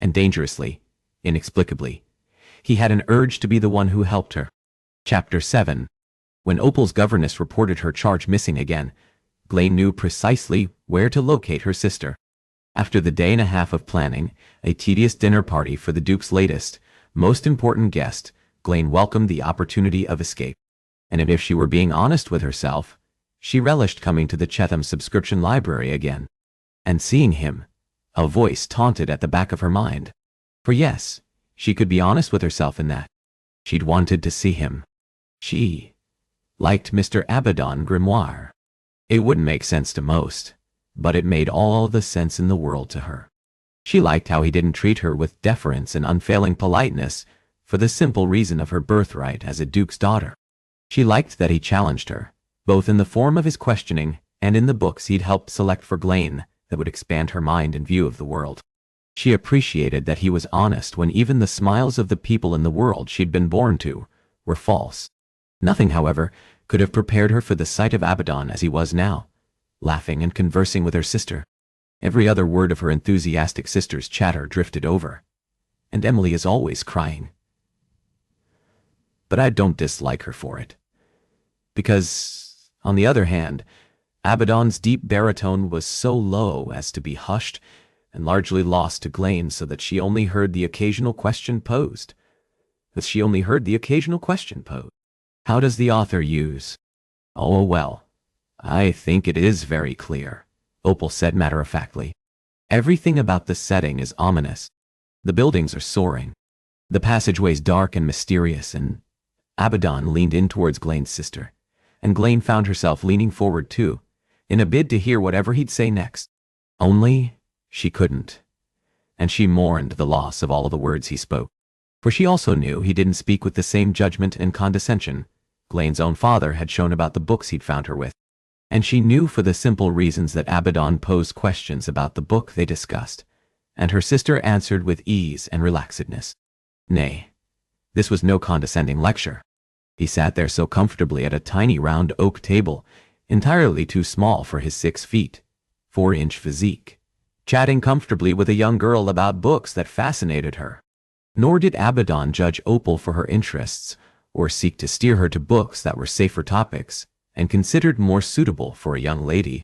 And dangerously, inexplicably, he had an urge to be the one who helped her. Chapter 7. When Opal's governess reported her charge missing again, Glane knew precisely where to locate her sister. After the day and a half of planning, a tedious dinner party for the Duke's latest, most important guest, Glane welcomed the opportunity of escape. And if she were being honest with herself, she relished coming to the Chetham subscription library again. And seeing him, a voice taunted at the back of her mind. For yes, she could be honest with herself in that. She'd wanted to see him. She liked Mr. Abaddon Grimoire. It wouldn't make sense to most, but it made all the sense in the world to her. She liked how he didn't treat her with deference and unfailing politeness for the simple reason of her birthright as a duke's daughter. She liked that he challenged her, both in the form of his questioning and in the books he'd helped select for Glane that would expand her mind and view of the world. She appreciated that he was honest when even the smiles of the people in the world she'd been born to were false. Nothing, however, could have prepared her for the sight of Abaddon as he was now, laughing and conversing with her sister. Every other word of her enthusiastic sister's chatter drifted over. And Emily is always crying. But I don't dislike her for it. Because, on the other hand, Abaddon's deep baritone was so low as to be hushed and largely lost to Glane so that she only heard the occasional question posed. How does the author use? Oh, well, I think it is very clear, Opal said matter-of-factly. Everything about the setting is ominous. The buildings are soaring. The passageways dark and mysterious, and Abaddon leaned in towards Glane's sister, and Glane found herself leaning forward too, in a bid to hear whatever he'd say next. Only she couldn't, and she mourned the loss of all of the words he spoke. For she also knew he didn't speak with the same judgment and condescension Glane's own father had shown about the books he'd found her with. And she knew for the simple reasons that Abaddon posed questions about the book they discussed, and her sister answered with ease and relaxedness. Nay, this was no condescending lecture. He sat there so comfortably at a tiny round oak table, entirely too small for his 6 feet, 4-inch physique, chatting comfortably with a young girl about books that fascinated her. Nor did Abaddon judge Opal for her interests, or seek to steer her to books that were safer topics and considered more suitable for a young lady.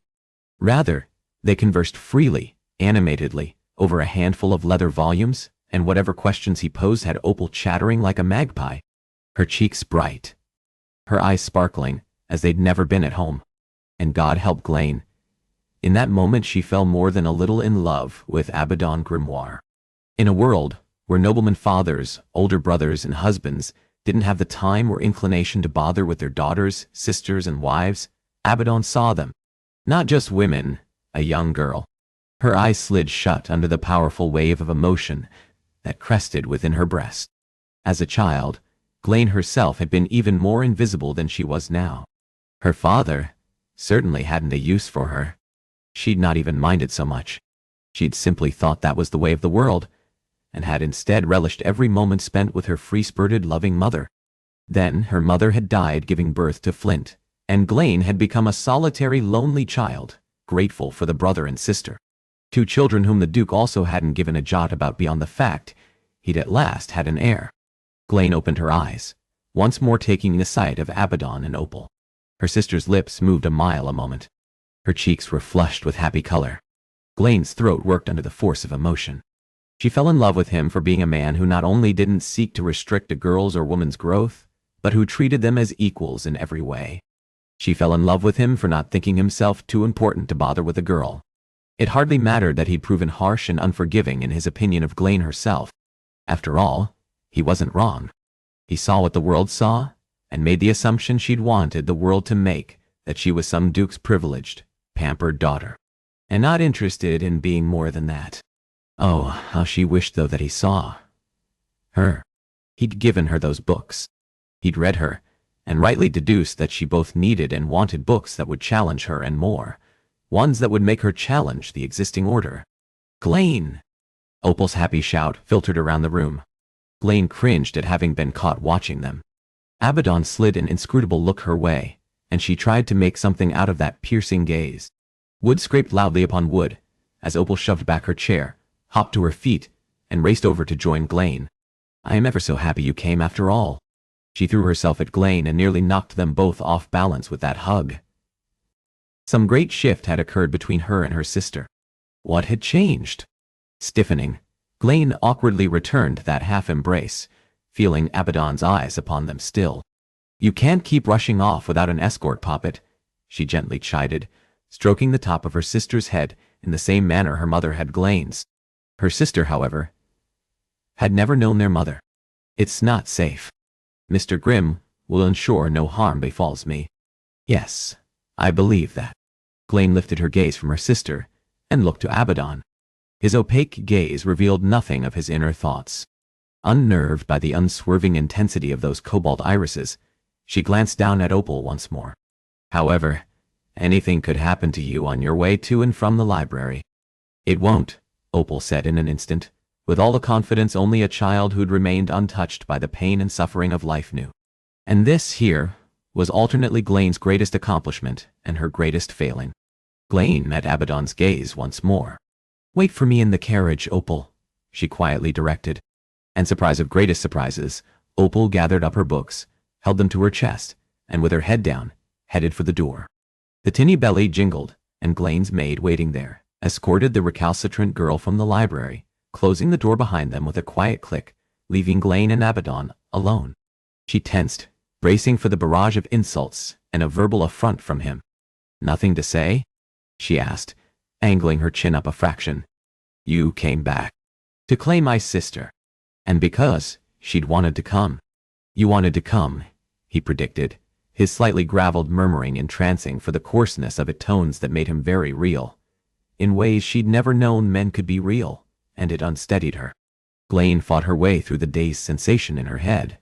Rather, they conversed freely, animatedly, over a handful of leather volumes, and whatever questions he posed had Opal chattering like a magpie, her cheeks bright, her eyes sparkling as they'd never been at home. And God help Glane. In that moment she fell more than a little in love with Abaddon Grimoire. In a world where noblemen fathers, older brothers, and husbands didn't have the time or inclination to bother with their daughters, sisters, and wives, Abaddon saw them. Not just women, a young girl. Her eyes slid shut under the powerful wave of emotion that crested within her breast. As a child, Glane herself had been even more invisible than she was now. Her father certainly hadn't a use for her. She'd not even minded so much. She'd simply thought that was the way of the world, and had instead relished every moment spent with her free-spirited, loving mother. Then her mother had died giving birth to Flint, and Glane had become a solitary, lonely child, grateful for the brother and sister. 2 children whom the Duke also hadn't given a jot about beyond the fact he'd at last had an heir. Glane opened her eyes, once more taking the sight of Abaddon and Opal. Her sister's lips moved a moment. Her cheeks were flushed with happy color. Glaine's throat worked under the force of emotion. She fell in love with him for being a man who not only didn't seek to restrict a girl's or woman's growth, but who treated them as equals in every way. She fell in love with him for not thinking himself too important to bother with a girl. It hardly mattered that he'd proven harsh and unforgiving in his opinion of Glane herself. After all, he wasn't wrong. He saw what the world saw, and made the assumption she'd wanted the world to make, that she was some duke's privileged, pampered daughter, and not interested in being more than that. Oh, how she wished, though, that he saw her. He'd given her those books. He'd read her, and rightly deduced that she both needed and wanted books that would challenge her and more, ones that would make her challenge the existing order. Glane! Opal's happy shout filtered around the room. Glane cringed at having been caught watching them. Abaddon slid an inscrutable look her way, and she tried to make something out of that piercing gaze. Wood scraped loudly upon wood, as Opal shoved back her chair, hopped to her feet, and raced over to join Glane. "I am ever so happy you came after all." She threw herself at Glane and nearly knocked them both off balance with that hug. Some great shift had occurred between her and her sister. What had changed? Stiffening, Glane awkwardly returned that half-embrace, feeling Abaddon's eyes upon them still. "You can't keep rushing off without an escort, Poppet," she gently chided, stroking the top of her sister's head in the same manner her mother had Glane's. Her sister, however, had never known their mother. "It's not safe. Mr. Grimm will ensure no harm befalls me." "Yes, I believe that." Glane lifted her gaze from her sister and looked to Abaddon. His opaque gaze revealed nothing of his inner thoughts. Unnerved by the unswerving intensity of those cobalt irises, she glanced down at Opal once more. "However, anything could happen to you on your way to and from the library." "It won't," Opal said in an instant, with all the confidence only a child who'd remained untouched by the pain and suffering of life knew. And this, here, was alternately Glane's greatest accomplishment and her greatest failing. Glane met Abaddon's gaze once more. "Wait for me in the carriage, Opal," she quietly directed. And surprise of greatest surprises, Opal gathered up her books, held them to her chest, and with her head down, headed for the door. The tinny belly jingled, and Glane's maid waiting there escorted the recalcitrant girl from the library, closing the door behind them with a quiet click, leaving Glane and Abaddon alone. She tensed, bracing for the barrage of insults and a verbal affront from him. "Nothing to say?" she asked, angling her chin up a fraction. "You came back to claim my sister, and because she'd wanted to come." "You wanted to come," he predicted, his slightly graveled murmuring entrancing for the coarseness of it tones that made him very real, in ways she'd never known men could be real, and it unsteadied her. Glane fought her way through the dazed sensation in her head.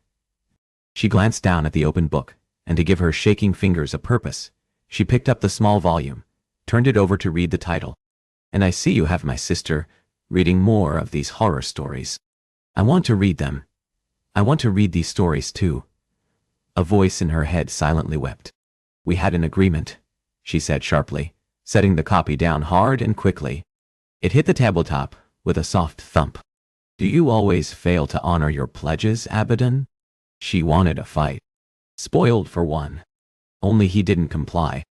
She glanced down at the open book, and to give her shaking fingers a purpose, she picked up the small volume, turned it over to read the title. "And I see you have my sister reading more of these horror stories. I want to read them. I want to read these stories too." A voice in her head silently wept. "We had an agreement," she said sharply, setting the copy down hard and quickly. It hit the tabletop with a soft thump. "Do you always fail to honor your pledges, Abaddon?" She wanted a fight. Spoiled for one. Only he didn't comply.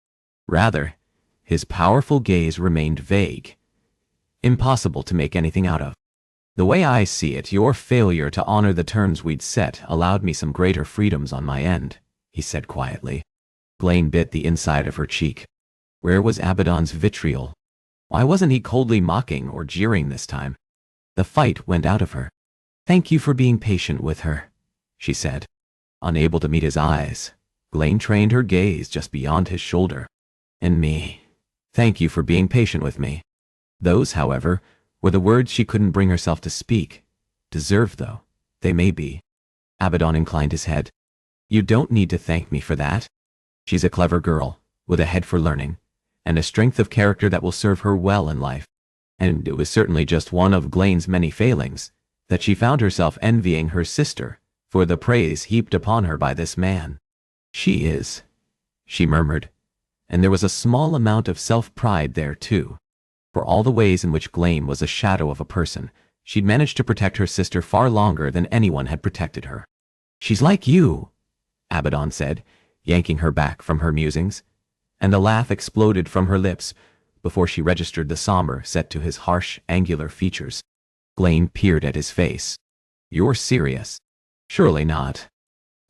Rather, his powerful gaze remained vague, impossible to make anything out of. "The way I see it, your failure to honor the terms we'd set allowed me some greater freedoms on my end," he said quietly. Glane bit the inside of her cheek. Where was Abaddon's vitriol? Why wasn't he coldly mocking or jeering this time? The fight went out of her. "Thank you for being patient with her," she said. Unable to meet his eyes, Glane trained her gaze just beyond his shoulder. "And me. Thank you for being patient with me." Those, however, were the words she couldn't bring herself to speak. Deserved though they may be. Abaddon inclined his head. "You don't need to thank me for that. She's a clever girl, with a head for learning, and a strength of character that will serve her well in life. And it was certainly just one of Glane's many failings, that she found herself envying her sister for the praise heaped upon her by this man. She is," she murmured, and there was a small amount of self-pride there too. For all the ways in which Glane was a shadow of a person, she'd managed to protect her sister far longer than anyone had protected her. "She's like you," Abaddon said, yanking her back from her musings, and a laugh exploded from her lips, before she registered the somber set to his harsh, angular features. Glayne peered at his face. "You're serious?" "Surely not."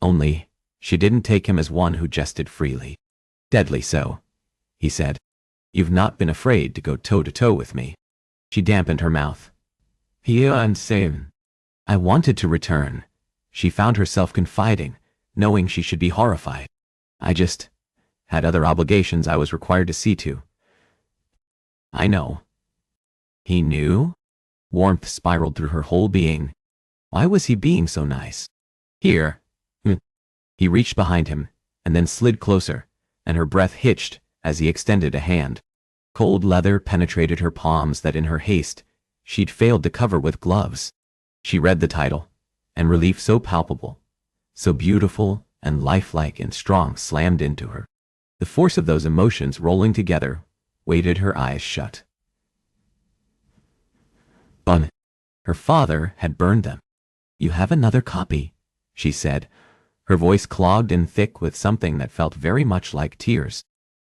Only, she didn't take him as one who jested freely. "Deadly so," he said. "You've not been afraid to go toe-to-toe with me." She dampened her mouth. "You're insane." "I wanted to return," she found herself confiding, knowing she should be horrified. "I just had other obligations I was required to see to." "I know." He knew? Warmth spiraled through her whole being. Why was he being so nice? "Here." He reached behind him, and then slid closer, and her breath hitched as he extended a hand. Cold leather penetrated her palms that in her haste she'd failed to cover with gloves. She read the title, and relief so palpable, so beautiful and lifelike and strong slammed into her. The force of those emotions rolling together weighted her eyes shut. But her father had burned them. "You have another copy," she said, her voice clogged and thick with something that felt very much like tears.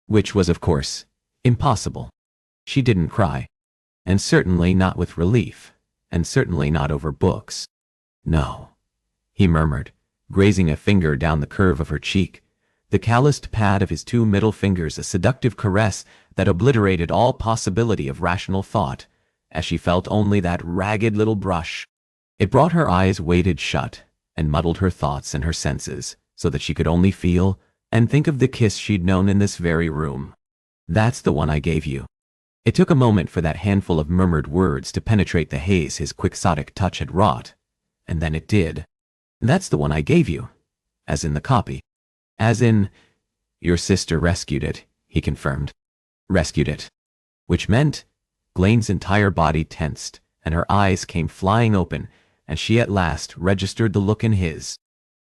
Which was, of course, impossible. She didn't cry. And certainly not with relief. And certainly not over books. "No," he murmured, grazing a finger down the curve of her cheek, the calloused pad of his two middle fingers a seductive caress that obliterated all possibility of rational thought, as she felt only that ragged little brush. It brought her eyes weighted shut, and muddled her thoughts and her senses, so that she could only feel and think of the kiss she'd known in this very room. "That's the one I gave you." It took a moment for that handful of murmured words to penetrate the haze his quixotic touch had wrought, and then it did. "That's the one I gave you." As in the copy. As in, "Your sister rescued it," he confirmed. Rescued it. Which meant, Glayne's entire body tensed, and her eyes came flying open, and she at last registered the look in his.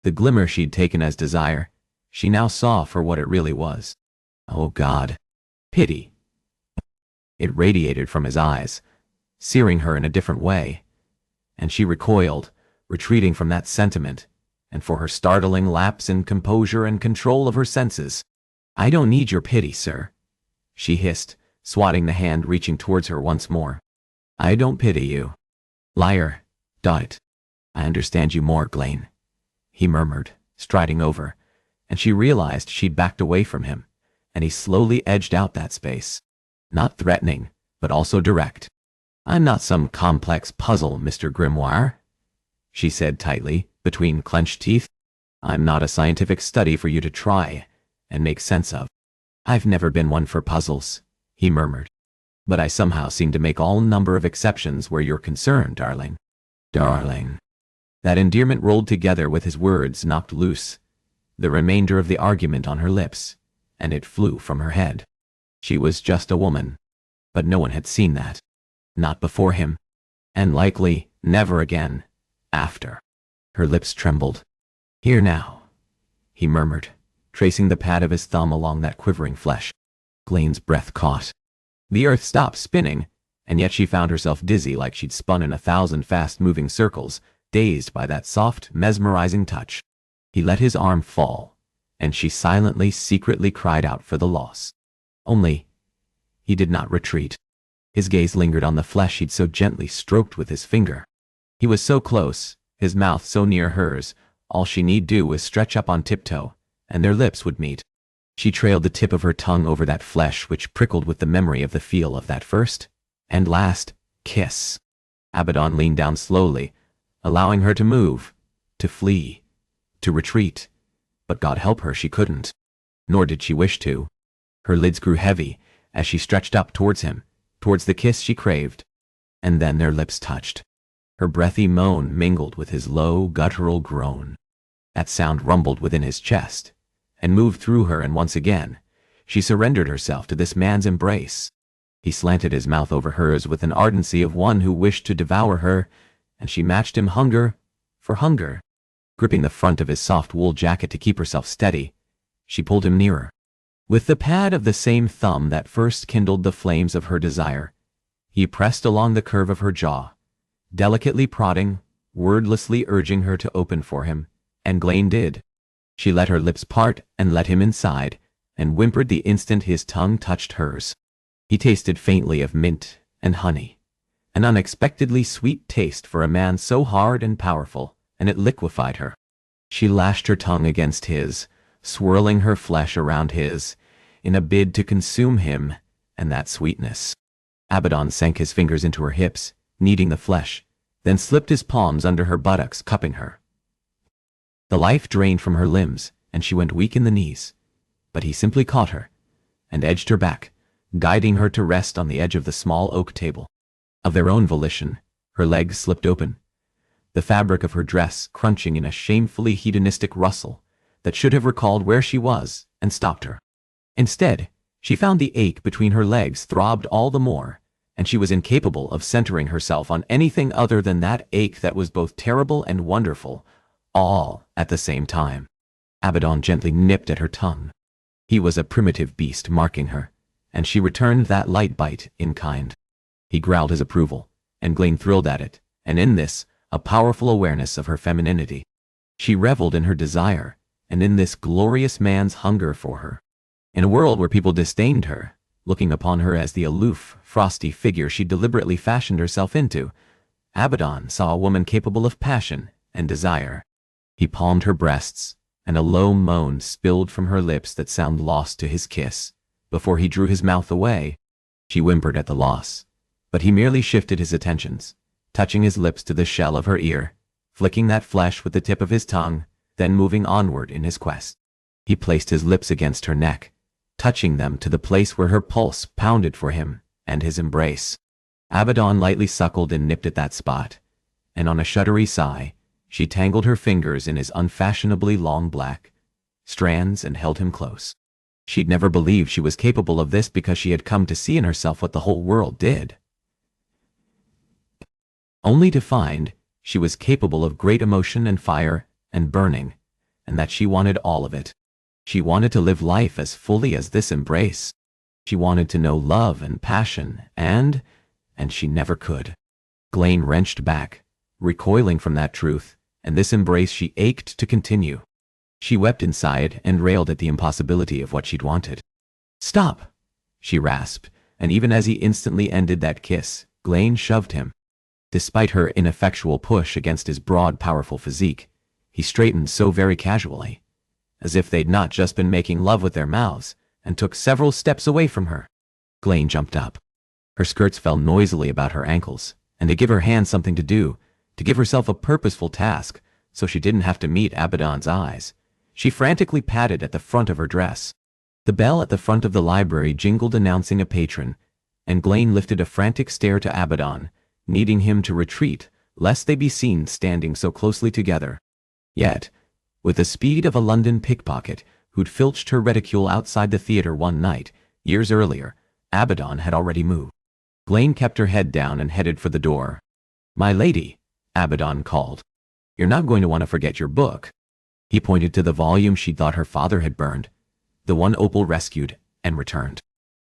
The glimmer she'd taken as desire, she now saw for what it really was. Oh God. Pity. It radiated from his eyes, searing her in a different way. And she recoiled, retreating from that sentiment, and for her startling lapse in composure and control of her senses. "I don't need your pity, sir," she hissed, swatting the hand reaching towards her once more. "I don't pity you." "Liar. Dot. I understand you more, Glayne," he murmured, striding over, and she realized she'd backed away from him, and he slowly edged out that space. Not threatening, but also direct. "I'm not some complex puzzle, Mr. Grimoire," she said tightly, between clenched teeth. "I'm not a scientific study for you to try and make sense of." "I've never been one for puzzles," he murmured. "But I somehow seem to make all number of exceptions where you're concerned, darling." "Darling." That endearment rolled together with his words knocked loose the remainder of the argument on her lips, and it flew from her head. She was just a woman. But no one had seen that. Not before him. And likely never again after. Her lips trembled. "Here now," he murmured, tracing the pad of his thumb along that quivering flesh. Glayne's breath caught. The earth stopped spinning, and yet she found herself dizzy like she'd spun in 1,000 fast-moving circles, dazed by that soft, mesmerizing touch. He let his arm fall, and she silently, secretly cried out for the loss. Only, he did not retreat. His gaze lingered on the flesh he'd so gently stroked with his finger. He was so close, his mouth so near hers, all she need do was stretch up on tiptoe, and their lips would meet. She trailed the tip of her tongue over that flesh which prickled with the memory of the feel of that first and last kiss. Abaddon leaned down slowly, allowing her to move, to flee, to retreat. But God help her, she couldn't. Nor did she wish to. Her lids grew heavy as she stretched up towards him, towards the kiss she craved. And then their lips touched. Her breathy moan mingled with his low, guttural groan. That sound rumbled within his chest and moved through her, and once again she surrendered herself to this man's embrace. He slanted his mouth over hers with an ardency of one who wished to devour her, and she matched him hunger for hunger. Gripping the front of his soft wool jacket to keep herself steady, she pulled him nearer. With the pad of the same thumb that first kindled the flames of her desire, he pressed along the curve of her jaw, delicately prodding, wordlessly urging her to open for him, and Glayne did. She let her lips part and let him inside, and whimpered the instant his tongue touched hers. He tasted faintly of mint and honey, an unexpectedly sweet taste for a man so hard and powerful, and it liquefied her. She lashed her tongue against his, swirling her flesh around his, in a bid to consume him and that sweetness. Abaddon sank his fingers into her hips, kneading the flesh, then slipped his palms under her buttocks, cupping her. The life drained from her limbs, and she went weak in the knees. But he simply caught her, and edged her back, guiding her to rest on the edge of the small oak table. Of their own volition, her legs slipped open, the fabric of her dress crunching in a shamefully hedonistic rustle that should have recalled where she was and stopped her. Instead, she found the ache between her legs throbbed all the more, and she was incapable of centering herself on anything other than that ache that was both terrible and wonderful, all at the same time. Abaddon gently nipped at her tongue. He was a primitive beast marking her, and she returned that light bite in kind. He growled his approval, and Glane thrilled at it, and in this, a powerful awareness of her femininity. She reveled in her desire, and in this glorious man's hunger for her. In a world where people disdained her, looking upon her as the aloof, frosty figure she deliberately fashioned herself into, Abaddon saw a woman capable of passion and desire. He palmed her breasts, and a low moan spilled from her lips that sounded lost to his kiss. Before he drew his mouth away, she whimpered at the loss, but he merely shifted his attentions, touching his lips to the shell of her ear, flicking that flesh with the tip of his tongue, then moving onward in his quest. He placed his lips against her neck, touching them to the place where her pulse pounded for him and his embrace. Abaddon lightly suckled and nipped at that spot, and on a shuddery sigh, she tangled her fingers in his unfashionably long black strands and held him close. She'd never believed she was capable of this because she had come to see in herself what the whole world did, only to find she was capable of great emotion and fire and burning, and that she wanted all of it. She wanted to live life as fully as this embrace. She wanted to know love and passion, and she never could. Glane wrenched back, recoiling from that truth, and this embrace she ached to continue. She wept inside and railed at the impossibility of what she'd wanted. "Stop!" she rasped, and even as he instantly ended that kiss, Glane shoved him. Despite her ineffectual push against his broad, powerful physique, he straightened so very casually, as if they'd not just been making love with their mouths, and took several steps away from her. Glane jumped up. Her skirts fell noisily about her ankles, and to give her hands something to do, to give herself a purposeful task, so she didn't have to meet Abaddon's eyes, she frantically patted at the front of her dress. The bell at the front of the library jingled announcing a patron, and Glane lifted a frantic stare to Abaddon, needing him to retreat, lest they be seen standing so closely together. Yet, with the speed of a London pickpocket who'd filched her reticule outside the theater one night, years earlier, Abaddon had already moved. Glane kept her head down and headed for the door. "My lady," Abaddon called, "you're not going to want to forget your book." He pointed to the volume she thought her father had burned, the one Opal rescued and returned.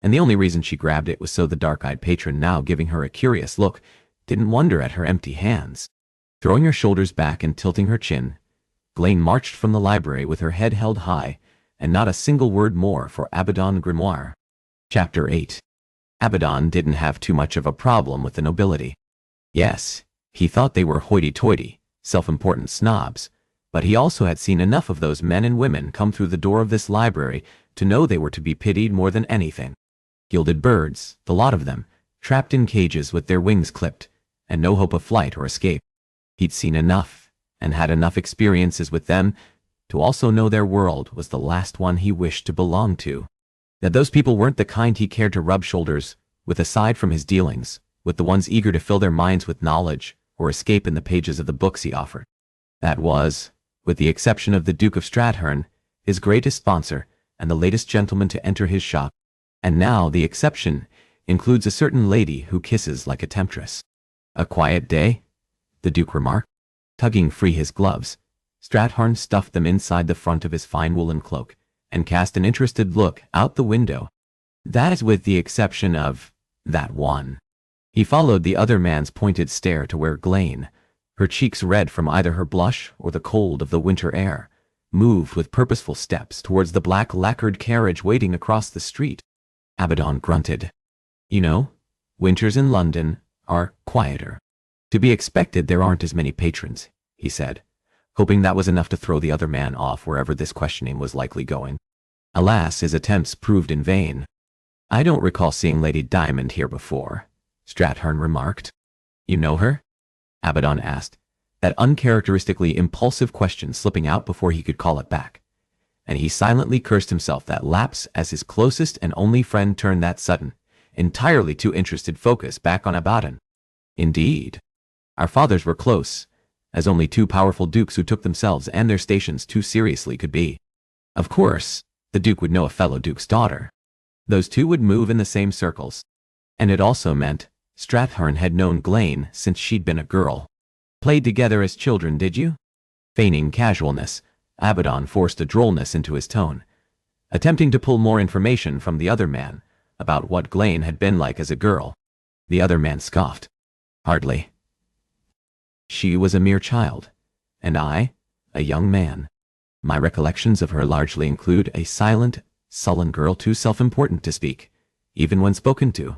And the only reason she grabbed it was so the dark-eyed patron, now giving her a curious look, didn't wonder at her empty hands. Throwing her shoulders back and tilting her chin, Glane marched from the library with her head held high, and not a single word more for Abaddon Grimoire. Chapter 8. Abaddon didn't have too much of a problem with the nobility. Yes, he thought they were hoity-toity, self-important snobs, but he also had seen enough of those men and women come through the door of this library to know they were to be pitied more than anything. Gilded birds, the lot of them, trapped in cages with their wings clipped, and no hope of flight or escape. He'd seen enough, and had enough experiences with them, to also know their world was the last one he wished to belong to. That those people weren't the kind he cared to rub shoulders with aside from his dealings, with the ones eager to fill their minds with knowledge or escape in the pages of the books he offered. That was, with the exception of the Duke of Strathern, his greatest sponsor and the latest gentleman to enter his shop. And now the exception includes a certain lady who kisses like a temptress. "A quiet day?" the Duke remarked. Tugging free his gloves, Strathern stuffed them inside the front of his fine woolen cloak, and cast an interested look out the window. "That is with the exception of that one." He followed the other man's pointed stare to where Glane, her cheeks red from either her blush or the cold of the winter air, moved with purposeful steps towards the black lacquered carriage waiting across the street. Abaddon grunted. You know, winters in London are quieter. To be expected, there aren't as many patrons, he said, hoping that was enough to throw the other man off wherever this questioning was likely going. Alas, his attempts proved in vain. I don't recall seeing Lady Diamond here before, Strathern remarked. You know her? Abaddon asked, that uncharacteristically impulsive question slipping out before he could call it back. And he silently cursed himself that lapse as his closest and only friend turned that sudden, entirely too interested focus back on Abaddon. Indeed. Our fathers were close, as only two powerful dukes who took themselves and their stations too seriously could be. Of course, the duke would know a fellow duke's daughter. Those two would move in the same circles. And it also meant Strathern had known Glane since she'd been a girl. Played together as children, did you? Feigning casualness, Abaddon forced a drollness into his tone, attempting to pull more information from the other man about what Glane had been like as a girl. The other man scoffed. Hardly. She was a mere child, and I, a young man. My recollections of her largely include a silent, sullen girl too self-important to speak, even when spoken to.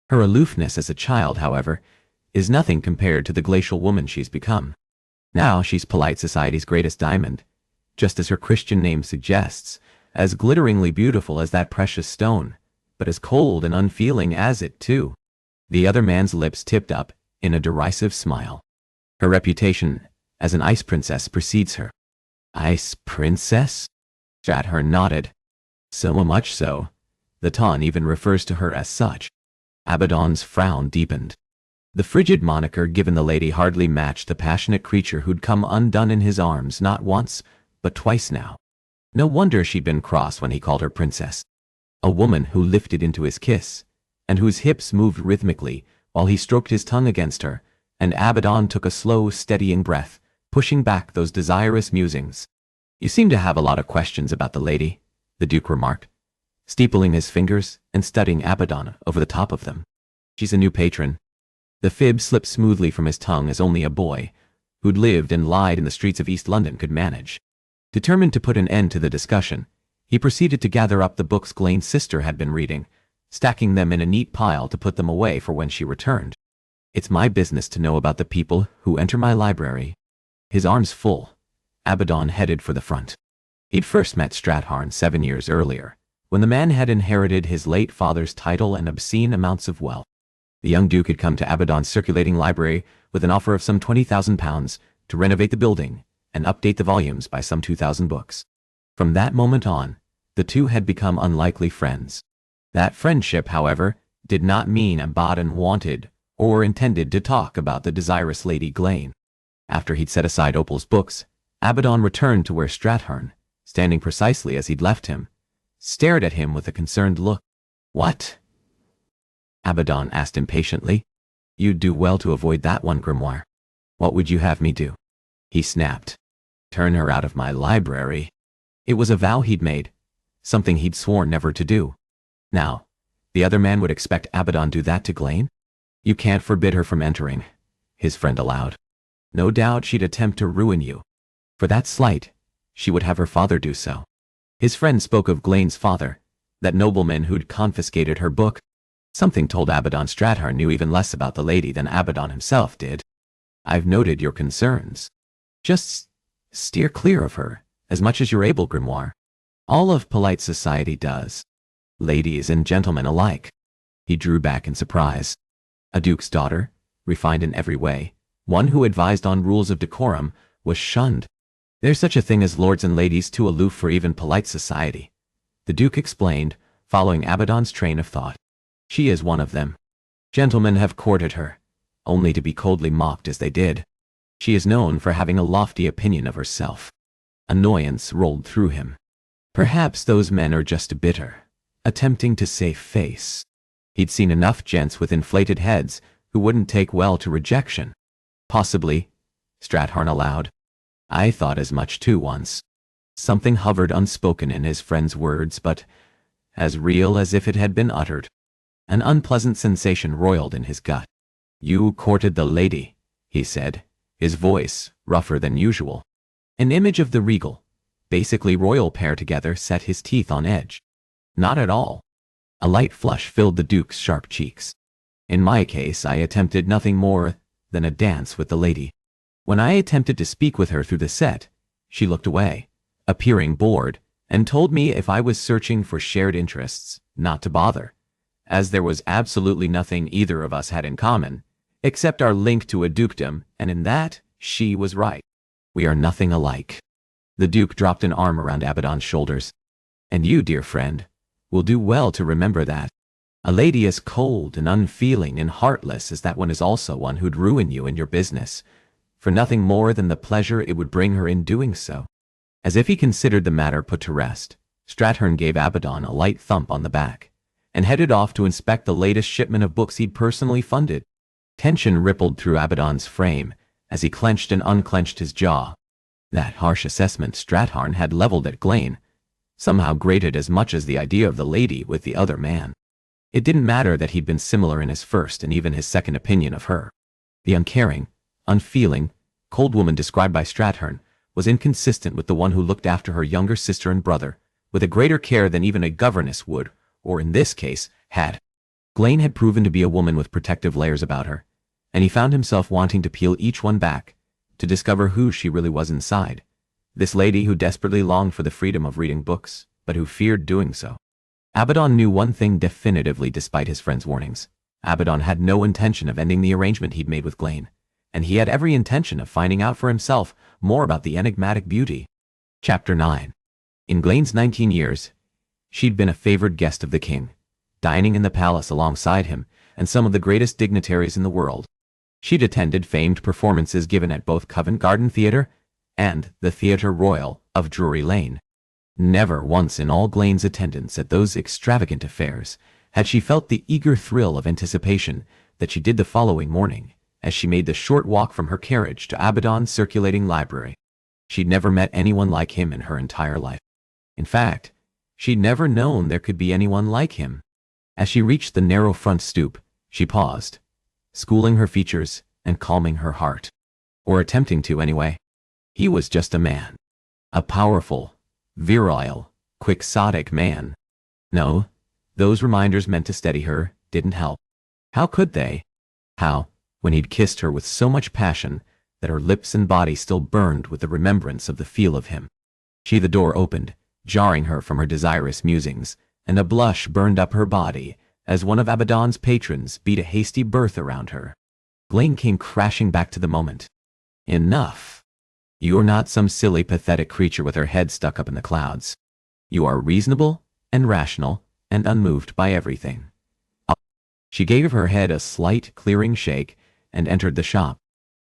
Her aloofness as a child, however, is nothing compared to the glacial woman she's become. Now she's polite society's greatest diamond, just as her Christian name suggests, as glitteringly beautiful as that precious stone, but as cold and unfeeling as it, too. The other man's lips tipped up in a derisive smile. Her reputation as an ice princess precedes her. Ice princess? Strathern nodded. So much so, the Ton even refers to her as such. Abaddon's frown deepened. The frigid moniker given the lady hardly matched the passionate creature who'd come undone in his arms not once, but twice now. No wonder she'd been cross when he called her princess. A woman who lifted into his kiss, and whose hips moved rhythmically while he stroked his tongue against her, and Abaddon took a slow, steadying breath, pushing back those desirous musings. You seem to have a lot of questions about the lady, the Duke remarked, steepling his fingers and studying Abaddon over the top of them. She's a new patron. The fib slipped smoothly from his tongue as only a boy, who'd lived and lied in the streets of East London, could manage. Determined to put an end to the discussion, he proceeded to gather up the books Glane's sister had been reading, stacking them in a neat pile to put them away for when she returned. It's my business to know about the people who enter my library. His arms full, Abaddon headed for the front. He'd first met Strathern 7 years earlier, when the man had inherited his late father's title and obscene amounts of wealth. The young duke had come to Abaddon's circulating library with an offer of some £20,000 to renovate the building and update the volumes by some 2,000 books. From that moment on, the two had become unlikely friends. That friendship, however, did not mean Abaddon wanted or intended to talk about the desirous Lady Glane. After he'd set aside Opal's books, Abaddon returned to where Strathern, standing precisely as he'd left him, stared at him with a concerned look. What? Abaddon asked impatiently. You'd do well to avoid that one, Grimoire. What would you have me do? He snapped. Turn her out of my library. It was a vow he'd made, something he'd sworn never to do. Now, the other man would expect Abaddon do that to Glane? You can't forbid her from entering, his friend allowed. No doubt she'd attempt to ruin you. For that slight, she would have her father do so. His friend spoke of Glane's father, that nobleman who'd confiscated her book. Something told Abaddon Strathern knew even less about the lady than Abaddon himself did. I've noted your concerns. Just steer clear of her, as much as you're able, Grimoire. All of polite society does. Ladies and gentlemen alike. He drew back in surprise. A duke's daughter, refined in every way, one who advised on rules of decorum, was shunned. There's such a thing as lords and ladies too aloof for even polite society. The duke explained, following Abaddon's train of thought. She is one of them. Gentlemen have courted her, only to be coldly mocked as they did. She is known for having a lofty opinion of herself. Annoyance rolled through him. Perhaps those men are just bitter, attempting to save face. He'd seen enough gents with inflated heads who wouldn't take well to rejection. Possibly, Strathern allowed. I thought as much too once. Something hovered unspoken in his friend's words, but as real as if it had been uttered. An unpleasant sensation roiled in his gut. You courted the lady, he said, his voice rougher than usual. An image of the regal, basically royal pair together set his teeth on edge. Not at all. A light flush filled the Duke's sharp cheeks. In my case, I attempted nothing more than a dance with the lady. When I attempted to speak with her through the set, she looked away, appearing bored, and told me if I was searching for shared interests, not to bother, as there was absolutely nothing either of us had in common, except our link to a dukedom, and in that, she was right. We are nothing alike. The Duke dropped an arm around Abaddon's shoulders. And you, dear friend, will do well to remember that. A lady as cold and unfeeling and heartless as that one is also one who'd ruin you in your business, for nothing more than the pleasure it would bring her in doing so. As if he considered the matter put to rest, Strathern gave Abaddon a light thump on the back, and headed off to inspect the latest shipment of books he'd personally funded. Tension rippled through Abaddon's frame as he clenched and unclenched his jaw. That harsh assessment Strathern had leveled at Glane somehow grated as much as the idea of the lady with the other man. It didn't matter that he'd been similar in his first and even his second opinion of her. The uncaring, unfeeling, cold woman described by Strathern was inconsistent with the one who looked after her younger sister and brother with a greater care than even a governess would, or in this case, had. Glane had proven to be a woman with protective layers about her, and he found himself wanting to peel each one back to discover who she really was inside. This lady who desperately longed for the freedom of reading books, but who feared doing so. Abaddon knew one thing definitively despite his friend's warnings. Abaddon had no intention of ending the arrangement he'd made with Glane, and he had every intention of finding out for himself more about the enigmatic beauty. Chapter 9. In Glane's 19 years, she'd been a favored guest of the king, dining in the palace alongside him and some of the greatest dignitaries in the world. She'd attended famed performances given at both Covent Garden Theatre and the Theatre Royal of Drury Lane. Never once in all Glane's attendance at those extravagant affairs had she felt the eager thrill of anticipation that she did the following morning as she made the short walk from her carriage to Abaddon's circulating library. She'd never met anyone like him in her entire life. In fact, she'd never known there could be anyone like him. As she reached the narrow front stoop, she paused, schooling her features and calming her heart. Or attempting to, anyway. He was just a man. A powerful, virile, quixotic man. No, those reminders meant to steady her didn't help. How could they? How, when he'd kissed her with so much passion that her lips and body still burned with the remembrance of the feel of him. The door opened, jarring her from her desirous musings, and a blush burned up her body as one of Abaddon's patrons beat a hasty berth around her. Glane came crashing back to the moment. Enough. You're not some silly, pathetic creature with her head stuck up in the clouds. You are reasonable and rational and unmoved by everything. She gave her head a slight, clearing shake and entered the shop.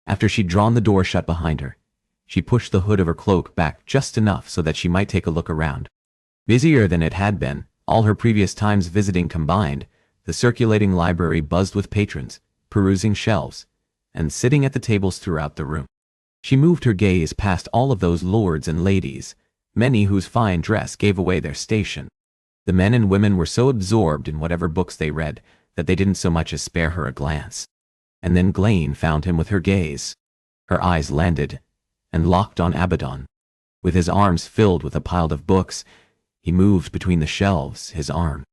After she'd drawn the door shut behind her, she pushed the hood of her cloak back just enough so that she might take a look around. Busier than it had been, all her previous times visiting combined, the circulating library buzzed with patrons, perusing shelves, and sitting at the tables throughout the room. She moved her gaze past all of those lords and ladies, many whose fine dress gave away their station. The men and women were so absorbed in whatever books they read that they didn't so much as spare her a glance. And then Glane found him with her gaze. Her eyes landed and locked on Abaddon. With his arms filled with a pile of books, he moved between the shelves, his arm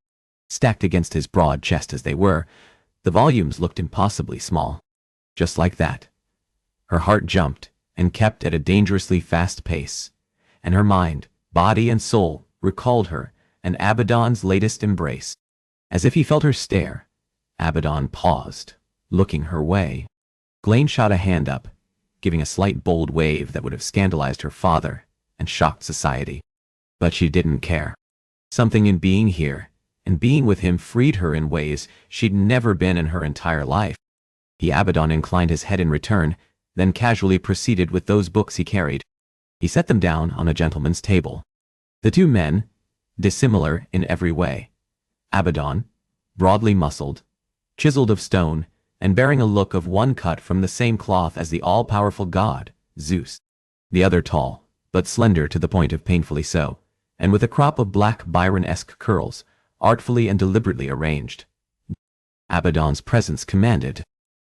stacked against his broad chest as they were. The volumes looked impossibly small. Just like that. Her heart jumped and kept at a dangerously fast pace, and her mind, body and soul recalled her and Abaddon's latest embrace. As if he felt her stare, Abaddon paused, looking her way. Glane shot a hand up, giving a slight bold wave that would have scandalized her father and shocked society. But she didn't care. Something in being here and being with him freed her in ways she'd never been in her entire life. Abaddon inclined his head in return, then casually proceeded with those books he carried. He set them down on a gentleman's table. The two men, dissimilar in every way. Abaddon, broadly muscled, chiseled of stone, and bearing a look of one cut from the same cloth as the all-powerful god, Zeus. The other tall, but slender to the point of painfully so, and with a crop of black Byron-esque curls, artfully and deliberately arranged. Abaddon's presence commanded.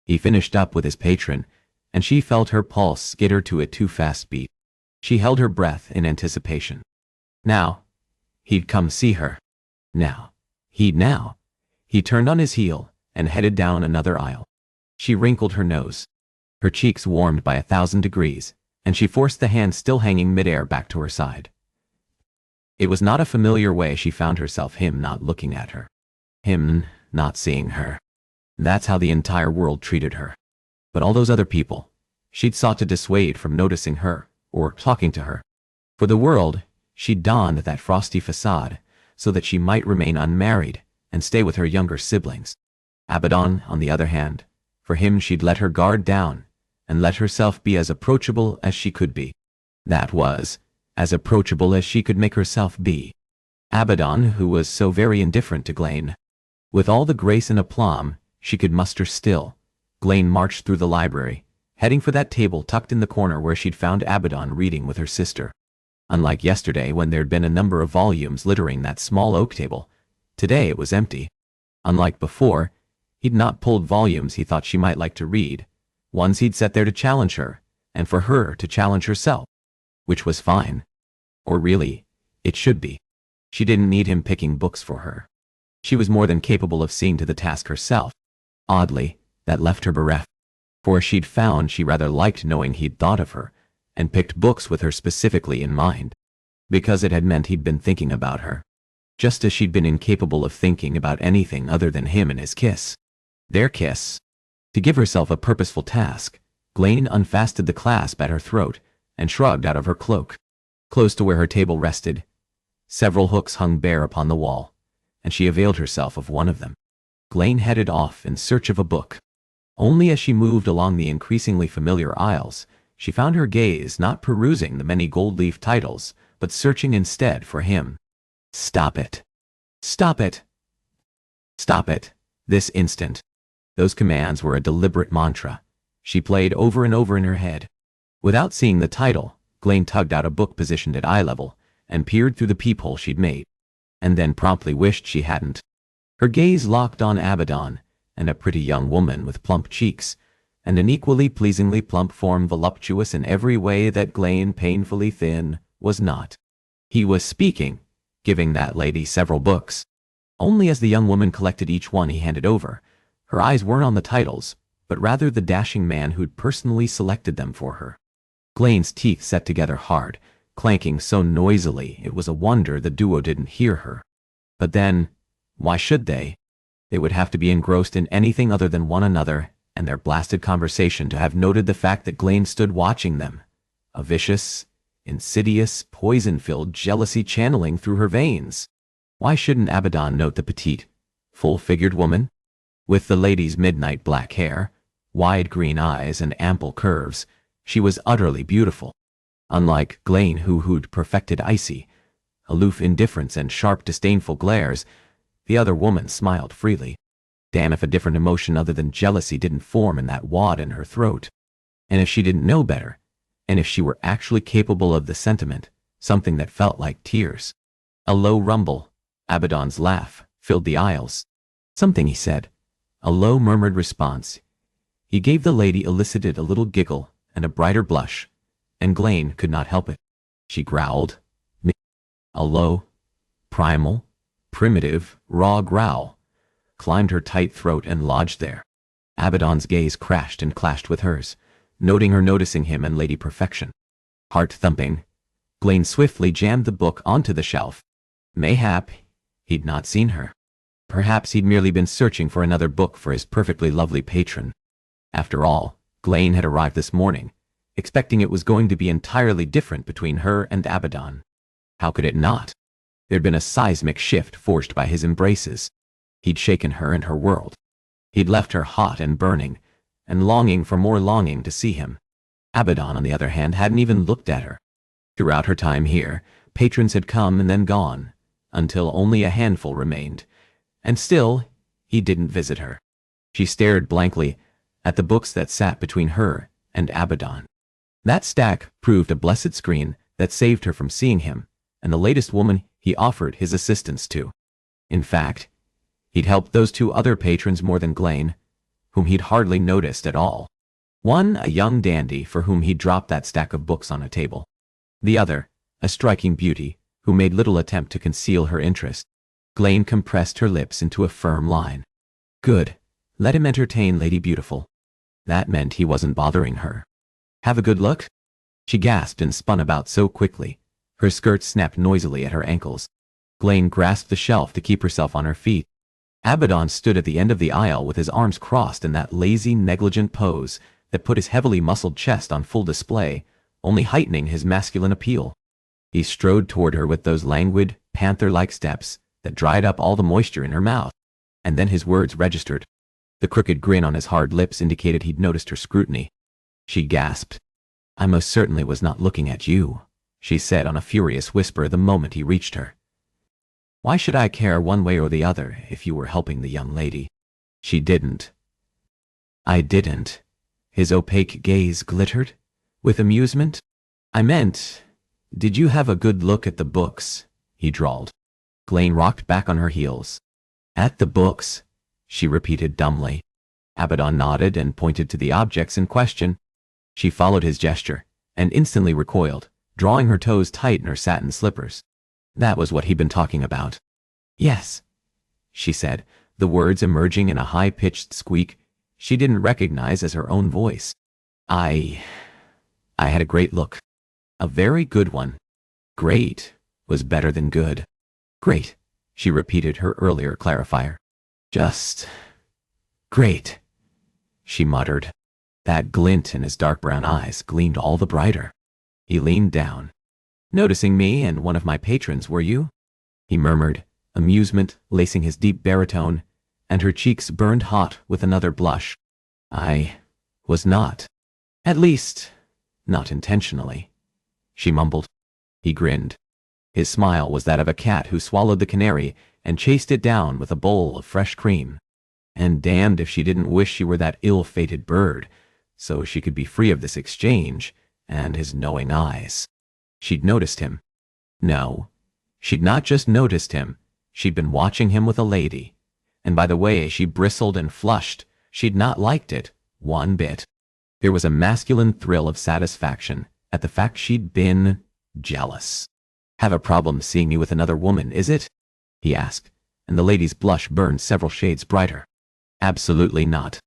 He finished up with his patron, and she felt her pulse skitter to a too-fast beat. She held her breath in anticipation. Now, he'd come see her. Now, He turned on his heel and headed down another aisle. She wrinkled her nose. Her cheeks warmed by 1,000 degrees, and she forced the hand still hanging midair back to her side. It was not a familiar way she found herself, him not looking at her. Him not seeing her. That's how the entire world treated her. But all those other people, she'd sought to dissuade from noticing her, or talking to her. For the world, she'd donned that frosty facade, so that she might remain unmarried and stay with her younger siblings. Abaddon, on the other hand, for him she'd let her guard down, and let herself be as approachable as she could be. That was, as approachable as she could make herself be. Abaddon, who was so very indifferent to Glayne. With all the grace and aplomb she could muster still, Glayne marched through the library, heading for that table tucked in the corner where she'd found Abaddon reading with her sister. Unlike yesterday when there'd been a number of volumes littering that small oak table, today it was empty. Unlike before, he'd not pulled volumes he thought she might like to read, ones he'd set there to challenge her, and for her to challenge herself. Which was fine. Or really, it should be. She didn't need him picking books for her. She was more than capable of seeing to the task herself. Oddly, that left her bereft. For she'd found she rather liked knowing he'd thought of her, and picked books with her specifically in mind. Because it had meant he'd been thinking about her. Just as she'd been incapable of thinking about anything other than him and his kiss. Their kiss. To give herself a purposeful task, Glayne unfastened the clasp at her throat and shrugged out of her cloak. Close to where her table rested, several hooks hung bare upon the wall, and she availed herself of one of them. Glayne headed off in search of a book. Only as she moved along the increasingly familiar aisles, she found her gaze not perusing the many gold-leaf titles, but searching instead for him. Stop it. Stop it. Stop it. This instant. Those commands were a deliberate mantra. She played over and over in her head. Without seeing the title, Glayne tugged out a book positioned at eye level and peered through the peephole she'd made, and then promptly wished she hadn't. Her gaze locked on Abaddon, and a pretty young woman with plump cheeks, and an equally pleasingly plump form, voluptuous in every way that Glayne, painfully thin, was not. He was speaking, giving that lady several books. Only as the young woman collected each one he handed over, her eyes weren't on the titles, but rather the dashing man who'd personally selected them for her. Glayne's teeth set together hard, clanking so noisily it was a wonder the duo didn't hear her. But then, why should they? They would have to be engrossed in anything other than one another and their blasted conversation to have noted the fact that Glayne stood watching them, a vicious, insidious, poison-filled jealousy channeling through her veins. Why shouldn't Abaddon note the petite, full-figured woman? With the lady's midnight black hair, wide green eyes, and ample curves, she was utterly beautiful. Unlike Glayne, who'd perfected icy, aloof indifference and sharp, disdainful glares, the other woman smiled freely. Damn if a different emotion other than jealousy didn't form in that wad in her throat. And if she didn't know better, and if she were actually capable of the sentiment, something that felt like tears. A low rumble, Abaddon's laugh, filled the aisles. Something he said, a low murmured response. He gave the lady elicited a little giggle and a brighter blush, and Glayne could not help it. She growled. A low, primal, primitive, raw growl climbed her tight throat and lodged there. Abaddon's gaze crashed and clashed with hers, noticing him and Lady Perfection. Heart-thumping, Glayne swiftly jammed the book onto the shelf. Mayhap he'd not seen her. Perhaps he'd merely been searching for another book for his perfectly lovely patron. After all, Glayne had arrived this morning, expecting it was going to be entirely different between her and Abaddon. How could it not? There'd been a seismic shift forged by his embraces. He'd shaken her and her world. He'd left her hot and burning, and longing for more longing to see him. Abaddon, on the other hand, hadn't even looked at her. Throughout her time here, patrons had come and then gone, until only a handful remained, and still he didn't visit her. She stared blankly at the books that sat between her and Abaddon. That stack proved a blessed screen that saved her from seeing him, and the latest woman he offered his assistance to. In fact, he'd helped those two other patrons more than Glayne, whom he'd hardly noticed at all. One, a young dandy for whom he'd dropped that stack of books on a table. The other, a striking beauty, who made little attempt to conceal her interest. Glayne compressed her lips into a firm line. Good. Let him entertain Lady Beautiful. That meant he wasn't bothering her. Have a good look? She gasped and spun about so quickly. Her skirt snapped noisily at her ankles. Glayne grasped the shelf to keep herself on her feet. Abaddon stood at the end of the aisle with his arms crossed in that lazy, negligent pose that put his heavily muscled chest on full display, only heightening his masculine appeal. He strode toward her with those languid, panther-like steps that dried up all the moisture in her mouth, and then his words registered. The crooked grin on his hard lips indicated he'd noticed her scrutiny. She gasped. I most certainly was not looking at you, she said on a furious whisper the moment he reached her. Why should I care one way or the other if you were helping the young lady? She didn't. I didn't. His opaque gaze glittered. With amusement? I meant, did you have a good look at the books? He drawled. Glayne rocked back on her heels. At the books? She repeated dumbly. Abaddon nodded and pointed to the objects in question. She followed his gesture, and instantly recoiled, drawing her toes tight in her satin slippers. That was what he'd been talking about. Yes, she said, the words emerging in a high-pitched squeak she didn't recognize as her own voice. I had a great look. A very good one. Great was better than good. Great, she repeated her earlier clarifier. Just great, she muttered. That glint in his dark brown eyes gleamed all the brighter. He leaned down. Noticing me and one of my patrons, were you? He murmured, amusement lacing his deep baritone, and her cheeks burned hot with another blush. I was not. At least, not intentionally, she mumbled. He grinned. His smile was that of a cat who swallowed the canary and chased it down with a bowl of fresh cream. And damned if she didn't wish she were that ill-fated bird, so she could be free of this exchange and his knowing eyes. She'd noticed him. No, she'd not just noticed him, she'd been watching him with a lady. And by the way she bristled and flushed, she'd not liked it one bit. There was a masculine thrill of satisfaction at the fact she'd been jealous. Have a problem seeing me with another woman, is it? He asked, and the lady's blush burned several shades brighter. Absolutely not.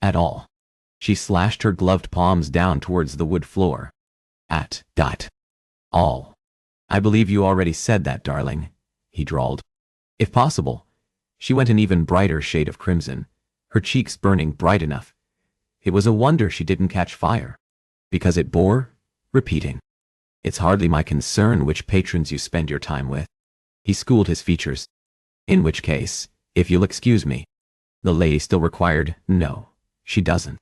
At all. She slashed her gloved palms down towards the wood floor. All. I believe you already said that, darling, he drawled. If possible. She went an even brighter shade of crimson, her cheeks burning bright enough. It was a wonder she didn't catch fire. Because it bore repeating. It's hardly my concern which patrons you spend your time with. He schooled his features. In which case, if you'll excuse me. The lady still required, no, she doesn't.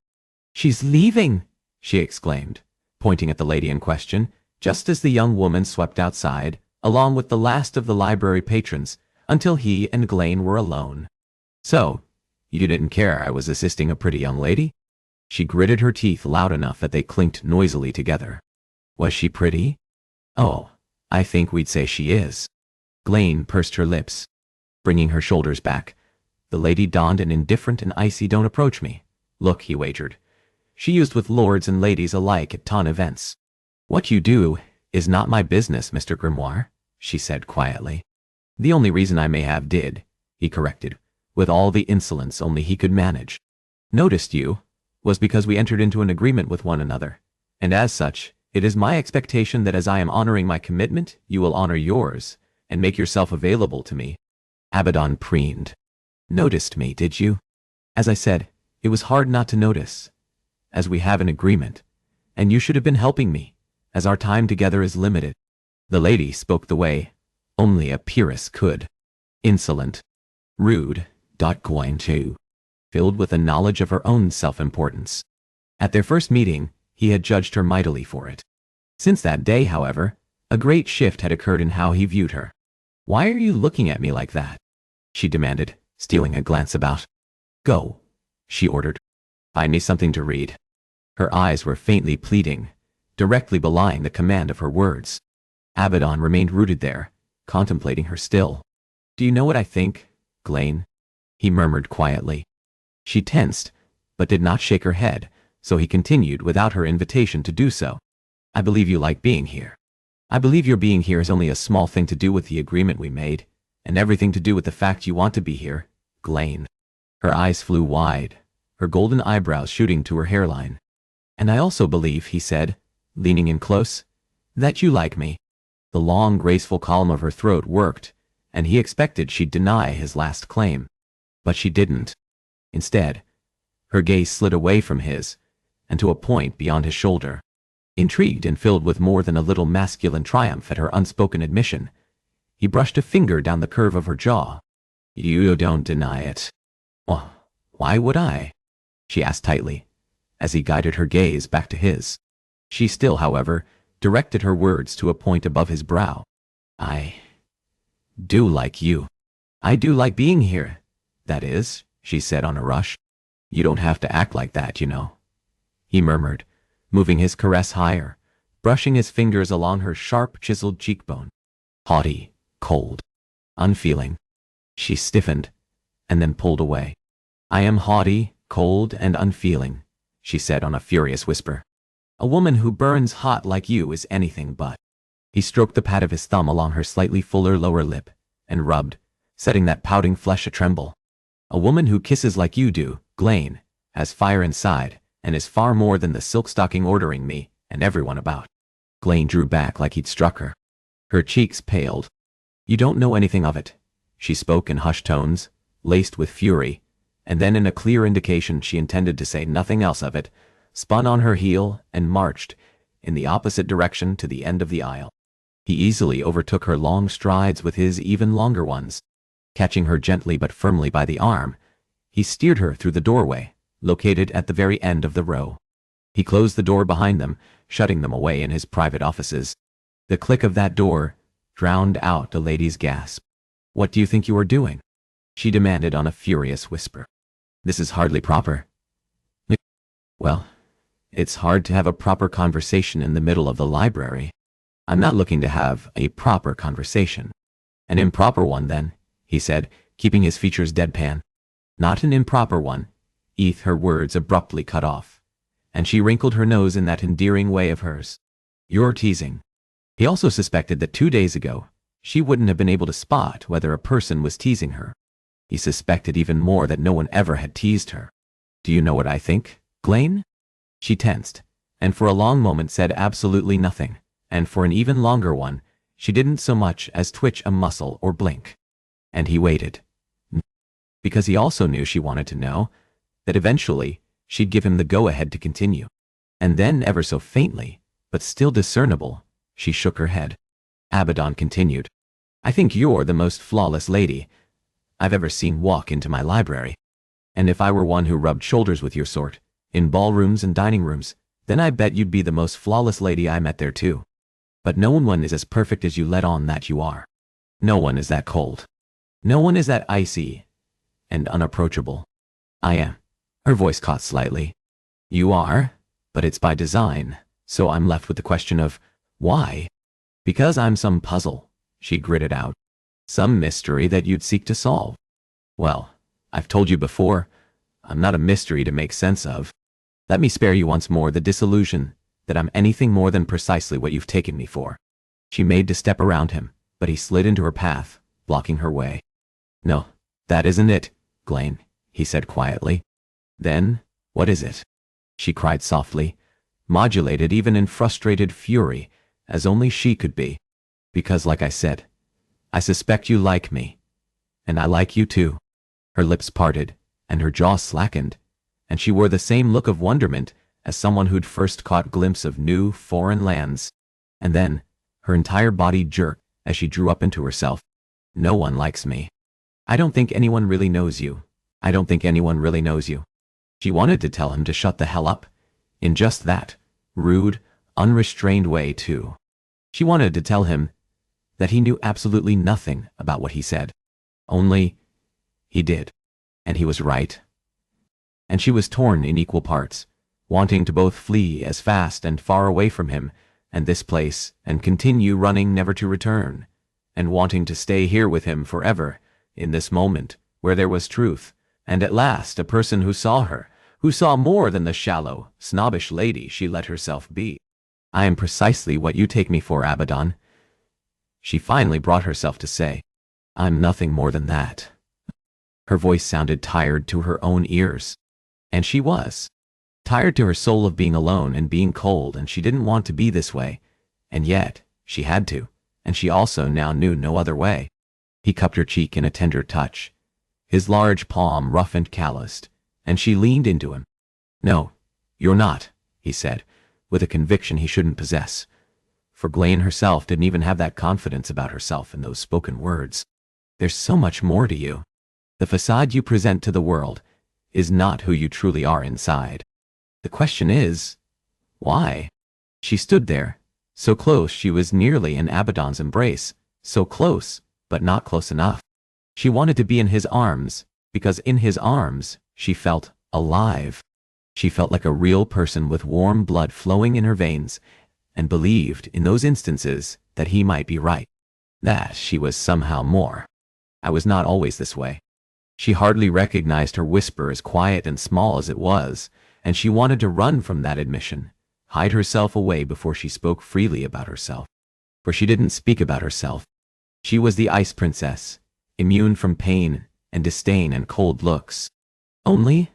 She's leaving, she exclaimed, pointing at the lady in question, just as the young woman swept outside, along with the last of the library patrons, until he and Glayne were alone. So, you didn't care I was assisting a pretty young lady? She gritted her teeth loud enough that they clinked noisily together. Was she pretty? Oh, I think we'd say she is. Glayne pursed her lips, bringing her shoulders back. The lady donned an indifferent and icy don't approach me look, he wagered. She used with lords and ladies alike at ton events. What you do is not my business, Mr. Grimoire, she said quietly. The only reason I may have did, he corrected, with all the insolence only he could manage. Noticed you, was because we entered into an agreement with one another, and as such, it is my expectation that as I am honoring my commitment, you will honor yours, and make yourself available to me. Abaddon preened. Noticed me, did you? As I said, it was hard not to notice, as we have an agreement, and you should have been helping me, as our time together is limited. The lady spoke the way only a peeress could. Insolent, rude, going to, filled with a knowledge of her own self-importance. At their first meeting, he had judged her mightily for it. Since that day, however, a great shift had occurred in how he viewed her. Why are you looking at me like that? She demanded, stealing a glance about. Go, she ordered. Find me something to read. Her eyes were faintly pleading, directly belying the command of her words. Abaddon remained rooted there, contemplating her still. Do you know what I think, Glayne? He murmured quietly. She tensed, but did not shake her head, so he continued without her invitation to do so. I believe you like being here. I believe your being here is only a small thing to do with the agreement we made, and everything to do with the fact you want to be here, Ghislaine." Her eyes flew wide, her golden eyebrows shooting to her hairline. "And I also believe," he said, leaning in close, "that you like me." The long, graceful column of her throat worked, and he expected she'd deny his last claim. But she didn't. Instead, her gaze slid away from his, and to a point beyond his shoulder. Intrigued and filled with more than a little masculine triumph at her unspoken admission, he brushed a finger down the curve of her jaw. "You don't deny it." "Well, why would I?" she asked tightly, as he guided her gaze back to his. She still, however, directed her words to a point above his brow. "I do like you. I do like being here. That is," she said on a rush. "You don't have to act like that, you know," he murmured, moving his caress higher, brushing his fingers along her sharp, chiseled cheekbone. "Haughty, cold, unfeeling." She stiffened, and then pulled away. "I am haughty, cold, and unfeeling," she said on a furious whisper. "A woman who burns hot like you is anything but." He stroked the pad of his thumb along her slightly fuller lower lip, and rubbed, setting that pouting flesh a-tremble. "A woman who kisses like you do, Ghislaine, has fire inside, and is far more than the silk stocking ordering me and everyone about." Ghislaine drew back like he'd struck her. Her cheeks paled. "You don't know anything of it," she spoke in hushed tones, laced with fury, and then in a clear indication she intended to say nothing else of it, spun on her heel and marched in the opposite direction to the end of the aisle. He easily overtook her long strides with his even longer ones. Catching her gently but firmly by the arm, he steered her through the doorway, located at the very end of the row. He closed the door behind them, shutting them away in his private offices. The click of that door drowned out the lady's gasp. "What do you think you are doing?" she demanded on a furious whisper. "This is hardly proper." "Well, it's hard to have a proper conversation in the middle of the library." "I'm not looking to have a proper conversation." "An improper one, then," he said, keeping his features deadpan. "Not an improper one," her words abruptly cut off, and she wrinkled her nose in that endearing way of hers. "You're teasing." He also suspected that 2 days ago, she wouldn't have been able to spot whether a person was teasing her. He suspected even more that no one ever had teased her. "Do you know what I think, Ghislaine?" She tensed, and for a long moment said absolutely nothing, and for an even longer one, she didn't so much as twitch a muscle or blink. And he waited. Because he also knew she wanted to know, that eventually she'd give him the go-ahead to continue. And then, ever so faintly, but still discernible, she shook her head. Abaddon continued, "I think you're the most flawless lady I've ever seen walk into my library. And if I were one who rubbed shoulders with your sort, in ballrooms and dining rooms, then I bet you'd be the most flawless lady I met there too. But no one is as perfect as you let on that you are. No one is that cold. No one is that icy and unapproachable. I am." Her voice caught slightly. "You are, but it's by design, so I'm left with the question of, why?" "Because I'm some puzzle," she gritted out. "Some mystery that you'd seek to solve." "Well, I've told you before, I'm not a mystery to make sense of. Let me spare you once more the disillusion that I'm anything more than precisely what you've taken me for." She made to step around him, but he slid into her path, blocking her way. "No, that isn't it, Ghislaine," he said quietly. "Then, what is it?" she cried softly, modulated even in frustrated fury, as only she could be. "Because, like I said, I suspect you like me, and I like you too." Her lips parted, and her jaw slackened, and she wore the same look of wonderment as someone who'd first caught glimpse of new, foreign lands. And then, her entire body jerked as she drew up into herself. "No one likes me. I don't think anyone really knows you. I don't think anyone really knows you." She wanted to tell him to shut the hell up, in just that rude, unrestrained way too. She wanted to tell him that he knew absolutely nothing about what he said. Only, he did. And he was right. And she was torn in equal parts, wanting to both flee as fast and far away from him and this place and continue running never to return, and wanting to stay here with him forever, in this moment where there was truth, and at last a person who saw her, who saw more than the shallow, snobbish lady she let herself be. "I am precisely what you take me for, Abaddon," she finally brought herself to say. I'm nothing more than that." Her voice sounded tired to her own ears. And she was. Tired to her soul of being alone and being cold, and she didn't want to be this way. And yet, she had to, and she also now knew no other way. He cupped her cheek in a tender touch, his large palm rough and calloused, and she leaned into him. "No, you're not," he said, with a conviction he shouldn't possess. For Ghislaine herself didn't even have that confidence about herself in those spoken words. "There's so much more to you. The facade you present to the world is not who you truly are inside. The question is, why?" She stood there, so close she was nearly in Abaddon's embrace, so close, but not close enough. She wanted to be in his arms, because in his arms she felt alive. She felt like a real person with warm blood flowing in her veins, and believed in those instances that he might be right, that she was somehow more. "I was not always this way." She hardly recognized her whisper, as quiet and small as it was, and she wanted to run from that admission, hide herself away before she spoke freely about herself. For she didn't speak about herself. She was the ice princess, immune from pain and disdain and cold looks. Only,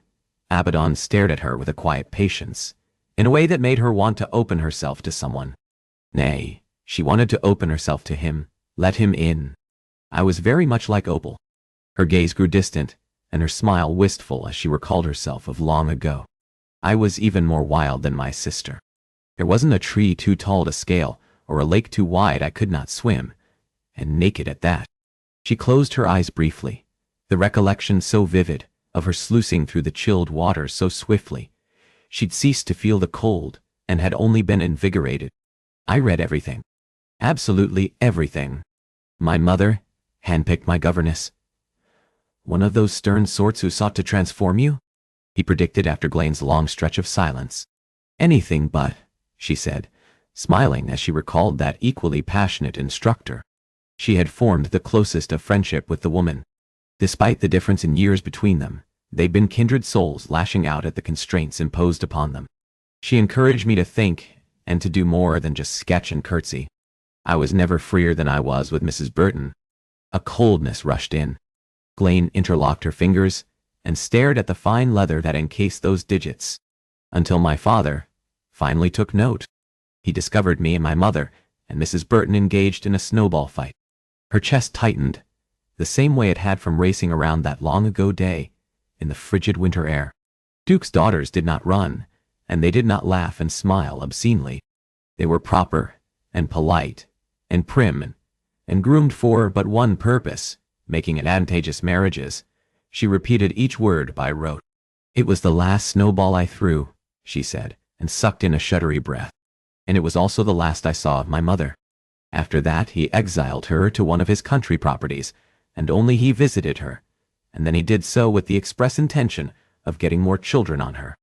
Abaddon stared at her with a quiet patience, in a way that made her want to open herself to someone. Nay, she wanted to open herself to him, let him in. I was very much like Opal. Her gaze grew distant, and her smile wistful as she recalled herself of long ago. I was even more wild than my sister. There wasn't a tree too tall to scale, or a lake too wide I could not swim, and naked at that. She closed her eyes briefly, the recollection so vivid, of her sluicing through the chilled water so swiftly. She'd ceased to feel the cold, and had only been invigorated. I read everything. Absolutely everything. My mother handpicked my governess. "One of those stern sorts who sought to transform you?" he predicted after Glaine's long stretch of silence. "Anything but," she said, smiling as she recalled that equally passionate instructor. She had formed the closest of friendship with the woman. Despite the difference in years between them, they'd been kindred souls lashing out at the constraints imposed upon them. She encouraged me to think and to do more than just sketch and curtsy. I was never freer than I was with Mrs. Burton. A coldness rushed in. Ghislaine interlocked her fingers and stared at the fine leather that encased those digits, until my father finally took note. He discovered me and my mother and Mrs. Burton engaged in a snowball fight. Her chest tightened, the same way it had from racing around that long-ago day in the frigid winter air. Duke's daughters did not run, and they did not laugh and smile obscenely. They were proper and polite and prim and groomed for but one purpose, making advantageous marriages. She repeated each word by rote. "It was the last snowball I threw," she said, and sucked in a shuddery breath. "And it was also the last I saw of my mother. After that he exiled her to one of his country properties, and only he visited her, and then he did so with the express intention of getting more children on her.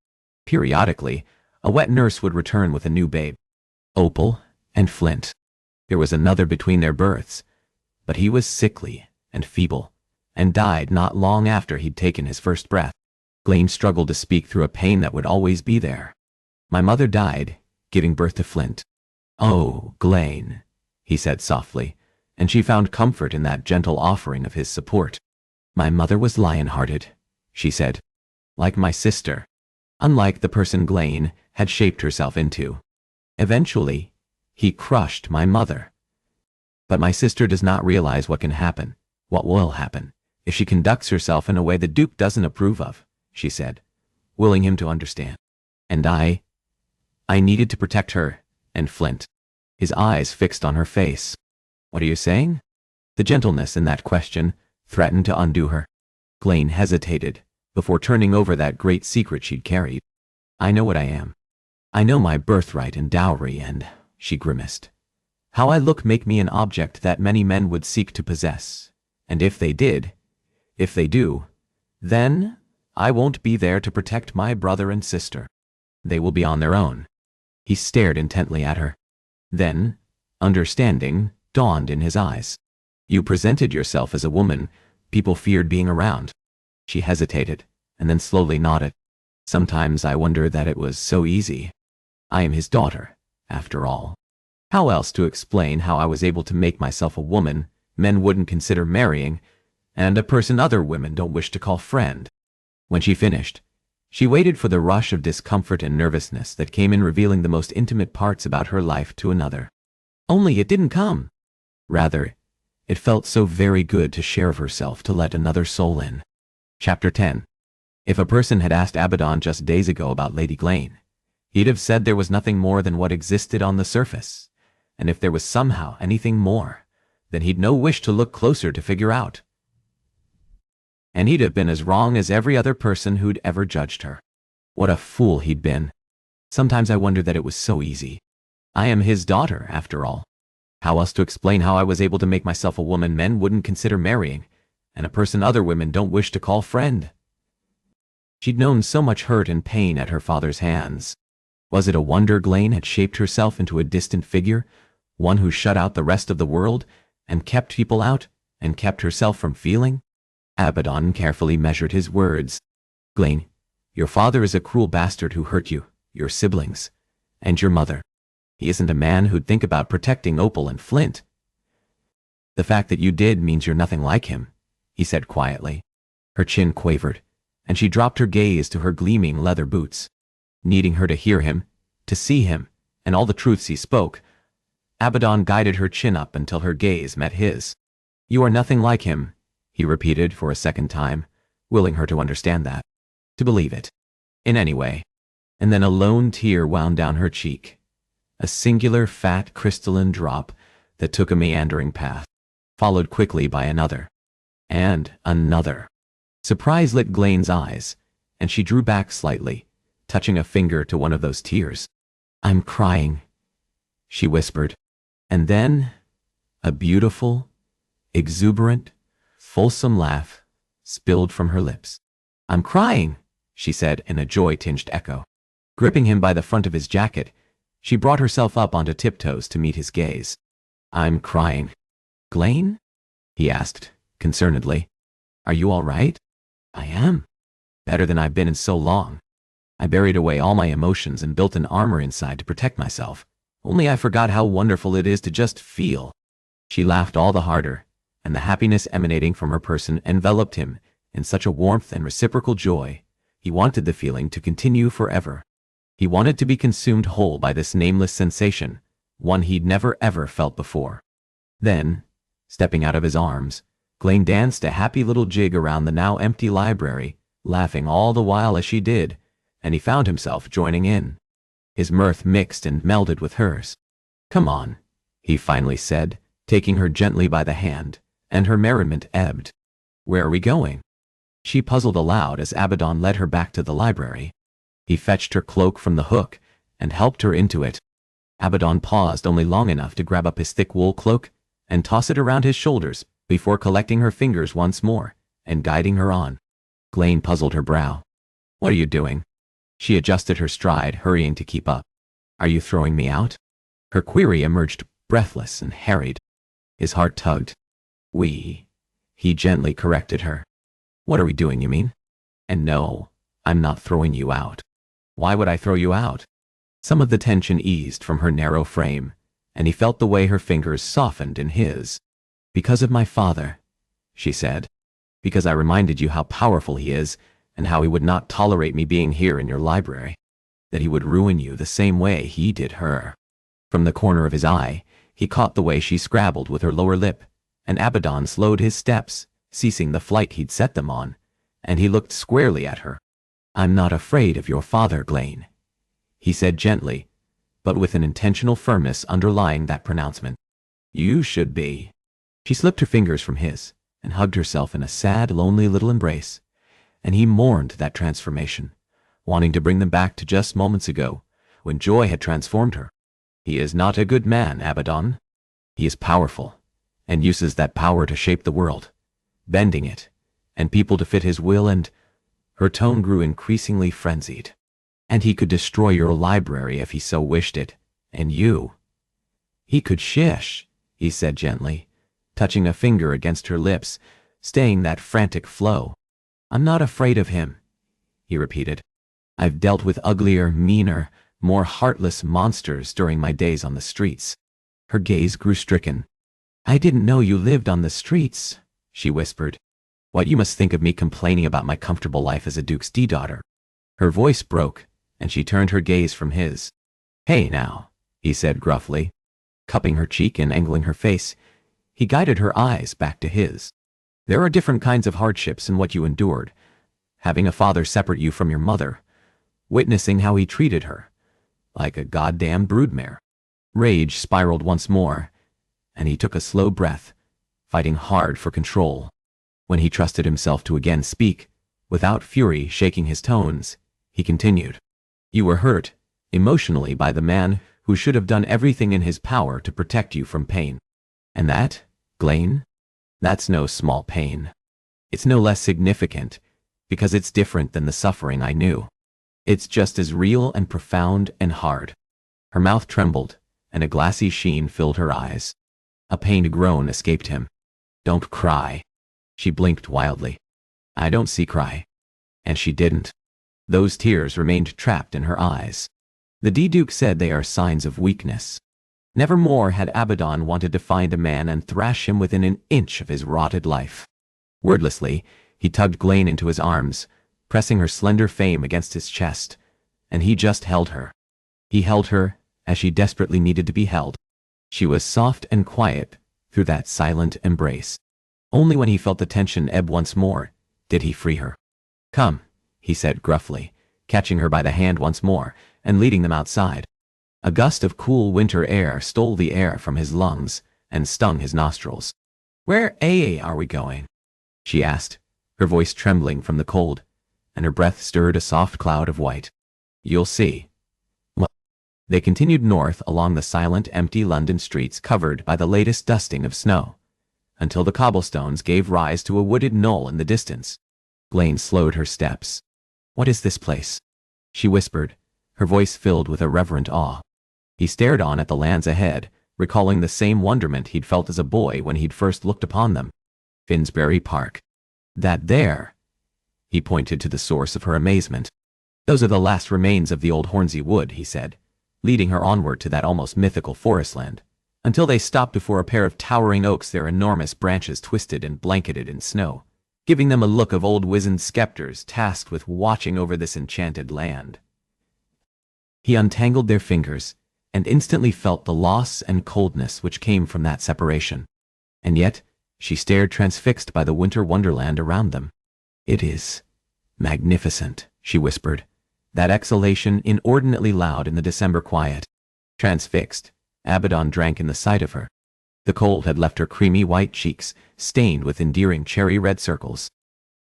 Periodically, a wet nurse would return with a new babe. Opal and Flint. There was another between their births, but he was sickly and feeble, and died not long after he'd taken his first breath." Ghislaine struggled to speak through a pain that would always be there. "My mother died, giving birth to Flint." "Oh, Ghislaine," he said softly, and she found comfort in that gentle offering of his support. "My mother was lion-hearted," she said, "like my sister, unlike the person Ghislaine had shaped herself into. Eventually, he crushed my mother. But my sister does not realize what can happen, what will happen, if she conducts herself in a way the Duke doesn't approve of," she said, willing him to understand. "And I needed to protect her and Flint." His eyes fixed on her face. "What are you saying?" The gentleness in that question threatened to undo her. Ghislaine hesitated before turning over that great secret she'd carried. "I know what I am. I know my birthright and dowry, and," she grimaced, "how I look make me an object that many men would seek to possess. And if they do, then I won't be there to protect my brother and sister. They will be on their own." He stared intently at her. Then, understanding dawned in his eyes. "You presented yourself as a woman people feared being around." She hesitated, and then slowly nodded. "Sometimes I wonder that it was so easy. I am his daughter, after all. How else to explain how I was able to make myself a woman men wouldn't consider marrying, and a person other women don't wish to call friend. When she finished, she waited for the rush of discomfort and nervousness that came in revealing the most intimate parts about her life to another. Only it didn't come. Rather, it felt so very good to share of herself to let another soul in. Chapter 10. If a person had asked Abaddon just days ago about Lady Glane, he'd have said there was nothing more than what existed on the surface, and if there was somehow anything more, then he'd no wish to look closer to figure out. And he'd have been as wrong as every other person who'd ever judged her. What a fool he'd been. Sometimes I wonder that it was so easy. I am his daughter, after all. How else to explain how I was able to make myself a woman men wouldn't consider marrying, and a person other women don't wish to call friend? She'd known so much hurt and pain at her father's hands. Was it a wonder Glane had shaped herself into a distant figure, one who shut out the rest of the world, and kept people out, and kept herself from feeling? Abaddon carefully measured his words. Glane, your father is a cruel bastard who hurt you, your siblings, and your mother. He isn't a man who'd think about protecting Opal and Flint. The fact that you did means you're nothing like him, he said quietly. Her chin quavered, and she dropped her gaze to her gleaming leather boots. Needing her to hear him, to see him, and all the truths he spoke, Abaddon guided her chin up until her gaze met his. You are nothing like him, he repeated for a second time, willing her to understand that, to believe it, in any way. And then a lone tear wound down her cheek, a singular fat crystalline drop that took a meandering path, followed quickly by another, and another. Surprise lit Glane's eyes, and she drew back slightly, touching a finger to one of those tears. I'm crying, she whispered, and then a beautiful, exuberant, fulsome laugh spilled from her lips. I'm crying, she said in a joy-tinged echo. Gripping him by the front of his jacket, she brought herself up onto tiptoes to meet his gaze. I'm crying. Glane? He asked, concernedly. Are you all right? I am. Better than I've been in so long. I buried away all my emotions and built an armor inside to protect myself. Only I forgot how wonderful it is to just feel. She laughed all the harder, and the happiness emanating from her person enveloped him in such a warmth and reciprocal joy. He wanted the feeling to continue forever. He wanted to be consumed whole by this nameless sensation, one he'd never ever felt before. Then, stepping out of his arms, Glane danced a happy little jig around the now empty library, laughing all the while as she did, and he found himself joining in. His mirth mixed and melded with hers. Come on, he finally said, taking her gently by the hand, and her merriment ebbed. Where are we going? She puzzled aloud as Abaddon led her back to the library. He fetched her cloak from the hook and helped her into it. Abaddon paused only long enough to grab up his thick wool cloak and toss it around his shoulders before collecting her fingers once more and guiding her on. Glane puzzled her brow. What are you doing? She adjusted her stride, hurrying to keep up. Are you throwing me out? Her query emerged breathless and harried. His heart tugged. He gently corrected her. What are we doing, you mean? And no, I'm not throwing you out. Why would I throw you out? Some of the tension eased from her narrow frame, and he felt the way her fingers softened in his. Because of my father, she said. Because I reminded you how powerful he is, and how he would not tolerate me being here in your library. That he would ruin you the same way he did her. From the corner of his eye, he caught the way she scrabbled with her lower lip, and Abaddon slowed his steps, ceasing the flight he'd set them on, and he looked squarely at her. I'm not afraid of your father, Glane, he said gently, but with an intentional firmness underlying that pronouncement. You should be. She slipped her fingers from his and hugged herself in a sad, lonely little embrace, and he mourned that transformation, wanting to bring them back to just moments ago, when joy had transformed her. He is not a good man, Abaddon. He is powerful, and uses that power to shape the world, bending it, and people to fit his will, and her tone grew increasingly frenzied. And he could destroy your library if he so wished it, and you. He could shish, he said gently, touching a finger against her lips, staying that frantic flow. I'm not afraid of him, he repeated. I've dealt with uglier, meaner, more heartless monsters during my days on the streets. Her gaze grew stricken. I didn't know you lived on the streets, she whispered. What you must think of me complaining about my comfortable life as a duke's daughter. Her voice broke, and she turned her gaze from his. Hey now, he said gruffly. Cupping her cheek and angling her face, he guided her eyes back to his. There are different kinds of hardships in what you endured. Having a father separate you from your mother, witnessing how he treated her, like a goddamn broodmare. Rage spiraled once more, and he took a slow breath, fighting hard for control. When he trusted himself to again speak, without fury shaking his tones, he continued. You were hurt, emotionally, by the man who should have done everything in his power to protect you from pain. And that, Glaine? That's no small pain. It's no less significant, because it's different than the suffering I knew. It's just as real and profound and hard. Her mouth trembled, and a glassy sheen filled her eyes. A pained groan escaped him. Don't cry. She blinked wildly. I don't see cry. And she didn't. Those tears remained trapped in her eyes. The Duke said they are signs of weakness. Nevermore had Abaddon wanted to find a man and thrash him within an inch of his rotted life. Wordlessly, he tugged Glaine into his arms, pressing her slender frame against his chest, and he just held her. He held her as she desperately needed to be held. She was soft and quiet through that silent embrace. Only when he felt the tension ebb once more did he free her. Come, he said gruffly, catching her by the hand once more and leading them outside. A gust of cool winter air stole the air from his lungs and stung his nostrils. Where are we going? She asked, her voice trembling from the cold, and her breath stirred a soft cloud of white. You'll see. Well, they continued north along the silent, empty London streets covered by the latest dusting of snow, until the cobblestones gave rise to a wooded knoll in the distance. Glaine slowed her steps. What is this place? She whispered, her voice filled with a reverent awe. He stared on at the lands ahead, recalling the same wonderment he'd felt as a boy when he'd first looked upon them. Finsbury Park. That there. He pointed to the source of her amazement. Those are the last remains of the old Hornsey Wood, he said, leading her onward to that almost mythical forestland, until they stopped before a pair of towering oaks, their enormous branches twisted and blanketed in snow, giving them a look of old wizened specters tasked with watching over this enchanted land. He untangled their fingers, and instantly felt the loss and coldness which came from that separation. And yet, she stared transfixed by the winter wonderland around them. It is magnificent, she whispered, that exhalation inordinately loud in the December quiet. Transfixed, Abaddon drank in the sight of her. The cold had left her creamy white cheeks, stained with endearing cherry-red circles.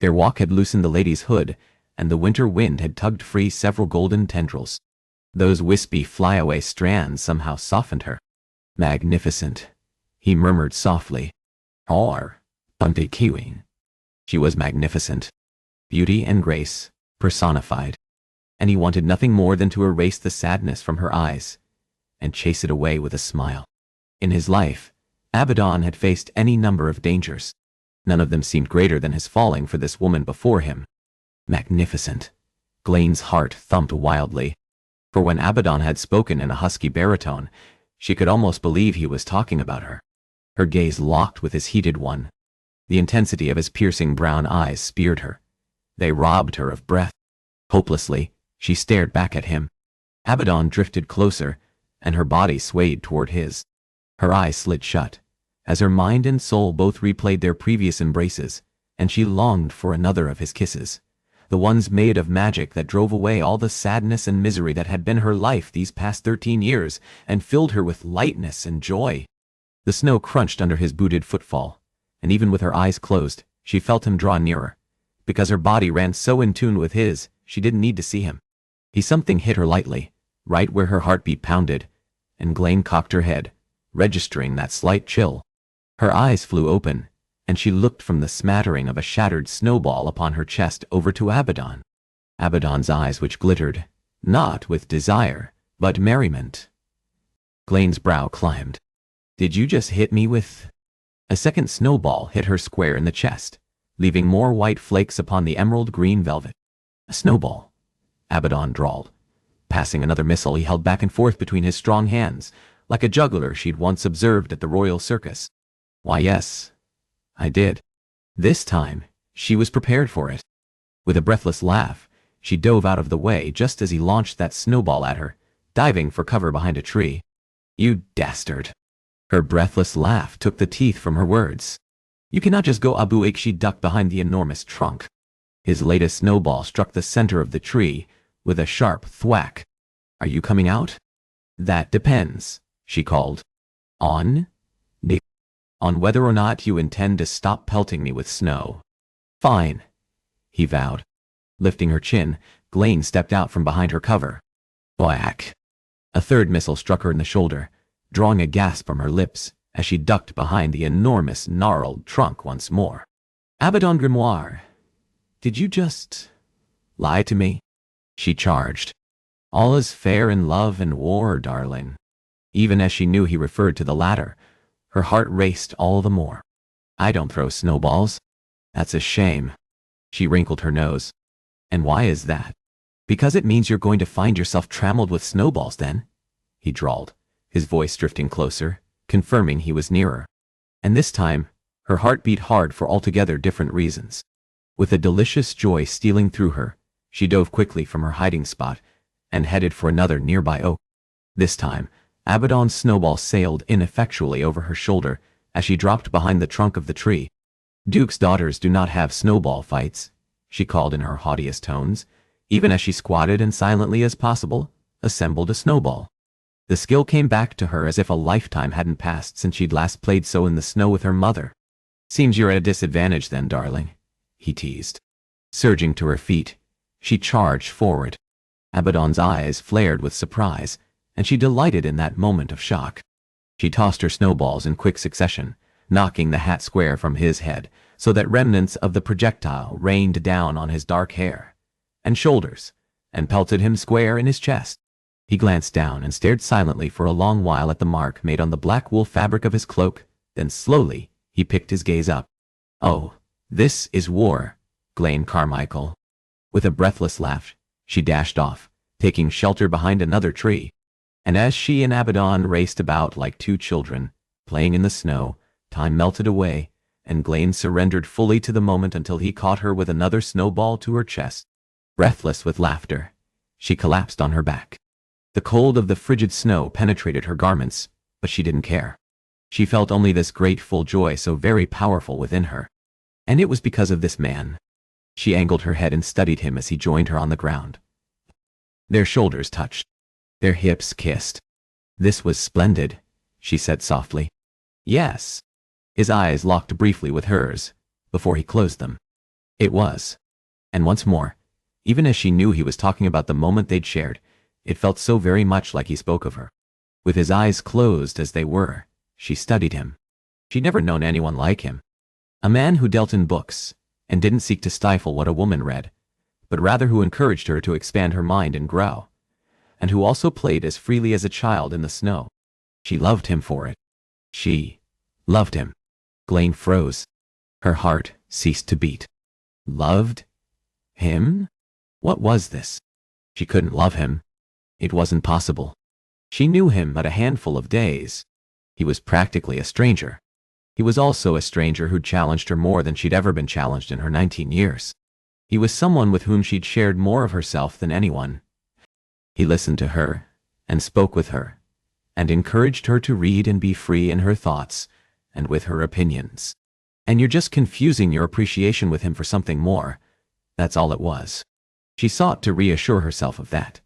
Their walk had loosened the lady's hood, and the winter wind had tugged free several golden tendrils. Those wispy flyaway strands somehow softened her. Magnificent, he murmured softly. Or, Bunty Kiwing. She was magnificent. Beauty and grace, personified. And he wanted nothing more than to erase the sadness from her eyes, and chase it away with a smile. In his life, Abaddon had faced any number of dangers. None of them seemed greater than his falling for this woman before him. Magnificent. Glaine's heart thumped wildly. For when Abaddon had spoken in a husky baritone, she could almost believe he was talking about her. Her gaze locked with his heated one. The intensity of his piercing brown eyes speared her. They robbed her of breath. Hopelessly, she stared back at him. Abaddon drifted closer, and her body swayed toward his. Her eyes slid shut, as her mind and soul both replayed their previous embraces, and she longed for another of his kisses. The ones made of magic that drove away all the sadness and misery that had been her life these past 13 years and filled her with lightness and joy. The snow crunched under his booted footfall, and even with her eyes closed, she felt him draw nearer. Because her body ran so in tune with his, she didn't need to see him. Something hit her lightly, right where her heartbeat pounded, and Glaine cocked her head, registering that slight chill. Her eyes flew open, and she looked from the smattering of a shattered snowball upon her chest over to Abaddon. Abaddon's eyes which glittered, not with desire, but merriment. Glaine's brow climbed. Did you just hit me with... A second snowball hit her square in the chest, leaving more white flakes upon the emerald green velvet. A snowball, Abaddon drawled. Passing another missile he held back and forth between his strong hands, like a juggler she'd once observed at the Royal Circus. Why, yes, I did. This time, she was prepared for it. With a breathless laugh, she dove out of the way just as he launched that snowball at her, diving for cover behind a tree. You dastard. Her breathless laugh took the teeth from her words. You cannot just go abuik. She ducked behind the enormous trunk. His latest snowball struck the center of the tree with a sharp thwack. Are you coming out? That depends, she called. On? On whether or not you intend to stop pelting me with snow. Fine, he vowed. Lifting her chin, Ghislaine stepped out from behind her cover. Whack! A third missile struck her in the shoulder, drawing a gasp from her lips as she ducked behind the enormous gnarled trunk once more. Abaddon Grimoire, did you just lie to me? She charged. All is fair in love and war, darling. Even as she knew he referred to the latter, her heart raced all the more. I don't throw snowballs. That's a shame. She wrinkled her nose. And why is that? Because it means you're going to find yourself trammeled with snowballs then, he drawled, his voice drifting closer, confirming he was nearer. And this time, her heart beat hard for altogether different reasons. With a delicious joy stealing through her, she dove quickly from her hiding spot and headed for another nearby oak. This time, Abaddon's snowball sailed ineffectually over her shoulder as she dropped behind the trunk of the tree. Duke's daughters do not have snowball fights, she called in her haughtiest tones, even as she squatted and silently as possible, assembled a snowball. The skill came back to her as if a lifetime hadn't passed since she'd last played so in the snow with her mother. Seems you're at a disadvantage then, darling, he teased. Surging to her feet, she charged forward. Abaddon's eyes flared with surprise, and she delighted in that moment of shock. She tossed her snowballs in quick succession, knocking the hat square from his head so that remnants of the projectile rained down on his dark hair and shoulders and pelted him square in his chest. He glanced down and stared silently for a long while at the mark made on the black wool fabric of his cloak, then slowly he picked his gaze up. Oh, this is war, Ghislaine Carmichael. With a breathless laugh, she dashed off, taking shelter behind another tree. And as she and Abaddon raced about like two children, playing in the snow, time melted away, and Ghislaine surrendered fully to the moment until he caught her with another snowball to her chest. Breathless with laughter, she collapsed on her back. The cold of the frigid snow penetrated her garments, but she didn't care. She felt only this grateful joy so very powerful within her. And it was because of this man. She angled her head and studied him as he joined her on the ground. Their shoulders touched. Their hips kissed. This was splendid, she said softly. Yes. His eyes locked briefly with hers, before he closed them. It was. And once more, even as she knew he was talking about the moment they'd shared, it felt so very much like he spoke of her. With his eyes closed as they were, she studied him. She'd never known anyone like him. A man who dealt in books, and didn't seek to stifle what a woman read, but rather who encouraged her to expand her mind and grow, and who also played as freely as a child in the snow. She loved him for it. She loved him. Ghislaine froze. Her heart ceased to beat. Loved him? What was this? She couldn't love him. It wasn't possible. She knew him but a handful of days. He was practically a stranger. He was also a stranger who'd challenged her more than she'd ever been challenged in her 19 years. He was someone with whom she'd shared more of herself than anyone. He listened to her, and spoke with her, and encouraged her to read and be free in her thoughts, and with her opinions. And you're just confusing your appreciation with him for something more. That's all it was. She sought to reassure herself of that.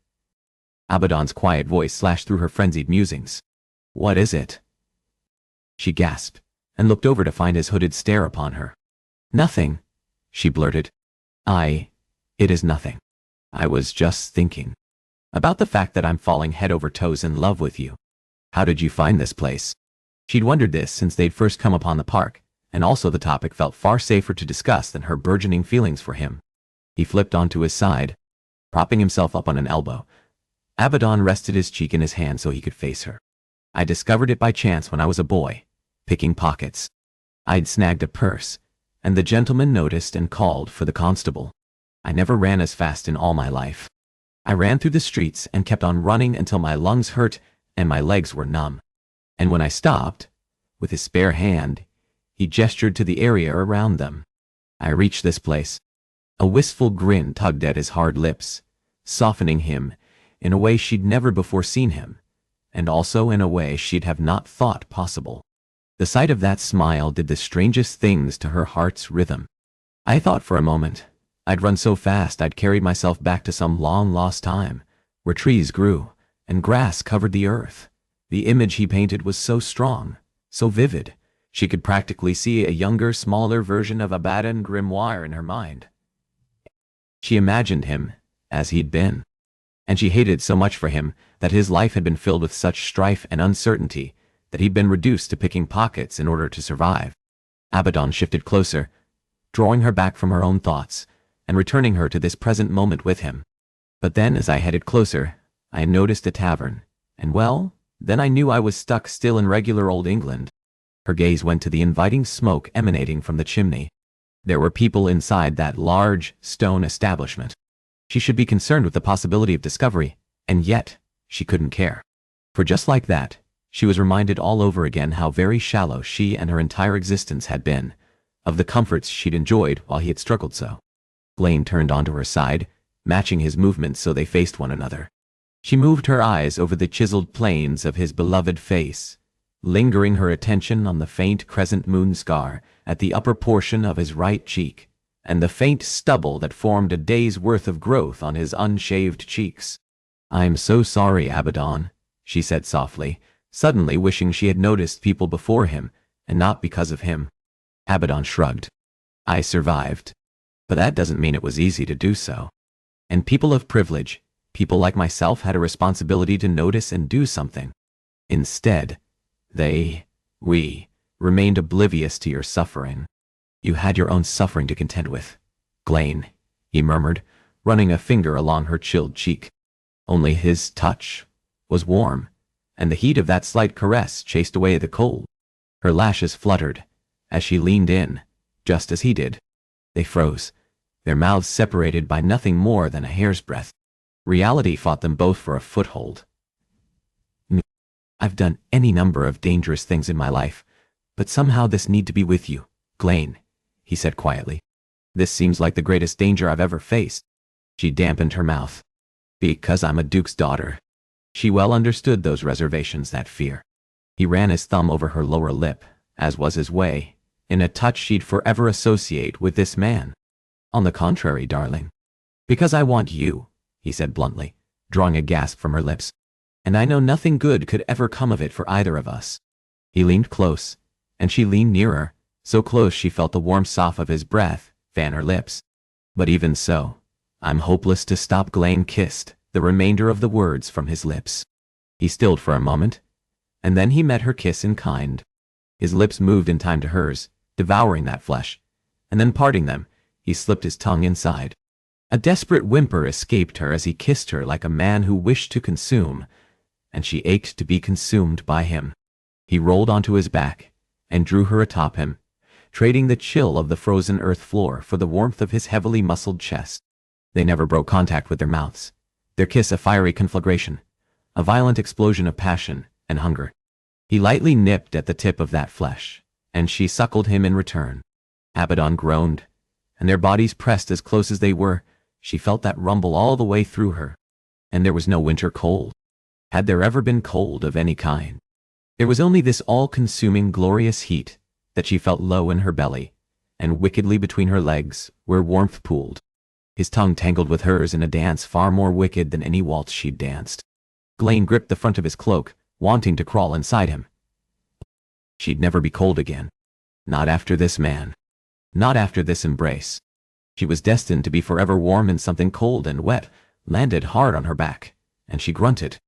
Abaddon's quiet voice slashed through her frenzied musings. What is it? She gasped, and looked over to find his hooded stare upon her. Nothing, she blurted. It is nothing. I was just thinking about the fact that I'm falling head over toes in love with you. How did you find this place? She'd wondered this since they'd first come upon the park, and also the topic felt far safer to discuss than her burgeoning feelings for him. He flipped onto his side, propping himself up on an elbow. Abaddon rested his cheek in his hand so he could face her. I discovered it by chance when I was a boy, picking pockets. I'd snagged a purse, and the gentleman noticed and called for the constable. I never ran as fast in all my life. I ran through the streets and kept on running until my lungs hurt and my legs were numb. And when I stopped, with his spare hand, He gestured to the area around them. I reached this place. A wistful grin tugged at his hard lips, softening him in a way she'd never before seen him, and also in a way she'd have not thought possible. The sight of that smile did the strangest things to her heart's rhythm. I thought for a moment I'd run so fast I'd carried myself back to some long-lost time, where trees grew and grass covered the earth. The image he painted was so strong, so vivid, she could practically see a younger, smaller version of Abaddon grimoire in her mind. She imagined him as he'd been, and she hated so much for him that his life had been filled with such strife and uncertainty that he'd been reduced to picking pockets in order to survive. Abaddon shifted closer, drawing her back from her own thoughts and returning her to this present moment with him. But then, as I headed closer, I noticed a tavern, and well, then I knew I was stuck still in regular old England. Her gaze went to the inviting smoke emanating from the chimney. There were people inside that large, stone establishment. She should be concerned with the possibility of discovery, and yet she couldn't care. For just like that, she was reminded all over again how very shallow she and her entire existence had been, of the comforts she'd enjoyed while he had struggled so. Blaine turned onto her side, matching his movements so they faced one another. She moved her eyes over the chiseled planes of his beloved face, lingering her attention on the faint crescent moon scar at the upper portion of his right cheek, and the faint stubble that formed a day's worth of growth on his unshaved cheeks. "I'm so sorry, Abaddon," she said softly, suddenly wishing she had noticed people before him, and not because of him. Abaddon shrugged. "I survived. But that doesn't mean it was easy to do so. And people of privilege, people like myself, had a responsibility to notice and do something. Instead, we remained oblivious to your suffering. You had your own suffering to contend with, Blaine," he murmured, running a finger along her chilled cheek. Only his touch was warm, and the heat of that slight caress chased away the cold. Her lashes fluttered as she leaned in, just as he did. They froze, their mouths separated by nothing more than a hair's breadth. Reality fought them both for a foothold. "I've done any number of dangerous things in my life, but somehow this need to be with you, Blaine," he said quietly. "This seems like the greatest danger I've ever faced." She dampened her mouth. "Because I'm a duke's daughter." She well understood those reservations, that fear. He ran his thumb over her lower lip, as was his way, in a touch she'd forever associate with this man. "On the contrary, darling. Because I want you," he said bluntly, drawing a gasp from her lips. "And I know nothing good could ever come of it for either of us." He leaned close, and she leaned nearer, so close she felt the warm sough of his breath fan her lips. "But even so, I'm hopeless to stop." Blaine kissed the remainder of the words from his lips. He stilled for a moment, and then he met her kiss in kind. His lips moved in time to hers, devouring that flesh, and then parting them, he slipped his tongue inside. A desperate whimper escaped her as he kissed her like a man who wished to consume, and she ached to be consumed by him. He rolled onto his back and drew her atop him, trading the chill of the frozen earth floor for the warmth of his heavily muscled chest. They never broke contact with their mouths, their kiss a fiery conflagration, a violent explosion of passion and hunger. He lightly nipped at the tip of that flesh, and she suckled him in return. Abaddon groaned, and their bodies pressed as close as they were. She felt that rumble all the way through her. And there was no winter cold. Had there ever been cold of any kind? There was only this all-consuming glorious heat that she felt low in her belly, and wickedly between her legs, where warmth pooled. His tongue tangled with hers in a dance far more wicked than any waltz she'd danced. Blaine gripped the front of his cloak, wanting to crawl inside him. She'd never be cold again. Not after this man. Not after this embrace. She was destined to be forever warm, and something cold and wet landed hard on her back, and she grunted.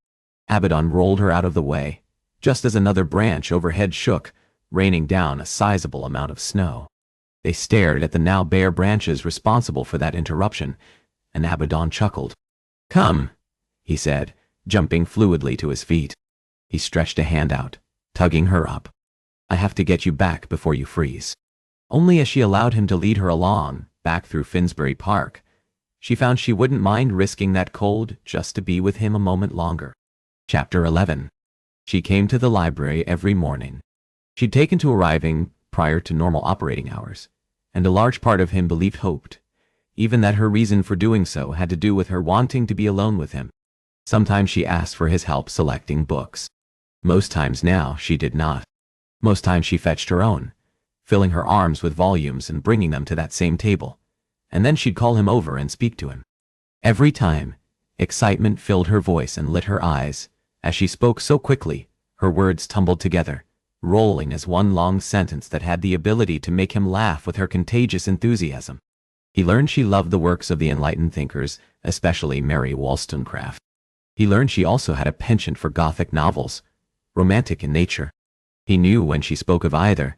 Abaddon rolled her out of the way, just as another branch overhead shook, raining down a sizable amount of snow. They stared at the now bare branches responsible for that interruption, and Abaddon chuckled. "Come," he said, jumping fluidly to his feet. He stretched a hand out, tugging her up. "I have to get you back before you freeze." Only as she allowed him to lead her along, back through Finsbury Park, she found she wouldn't mind risking that cold just to be with him a moment longer. Chapter 11. She came to the library every morning. She'd taken to arriving prior to normal operating hours, and a large part of him hoped, even that her reason for doing so had to do with her wanting to be alone with him. Sometimes she asked for his help selecting books. Most times now she did not. Most times she fetched her own, filling her arms with volumes and bringing them to that same table, and then she'd call him over and speak to him. Every time, excitement filled her voice and lit her eyes. As she spoke so quickly, her words tumbled together, rolling as one long sentence that had the ability to make him laugh with her contagious enthusiasm. He learned she loved the works of the enlightened thinkers, especially Mary Wollstonecraft. He learned she also had a penchant for Gothic novels, romantic in nature. He knew when she spoke of either,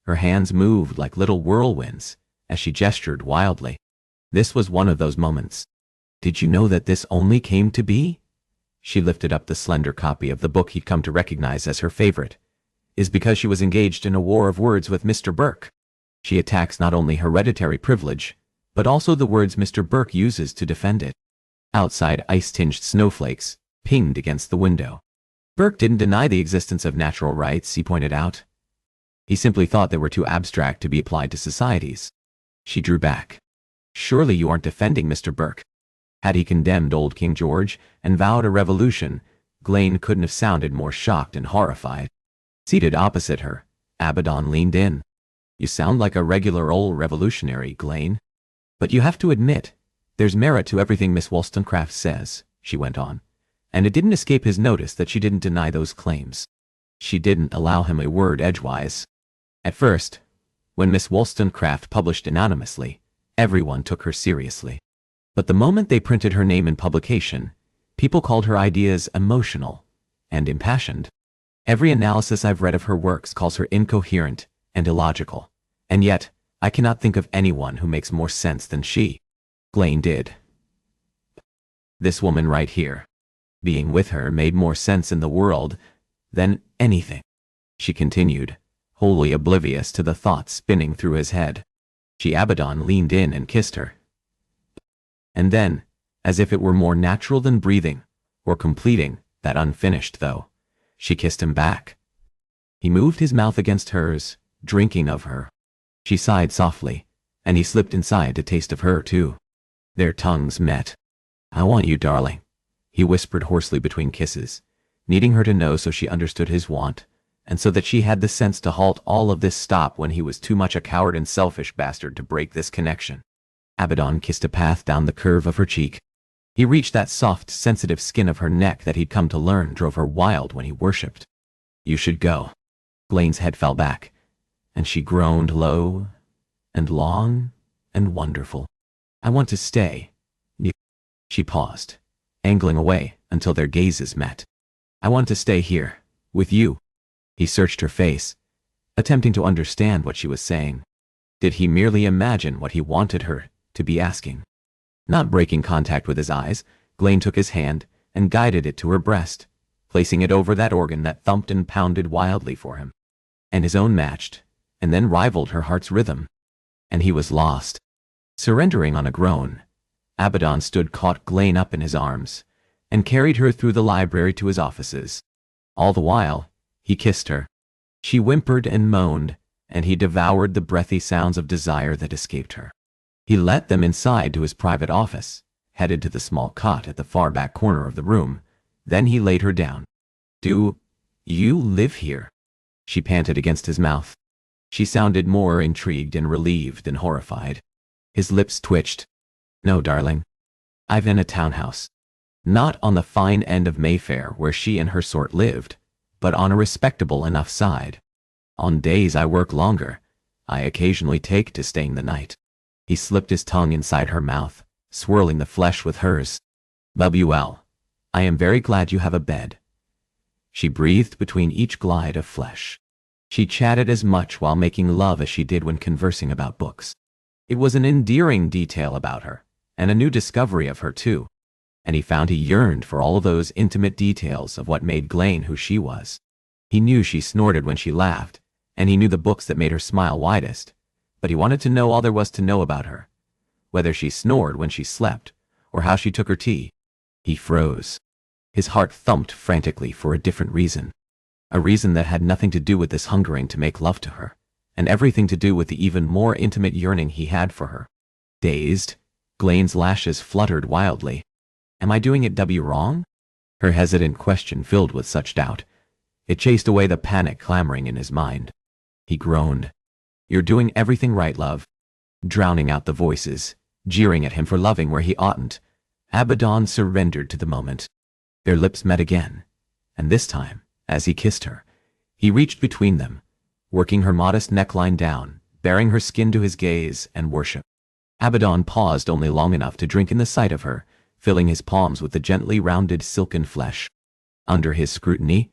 her hands moved like little whirlwinds as she gestured wildly. This was one of those moments. Did you know that this only came to be? She lifted up the slender copy of the book he'd come to recognize as her favorite. Is because she was engaged in a war of words with Mr. Burke. She attacks not only hereditary privilege, but also the words Mr. Burke uses to defend it. Outside, ice-tinged snowflakes pinged against the window. Burke didn't deny the existence of natural rights, he pointed out. He simply thought they were too abstract to be applied to societies. She drew back. Surely you aren't defending Mr. Burke. Had he condemned old King George and vowed a revolution, Glayne couldn't have sounded more shocked and horrified. Seated opposite her, Abaddon leaned in. You sound like a regular old revolutionary, Glayne. But you have to admit, there's merit to everything Miss Wollstonecraft says, she went on, and it didn't escape his notice that she didn't deny those claims. She didn't allow him a word edgewise. At first, when Miss Wollstonecraft published anonymously, everyone took her seriously. But the moment they printed her name in publication, people called her ideas emotional and impassioned. Every analysis I've read of her works calls her incoherent and illogical, and yet I cannot think of anyone who makes more sense than she. Glayne did. This woman right here. Being with her made more sense in the world than anything, she continued, wholly oblivious to the thoughts spinning through his head. Abaddon leaned in and kissed her. And then, as if it were more natural than breathing, or completing that unfinished though, she kissed him back. He moved his mouth against hers, drinking of her. She sighed softly, and he slipped inside to taste of her too. Their tongues met. I want you, darling, he whispered hoarsely between kisses, needing her to know so she understood his want, and so that she had the sense to halt all of this stop when he was too much a coward and selfish bastard to break this connection. Abaddon kissed a path down the curve of her cheek. He reached that soft, sensitive skin of her neck that he'd come to learn drove her wild when he worshipped. You should go. Glayne's head fell back, and she groaned low and long and wonderful. I want to stay. She paused, angling away until their gazes met. I want to stay here, with you. He searched her face, attempting to understand what she was saying. Did he merely imagine what he wanted her to be asking? Not breaking contact with his eyes, Glayne took his hand and guided it to her breast, placing it over that organ that thumped and pounded wildly for him. And his own matched, and then rivaled her heart's rhythm. And he was lost. Surrendering on a groan, Abaddon caught Glayne up in his arms, and carried her through the library to his offices. All the while, he kissed her. She whimpered and moaned, and he devoured the breathy sounds of desire that escaped her. He let them inside to his private office, headed to the small cot at the far back corner of the room. Then he laid her down. Do you live here? She panted against his mouth. She sounded more intrigued and relieved than horrified. His lips twitched. No, darling. I've in a townhouse. Not on the fine end of Mayfair where she and her sort lived, but on a respectable enough side. On days I work longer, I occasionally take to staying the night. He slipped his tongue inside her mouth, swirling the flesh with hers. Well, I am very glad you have a bed. She breathed between each glide of flesh. She chatted as much while making love as she did when conversing about books. It was an endearing detail about her, and a new discovery of her too. And he found he yearned for all of those intimate details of what made Glayne who she was. He knew she snorted when she laughed, and he knew the books that made her smile widest, but he wanted to know all there was to know about her, whether she snored when she slept, or how she took her tea. He froze. His heart thumped frantically for a different reason. A reason that had nothing to do with this hungering to make love to her, and everything to do with the even more intimate yearning he had for her. Dazed, Glenn's lashes fluttered wildly. Am I doing it wrong? Her hesitant question filled with such doubt. It chased away the panic clamoring in his mind. He groaned. You're doing everything right, love. Drowning out the voices, jeering at him for loving where he oughtn't, Abaddon surrendered to the moment. Their lips met again, and this time, as he kissed her, he reached between them, working her modest neckline down, baring her skin to his gaze and worship. Abaddon paused only long enough to drink in the sight of her, filling his palms with the gently rounded silken flesh. Under his scrutiny,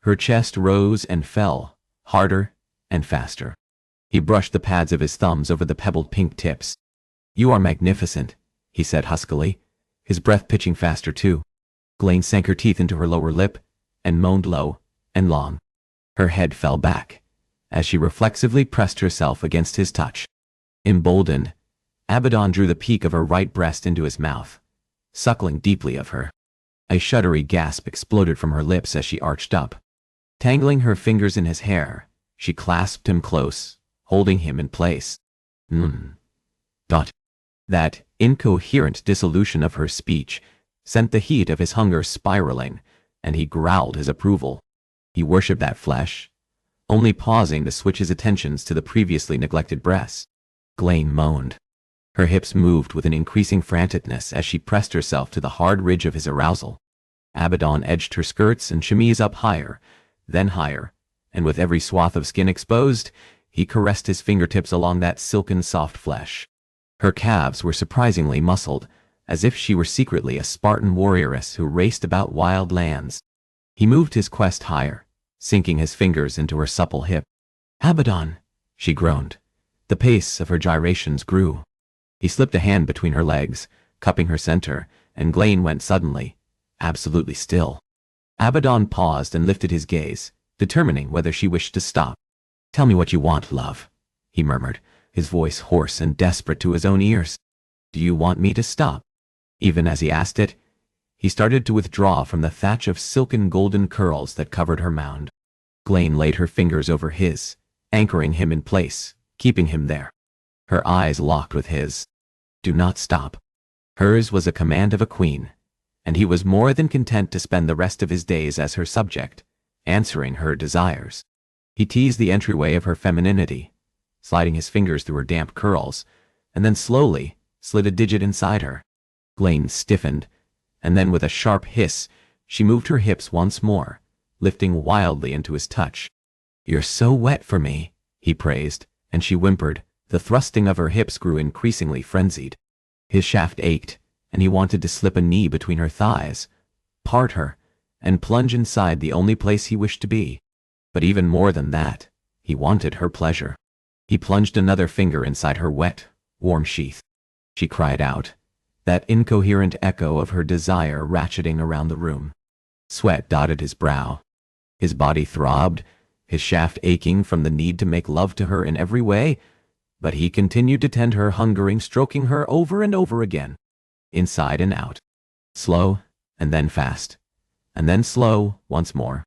her chest rose and fell, harder and faster. He brushed the pads of his thumbs over the pebbled pink tips. You are magnificent, he said huskily, his breath pitching faster too. Glenn sank her teeth into her lower lip and moaned low and long. Her head fell back as she reflexively pressed herself against his touch. Emboldened, Abaddon drew the peak of her right breast into his mouth, suckling deeply of her. A shuddery gasp exploded from her lips as she arched up. Tangling her fingers in his hair, she clasped him close, holding him in place. That incoherent dissolution of her speech sent the heat of his hunger spiraling, and he growled his approval. He worshipped that flesh, only pausing to switch his attentions to the previously neglected breasts. Glenn moaned. Her hips moved with an increasing franticness as she pressed herself to the hard ridge of his arousal. Abaddon edged her skirts and chemise up higher, then higher, and with every swath of skin exposed, he caressed his fingertips along that silken soft flesh. Her calves were surprisingly muscled, as if she were secretly a Spartan warrioress who raced about wild lands. He moved his quest higher, sinking his fingers into her supple hip. Abaddon, she groaned. The pace of her gyrations grew. He slipped a hand between her legs, cupping her center, and Glenn went suddenly, absolutely still. Abaddon paused and lifted his gaze, determining whether she wished to stop. Tell me what you want, love, he murmured, his voice hoarse and desperate to his own ears. Do you want me to stop? Even as he asked it, he started to withdraw from the thatch of silken golden curls that covered her mound. Glenn laid her fingers over his, anchoring him in place, keeping him there. Her eyes locked with his. Do not stop. Hers was a command of a queen, and he was more than content to spend the rest of his days as her subject, answering her desires. He teased the entryway of her femininity, sliding his fingers through her damp curls, and then slowly slid a digit inside her. Glenn stiffened, and then with a sharp hiss, she moved her hips once more, lifting wildly into his touch. You're so wet for me, he praised, and she whimpered. The thrusting of her hips grew increasingly frenzied. His shaft ached, and he wanted to slip a knee between her thighs, part her, and plunge inside the only place he wished to be. But even more than that, he wanted her pleasure. He plunged another finger inside her wet, warm sheath. She cried out, that incoherent echo of her desire ratcheting around the room. Sweat dotted his brow. His body throbbed, his shaft aching from the need to make love to her in every way, but he continued to tend her, hungering, stroking her over and over again, inside and out. Slow, and then fast, and then slow once more,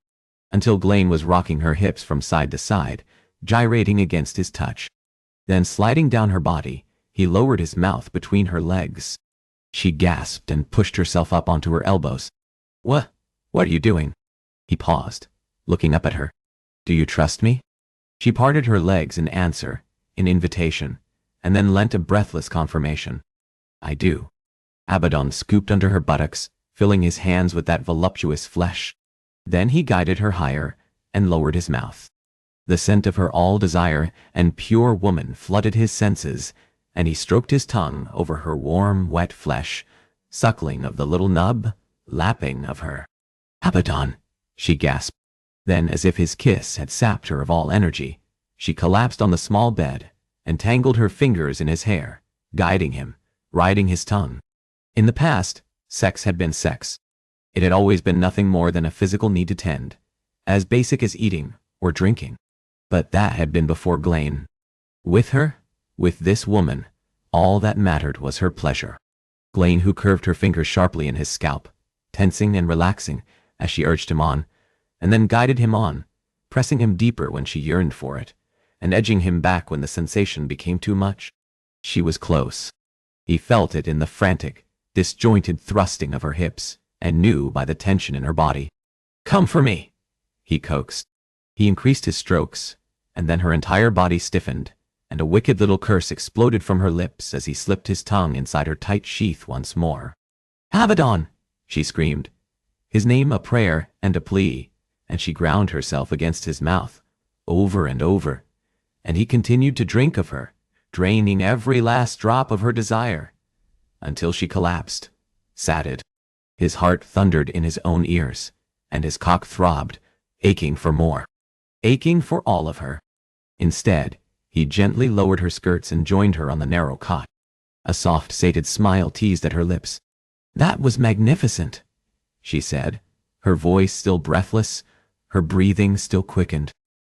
until Glenn was rocking her hips from side to side, gyrating against his touch. Then sliding down her body, he lowered his mouth between her legs. She gasped and pushed herself up onto her elbows. What are you doing? He paused, looking up at her. Do you trust me? She parted her legs in answer, in invitation, and then lent a breathless confirmation. I do. Abaddon scooped under her buttocks, filling his hands with that voluptuous flesh. Then he guided her higher and lowered his mouth. The scent of her all-desire and pure woman flooded his senses, and he stroked his tongue over her warm, wet flesh, suckling of the little nub, lapping of her. Abaddon, she gasped. Then, as if his kiss had sapped her of all energy, she collapsed on the small bed and tangled her fingers in his hair, guiding him, riding his tongue. In the past, sex had been sex. It had always been nothing more than a physical need to tend, as basic as eating or drinking. But that had been before Glenn. With her, with this woman, all that mattered was her pleasure. Glenn, who curved her fingers sharply in his scalp, tensing and relaxing as she urged him on, and then guided him on, pressing him deeper when she yearned for it, and edging him back when the sensation became too much. She was close. He felt it in the frantic, disjointed thrusting of her hips, and knew by the tension in her body. "Come for me," he coaxed. He increased his strokes, and then her entire body stiffened, and a wicked little curse exploded from her lips as he slipped his tongue inside her tight sheath once more. "Abaddon!" she screamed, his name a prayer and a plea, and she ground herself against his mouth, over and over, and he continued to drink of her, draining every last drop of her desire, until she collapsed, sated. His heart thundered in his own ears, and his cock throbbed, aching for more, aching for all of her. Instead, he gently lowered her skirts and joined her on the narrow cot. A soft, sated smile teased at her lips. "That was magnificent," she said, her voice still breathless, her breathing still quickened.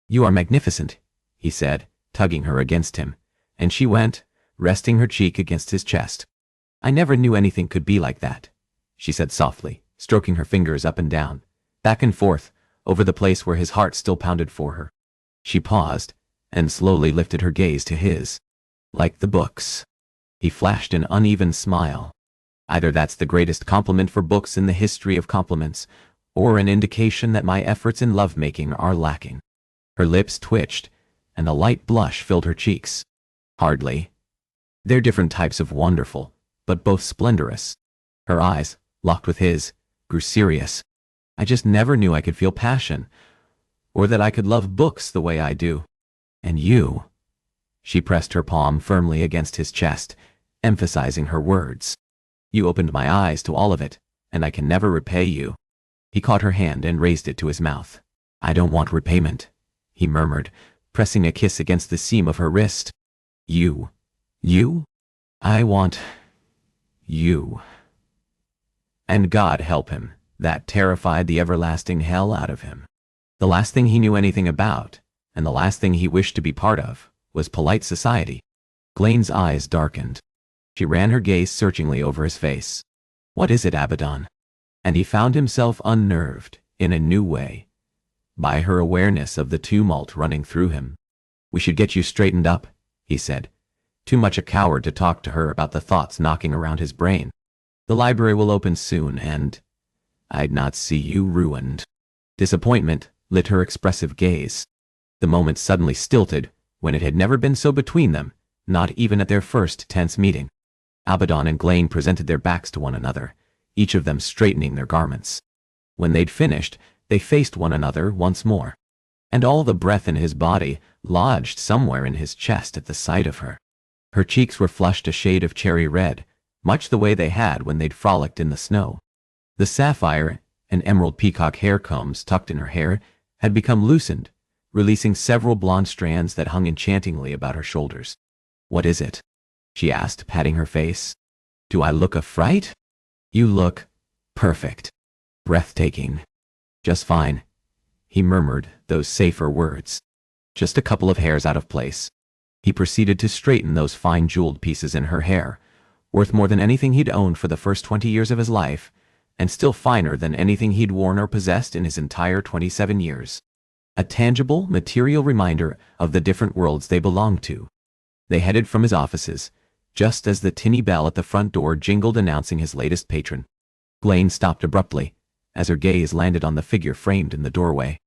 "You are magnificent," he said, tugging her against him, and she went, resting her cheek against his chest. "I never knew anything could be like that," she said softly, stroking her fingers up and down, back and forth, over the place where his heart still pounded for her. She paused, and slowly lifted her gaze to his. "Like the books." He flashed an uneven smile. "Either that's the greatest compliment for books in the history of compliments, or an indication that my efforts in lovemaking are lacking." Her lips twitched, and a light blush filled her cheeks. "Hardly. They're different types of wonderful, but both splendorous." Her eyes, locked with his, grew serious. "I just never knew I could feel passion, or that I could love books the way I do. And you." She pressed her palm firmly against his chest, emphasizing her words. "You opened my eyes to all of it, and I can never repay you." He caught her hand and raised it to his mouth. "I don't want repayment," he murmured, pressing a kiss against the seam of her wrist. You? I want you." And God help him, that terrified the everlasting hell out of him. The last thing he knew anything about, and the last thing he wished to be part of, was polite society. Glenn's eyes darkened. She ran her gaze searchingly over his face. "What is it, Abaddon?" And he found himself unnerved, in a new way, by her awareness of the tumult running through him. "We should get you straightened up," he said, too much a coward to talk to her about the thoughts knocking around his brain. "The library will open soon, and I'd not see you ruined." Disappointment lit her expressive gaze. The moment suddenly stilted, when it had never been so between them, not even at their first tense meeting. Abaddon and Glenn presented their backs to one another, each of them straightening their garments. When they'd finished, they faced one another once more, and all the breath in his body lodged somewhere in his chest at the sight of her. Her cheeks were flushed a shade of cherry red, much the way they had when they'd frolicked in the snow. The sapphire and emerald peacock hair combs tucked in her hair had become loosened, releasing several blonde strands that hung enchantingly about her shoulders. "What is it?" she asked, patting her face. "Do I look a fright?" "You look perfect. Breathtaking. Just fine," he murmured those safer words. Just a couple of hairs out of place. He proceeded to straighten those fine jeweled pieces in her hair, worth more than anything he'd owned for the first 20 years of his life, and still finer than anything he'd worn or possessed in his entire 27 years. A tangible, material reminder of the different worlds they belonged to. They headed from his offices, just as the tinny bell at the front door jingled announcing his latest patron. Glenn stopped abruptly, as her gaze landed on the figure framed in the doorway.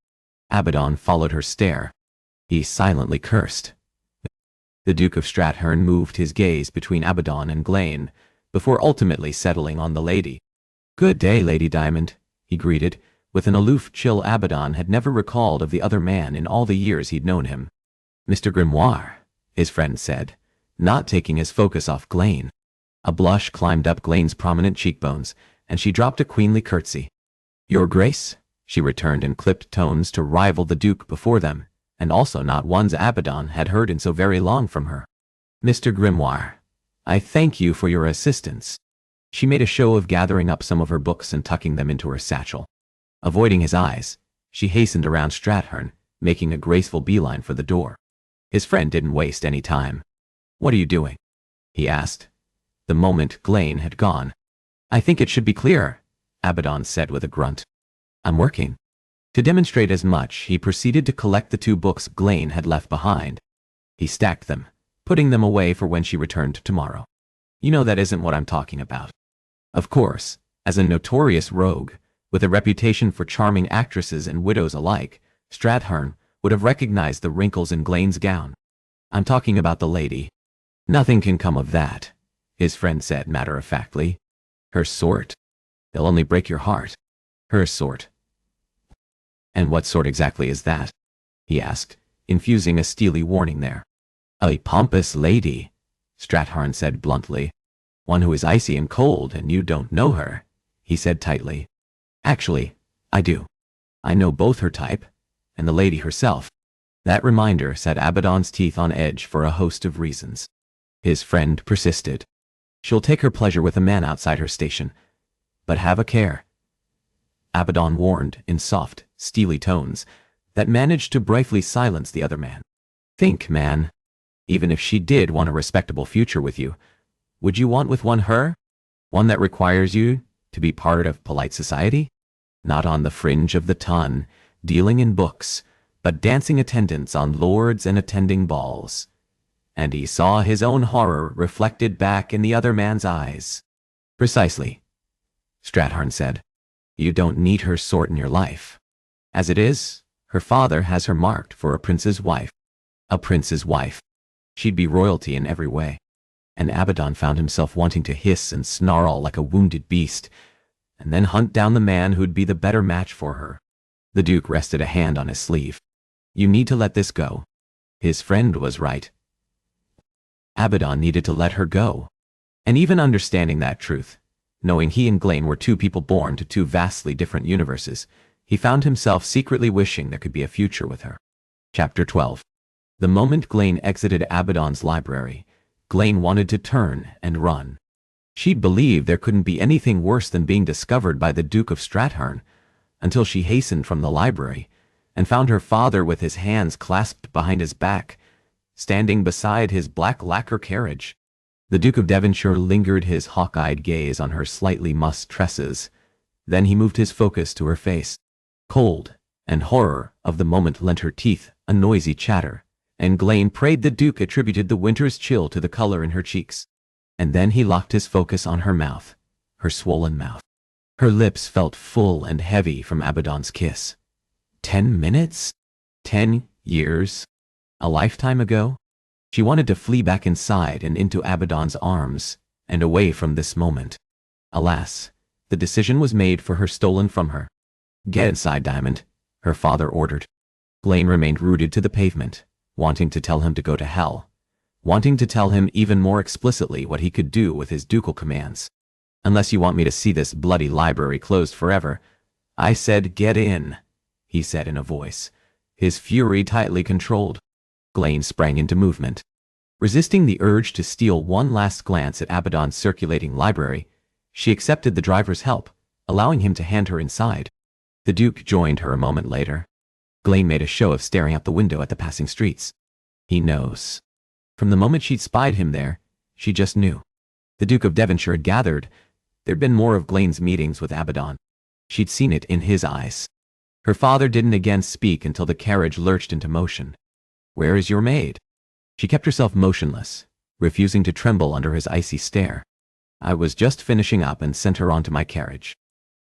Abaddon followed her stare. He silently cursed. The Duke of Strathern moved his gaze between Abaddon and Glenn, before ultimately settling on the lady. "Good day, Lady Diamond," he greeted, with an aloof chill Abaddon had never recalled of the other man in all the years he'd known him. "Mr. Grimoire," his friend said, not taking his focus off Glenn. A blush climbed up Glenn's prominent cheekbones, and she dropped a queenly curtsy. "Your Grace," she returned in clipped tones to rival the Duke before them, and also not ones Abaddon had heard in so very long from her. "Mr. Grimoire, I thank you for your assistance." She made a show of gathering up some of her books and tucking them into her satchel. Avoiding his eyes, she hastened around Strathern, making a graceful beeline for the door. His friend didn't waste any time. "What are you doing?" he asked, the moment Glenn had gone. "I think it should be clear," Abaddon said with a grunt. "I'm working." To demonstrate as much, he proceeded to collect the 2 books Glenn had left behind, He stacked them, putting them away for when she returned tomorrow. You know that isn't what I'm talking about. Of course, as a notorious rogue, with a reputation for charming actresses and widows alike, Strathern would have recognized the wrinkles in Glenn's gown. I'm talking about the lady. Nothing can come of that, his friend said matter-of-factly. Her sort. They'll only break your heart. Her sort. And what sort exactly is that? He asked, infusing a steely warning there. A pompous lady, Strathern said bluntly. One who is icy and cold, and you don't know her, he said tightly. Actually, I do. I know both her type, and the lady herself. That reminder set Abaddon's teeth on edge for a host of reasons. His friend persisted. She'll take her pleasure with a man outside her station. But have a care, Abaddon warned in soft, steely tones that managed to briefly silence the other man. Think, man. Even if she did want a respectable future with you, would you want with her? One that requires you to be part of polite society? Not on the fringe of the ton, dealing in books, but dancing attendance on lords and attending balls. And he saw his own horror reflected back in the other man's eyes. Precisely, Strathern said. You don't need her sort in your life. As it is, her father has her marked for a prince's wife. A prince's wife. She'd be royalty in every way. And Abaddon found himself wanting to hiss and snarl like a wounded beast, and then hunt down the man who'd be the better match for her. The Duke rested a hand on his sleeve. You need to let this go. His friend was right. Abaddon needed to let her go. And even understanding that truth, knowing he and Glenn were two people born to two vastly different universes, he found himself secretly wishing there could be a future with her. Chapter 12. The moment Glenn exited Abaddon's library, Glenn wanted to turn and run. She'd believed there couldn't be anything worse than being discovered by the Duke of Strathern, until she hastened from the library and found her father with his hands clasped behind his back, standing beside his black lacquer carriage. The Duke of Devonshire lingered his hawk-eyed gaze on her slightly mussed tresses. Then he moved his focus to her face. Cold and horror of the moment lent her teeth a noisy chatter, and Glenn prayed the Duke attributed the winter's chill to the color in her cheeks. And then he locked his focus on her mouth, her swollen mouth. Her lips felt full and heavy from Abaddon's kiss. 10 minutes? 10 years? A lifetime ago? She wanted to flee back inside and into Abaddon's arms, and away from this moment. Alas, the decision was made for her, stolen from her. Get inside, Diamond, her father ordered. Glenn remained rooted to the pavement, wanting to tell him to go to hell, wanting to tell him even more explicitly what he could do with his ducal commands. Unless you want me to see this bloody library closed forever, I said get in, he said in a voice, his fury tightly controlled. Glenn sprang into movement. Resisting the urge to steal one last glance at Abaddon's circulating library, she accepted the driver's help, allowing him to hand her inside. The Duke joined her a moment later. Glenn made a show of staring out the window at the passing streets. He knows. From the moment she'd spied him there, she just knew. The Duke of Devonshire had gathered. There'd been more of Glenn's meetings with Abaddon. She'd seen it in his eyes. Her father didn't again speak until the carriage lurched into motion. Where is your maid? She kept herself motionless, refusing to tremble under his icy stare. I was just finishing up and sent her onto my carriage.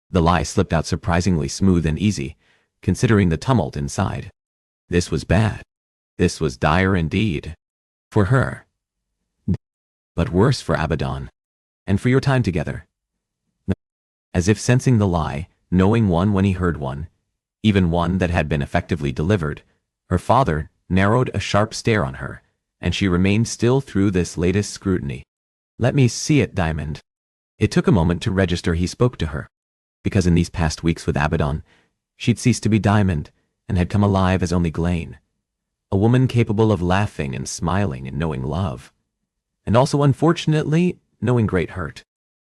The lie slipped out surprisingly smooth and easy, considering the tumult inside. This was bad. This was dire indeed. For her. But worse for Abaddon. And for your time together. As if sensing the lie, knowing one when he heard one, even one that had been effectively delivered, her father narrowed a sharp stare on her, and she remained still through this latest scrutiny. Let me see it, Diamond. It took a moment to register he spoke to her, because in these past weeks with Abaddon, she'd ceased to be Diamond and had come alive as only Glenn. A woman capable of laughing and smiling and knowing love, and also, unfortunately, knowing great hurt.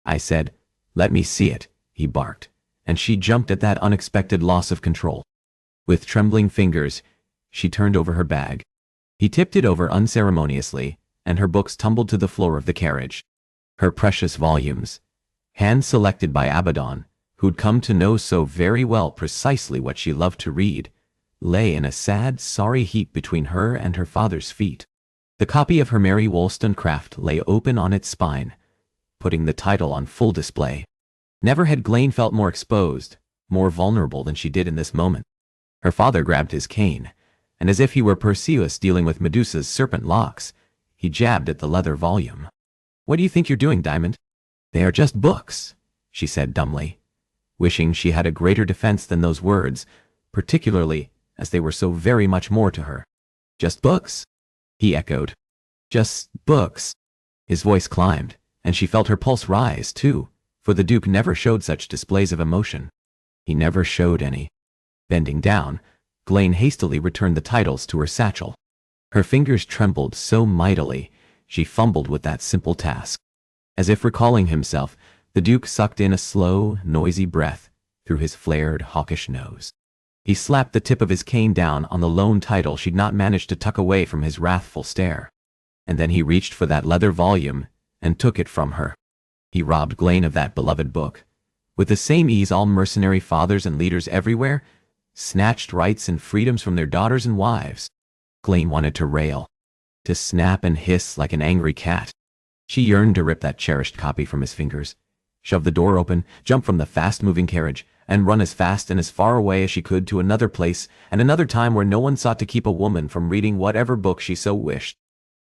I said, let me see it, he barked, and she jumped at that unexpected loss of control. With trembling fingers, she turned over her bag. He tipped it over unceremoniously, and her books tumbled to the floor of the carriage. Her precious volumes, hand-selected by Abaddon, who'd come to know so very well precisely what she loved to read, lay in a sad, sorry heap between her and her father's feet. The copy of her Mary Wollstonecraft lay open on its spine, putting the title on full display. Never had Ghislaine felt more exposed, more vulnerable than she did in this moment. Her father grabbed his cane, and as if he were Perseus dealing with Medusa's serpent locks, he jabbed at the leather volume. "What do you think you're doing, Diamond?" "They are just books," she said dumbly, wishing she had a greater defense than those words, particularly as they were so very much more to her. "Just books?" he echoed. "Just books." His voice climbed, and she felt her pulse rise, too, for the Duke never showed such displays of emotion. He never showed any. Bending down, Ghislaine hastily returned the titles to her satchel. Her fingers trembled so mightily, she fumbled with that simple task. As if recalling himself, the Duke sucked in a slow, noisy breath through his flared, hawkish nose. He slapped the tip of his cane down on the lone title she'd not managed to tuck away from his wrathful stare. And then he reached for that leather volume and took it from her. He robbed Ghislaine of that beloved book. With the same ease all mercenary fathers and leaders everywhere snatched rights and freedoms from their daughters and wives. Ghislaine wanted to rail, to snap and hiss like an angry cat. She yearned to rip that cherished copy from his fingers, shove the door open, jump from the fast-moving carriage, and run as fast and as far away as she could to another place and another time where no one sought to keep a woman from reading whatever book she so wished.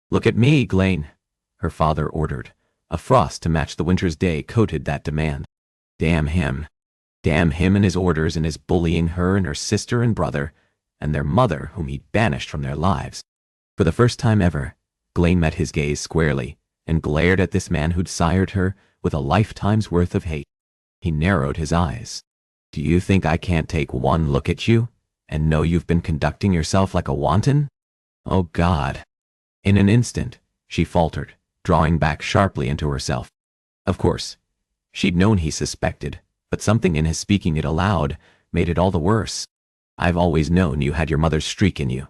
"Look at me, Ghislaine," her father ordered. A frost to match the winter's day coated that demand. Damn him. Damn him and his orders and his bullying her and her sister and brother, and their mother whom he'd banished from their lives. For the first time ever, Ghislaine met his gaze squarely and glared at this man who'd sired her with a lifetime's worth of hate. He narrowed his eyes. "Do you think I can't take one look at you and know you've been conducting yourself like a wanton? Oh God." In an instant, she faltered, drawing back sharply into herself. Of course, she'd known he suspected, but something in his speaking it aloud made it all the worse. "I've always known you had your mother's streak in you,"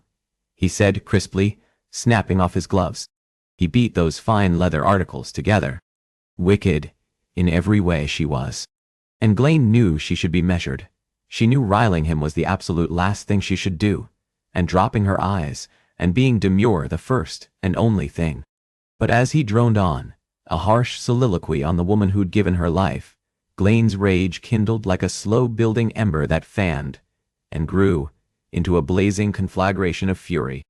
he said crisply, snapping off his gloves. He beat those fine leather articles together. Wicked, in every way she was. And Ghislaine knew she should be measured. She knew riling him was the absolute last thing she should do, and dropping her eyes, and being demure the first and only thing. But as he droned on, a harsh soliloquy on the woman who'd given her life, Ghislaine's rage kindled like a slow-building ember that fanned, and grew, into a blazing conflagration of fury.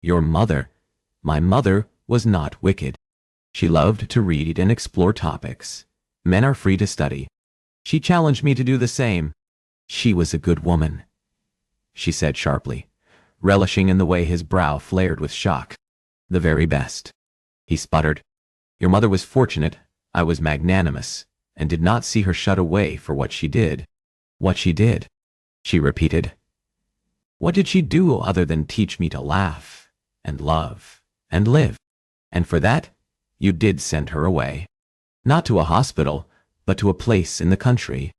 "Your mother, my mother, was not wicked. She loved to read and explore topics. Men are free to study. She challenged me to do the same. She was a good woman," she said sharply, relishing in the way his brow flared with shock. "The very best," he sputtered. "Your mother was fortunate, I was magnanimous, and did not see her shut away for what she did." "What she did," she repeated. "What did she do other than teach me to laugh, and love, and live? And for that, you did send her away. Not to a hospital, but to a place in the country,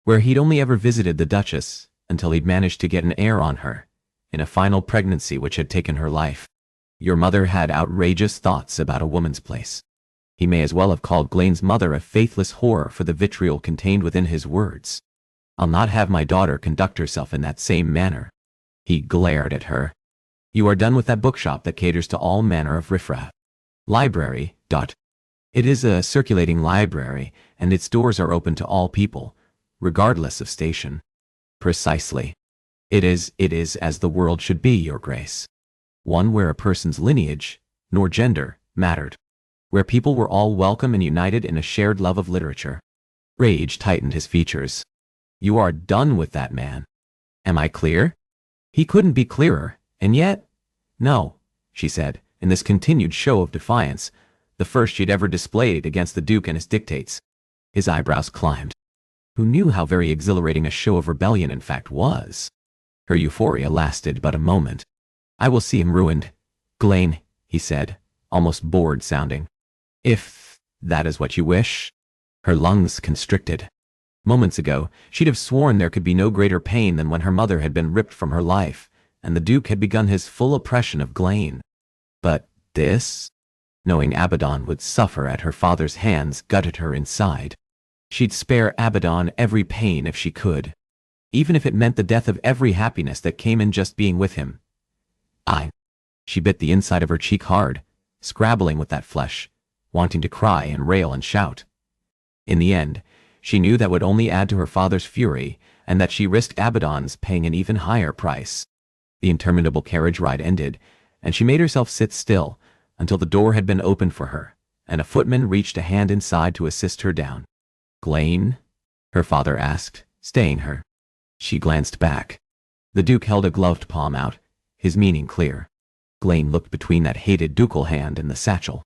where he'd only ever visited the Duchess until he'd managed to get an heir on her, in a final pregnancy which had taken her life. Your mother had outrageous thoughts about a woman's place." He may as well have called Ghislaine's mother a faithless whore for the vitriol contained within his words. "I'll not have my daughter conduct herself in that same manner." He glared at her. "You are done with that bookshop that caters to all manner of riffraff. Library, . It is a circulating library, and its doors are open to all people, regardless of station." "Precisely. It is as the world should be, Your Grace. One where a person's lineage, nor gender, mattered. Where people were all welcome and united in a shared love of literature." Rage tightened his features. "You are done with that man. Am I clear?" He couldn't be clearer, and yet— "No," she said, in this continued show of defiance, the first she'd ever displayed against the Duke and his dictates. His eyebrows climbed. Who knew how very exhilarating a show of rebellion in fact was? Her euphoria lasted but a moment. "I will see him ruined, Ghislaine," he said, almost bored sounding. "If that is what you wish." Her lungs constricted. Moments ago, she'd have sworn there could be no greater pain than when her mother had been ripped from her life, and the Duke had begun his full oppression of Ghislaine. But this? Knowing Abaddon would suffer at her father's hands gutted her inside. She'd spare Abaddon every pain if she could, even if it meant the death of every happiness that came in just being with him. She bit the inside of her cheek hard, scrabbling with that flesh, wanting to cry and rail and shout. In the end, she knew that would only add to her father's fury, and that she risked Abaddon's paying an even higher price. The interminable carriage ride ended, and she made herself sit still until the door had been opened for her, and a footman reached a hand inside to assist her down. "Glane?" her father asked, staying her. She glanced back. The Duke held a gloved palm out, his meaning clear. Glane looked between that hated ducal hand and the satchel.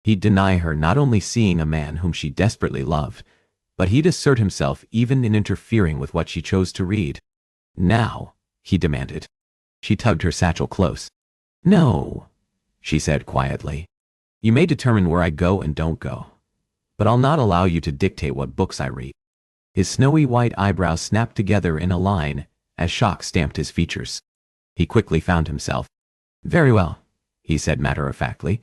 He'd deny her not only seeing a man whom she desperately loved, but he'd assert himself even in interfering with what she chose to read. "Now," he demanded. She tugged her satchel close. "No," she said quietly. "You may determine where I go and don't go, but I'll not allow you to dictate what books I read." His snowy white eyebrows snapped together in a line as shock stamped his features. He quickly found himself. "Very well," he said matter-of-factly,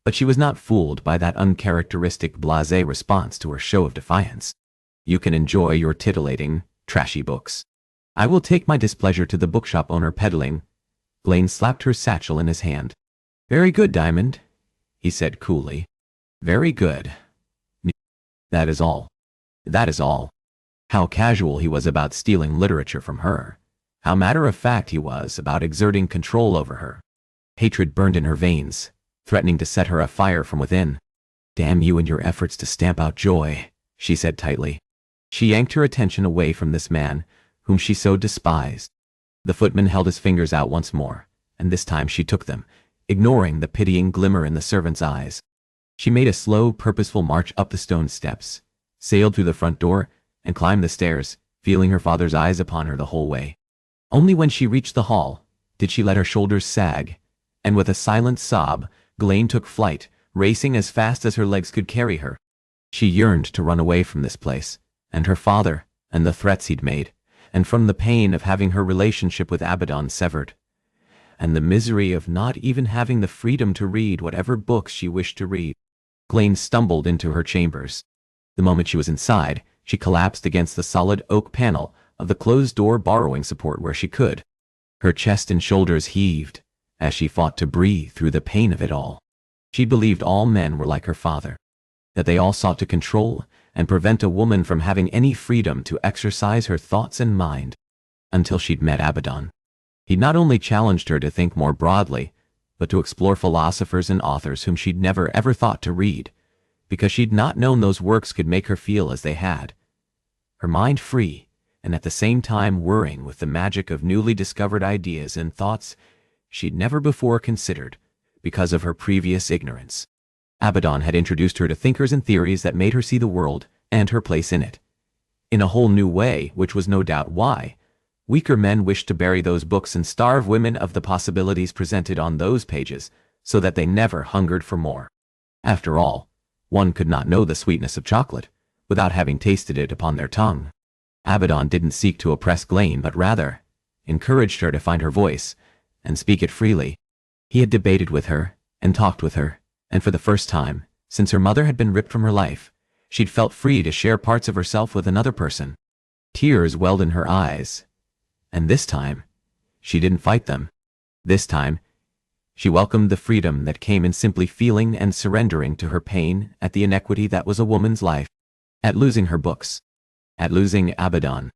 but she was not fooled by that uncharacteristic blasé response to her show of defiance. "You can enjoy your titillating, trashy books. I will take my displeasure to the bookshop owner peddling." Glane slapped her satchel in his hand. "Very good, Diamond," he said coolly. "Very good. That is all. That is all." How casual he was about stealing literature from her. How matter-of-fact he was about exerting control over her. Hatred burned in her veins, threatening to set her afire from within. "Damn you and your efforts to stamp out joy," she said tightly. She yanked her attention away from this man, whom she so despised. The footman held his fingers out once more, and this time she took them, ignoring the pitying glimmer in the servant's eyes. She made a slow, purposeful march up the stone steps, sailed through the front door, and climbed the stairs, feeling her father's eyes upon her the whole way. Only when she reached the hall did she let her shoulders sag, and with a silent sob, Glane took flight, racing as fast as her legs could carry her. She yearned to run away from this place, and her father, and the threats he'd made, and from the pain of having her relationship with Abaddon severed, and the misery of not even having the freedom to read whatever books she wished to read. Glane stumbled into her chambers. The moment she was inside, she collapsed against the solid oak panel of the closed-door borrowing support where she could. Her chest and shoulders heaved as she fought to breathe through the pain of it all. She believed all men were like her father, that they all sought to control and prevent a woman from having any freedom to exercise her thoughts and mind, until she'd met Abaddon. He not only challenged her to think more broadly, but to explore philosophers and authors whom she'd never ever thought to read, because she'd not known those works could make her feel as they had. Her mind free, and at the same time whirring with the magic of newly discovered ideas and thoughts she'd never before considered, because of her previous ignorance. Abaddon had introduced her to thinkers and theories that made her see the world and her place in it in a whole new way, which was no doubt why weaker men wished to bury those books and starve women of the possibilities presented on those pages, so that they never hungered for more. After all, one could not know the sweetness of chocolate without having tasted it upon their tongue. Abaddon didn't seek to oppress Glane, but rather encouraged her to find her voice and speak it freely. He had debated with her and talked with her, and for the first time, since her mother had been ripped from her life, she'd felt free to share parts of herself with another person. Tears welled in her eyes, and this time, she didn't fight them. This time, she welcomed the freedom that came in simply feeling and surrendering to her pain at the inequity that was a woman's life, at losing her books, at losing Abaddon.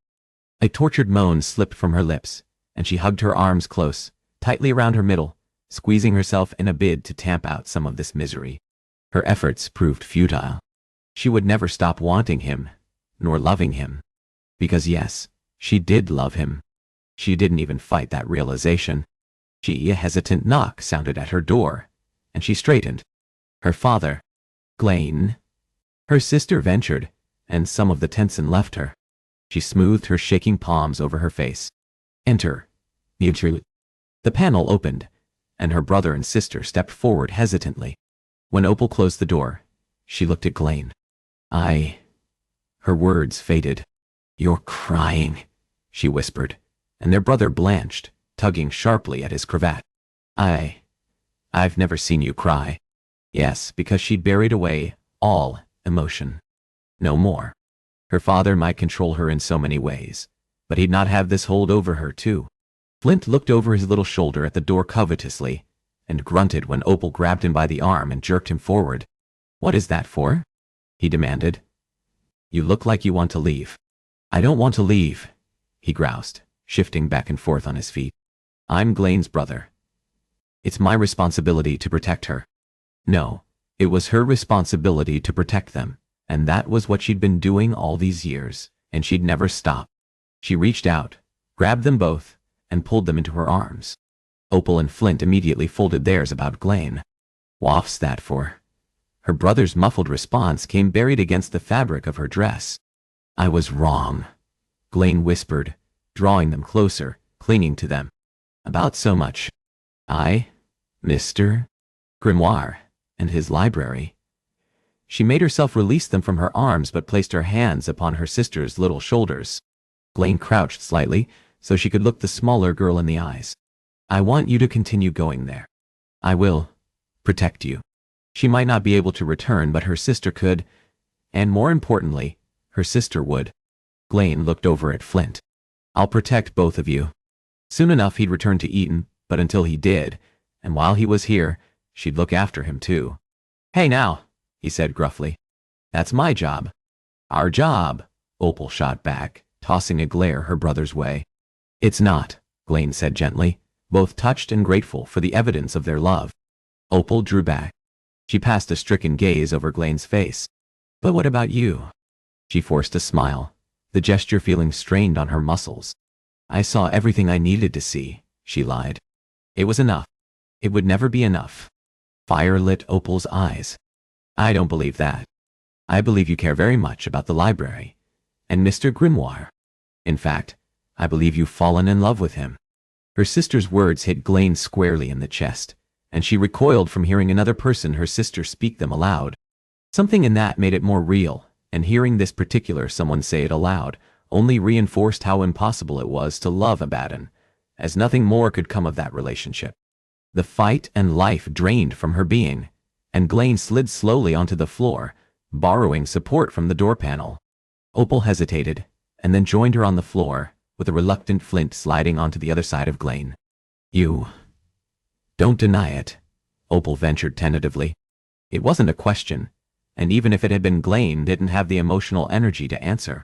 A tortured moan slipped from her lips, and she hugged her arms close, tightly around her middle, squeezing herself in a bid to tamp out some of this misery. Her efforts proved futile. She would never stop wanting him, nor loving him. Because yes, she did love him. She didn't even fight that realization. A hesitant knock sounded at her door, and she straightened. Her father. Glane. Her sister ventured, and some of the tension left her. She smoothed her shaking palms over her face. "Enter." The panel opened, and her brother and sister stepped forward hesitantly. When Opal closed the door, she looked at Glane. Her words faded. "You're crying," she whispered, and their brother blanched, tugging sharply at his cravat. I've never seen you cry." Yes, because she'd buried away all emotion. No more. Her father might control her in so many ways, but he'd not have this hold over her too. Flint looked over his little shoulder at the door covetously, and grunted when Opal grabbed him by the arm and jerked him forward. "What is that for?" he demanded. "You look like you want to leave." "I don't want to leave," he groused, shifting back and forth on his feet. "I'm Glenn's brother. It's my responsibility to protect her." No, it was her responsibility to protect them, and that was what she'd been doing all these years, and she'd never stop. She reached out, grabbed them both, and pulled them into her arms. Opal and Flint immediately folded theirs about Glenn. "What's that for?" Her brother's muffled response came buried against the fabric of her dress. "I was wrong," Glenn whispered, drawing them closer, clinging to them. "About so much. Mr. Grimoire, and his library." She made herself release them from her arms but placed her hands upon her sister's little shoulders. Glenn crouched slightly so she could look the smaller girl in the eyes. "I want you to continue going there. I will protect you." She might not be able to return, but her sister could, and more importantly, her sister would. Glenn looked over at Flint. "I'll protect both of you." Soon enough he'd return to Eton, but until he did, and while he was here, she'd look after him too. "Hey now," he said gruffly. "That's my job." "Our job," Opal shot back, tossing a glare her brother's way. "It's not," Glenn said gently, both touched and grateful for the evidence of their love. Opal drew back. She passed a stricken gaze over Glenn's face. "But what about you?" She forced a smile, the gesture feeling strained on her muscles. "I saw everything I needed to see," she lied. "It was enough. It would never be enough." Fire lit Opal's eyes. "I don't believe that. I believe you care very much about the library and Mr. Grimoire. In fact, I believe you've fallen in love with him." Her sister's words hit Glenn squarely in the chest, and she recoiled from hearing another person her sister speak them aloud. Something in that made it more real, and hearing this particular someone say it aloud only reinforced how impossible it was to love Abaddon, as nothing more could come of that relationship. The fight and life drained from her being, and Glenn slid slowly onto the floor, borrowing support from the door panel. Opal hesitated, and then joined her on the floor, with a reluctant Flint sliding onto the other side of Glenn. "You don't deny it," Opal ventured tentatively. It wasn't a question, and even if it had been, Glenn didn't have the emotional energy to answer.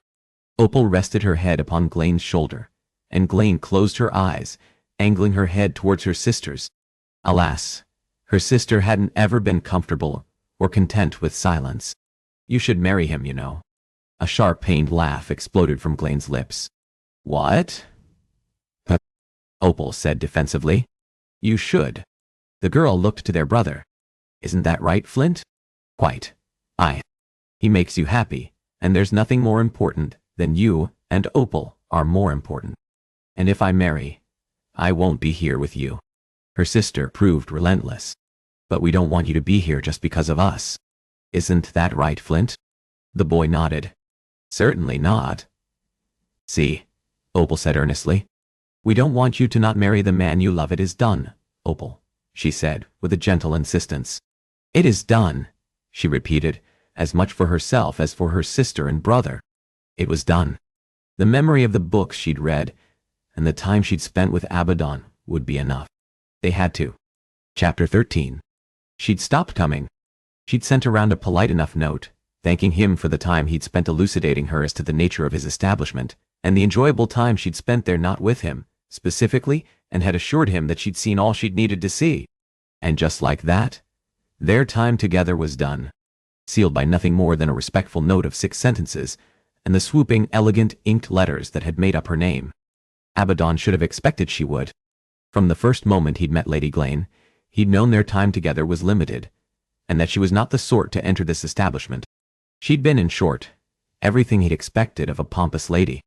Opal rested her head upon Glenn's shoulder, and Glenn closed her eyes, angling her head towards her sister's. Alas, her sister hadn't ever been comfortable or content with silence. "You should marry him, you know." A sharp, pained laugh exploded from Glenn's lips. "What?" Opal said defensively. "You should." The girl looked to their brother. "Isn't that right, Flint?" "Quite. He makes you happy, and there's nothing more important than you, and Opal are more important. And if I marry, I won't be here with you." Her sister proved relentless. "But we don't want you to be here just because of us. Isn't that right, Flint?" The boy nodded. "Certainly not." "See," Opal said earnestly. "We don't want you to not marry the man you love. It is done, Opal," she said with a gentle insistence. "It is done," she repeated, as much for herself as for her sister and brother. It was done. The memory of the books she'd read and the time she'd spent with Abaddon would be enough. They had to. Chapter 13. She'd stopped coming. She'd sent around a polite enough note, thanking him for the time he'd spent elucidating her as to the nature of his establishment, and the enjoyable time she'd spent there not with him, specifically, and had assured him that she'd seen all she'd needed to see. And just like that, their time together was done, sealed by nothing more than a respectful note of 6 sentences, and the swooping, elegant, inked letters that had made up her name. Abaddon should have expected she would. From the first moment he'd met Lady Glenn, he'd known their time together was limited, and that she was not the sort to enter this establishment. She'd been, in short, everything he'd expected of a pompous lady.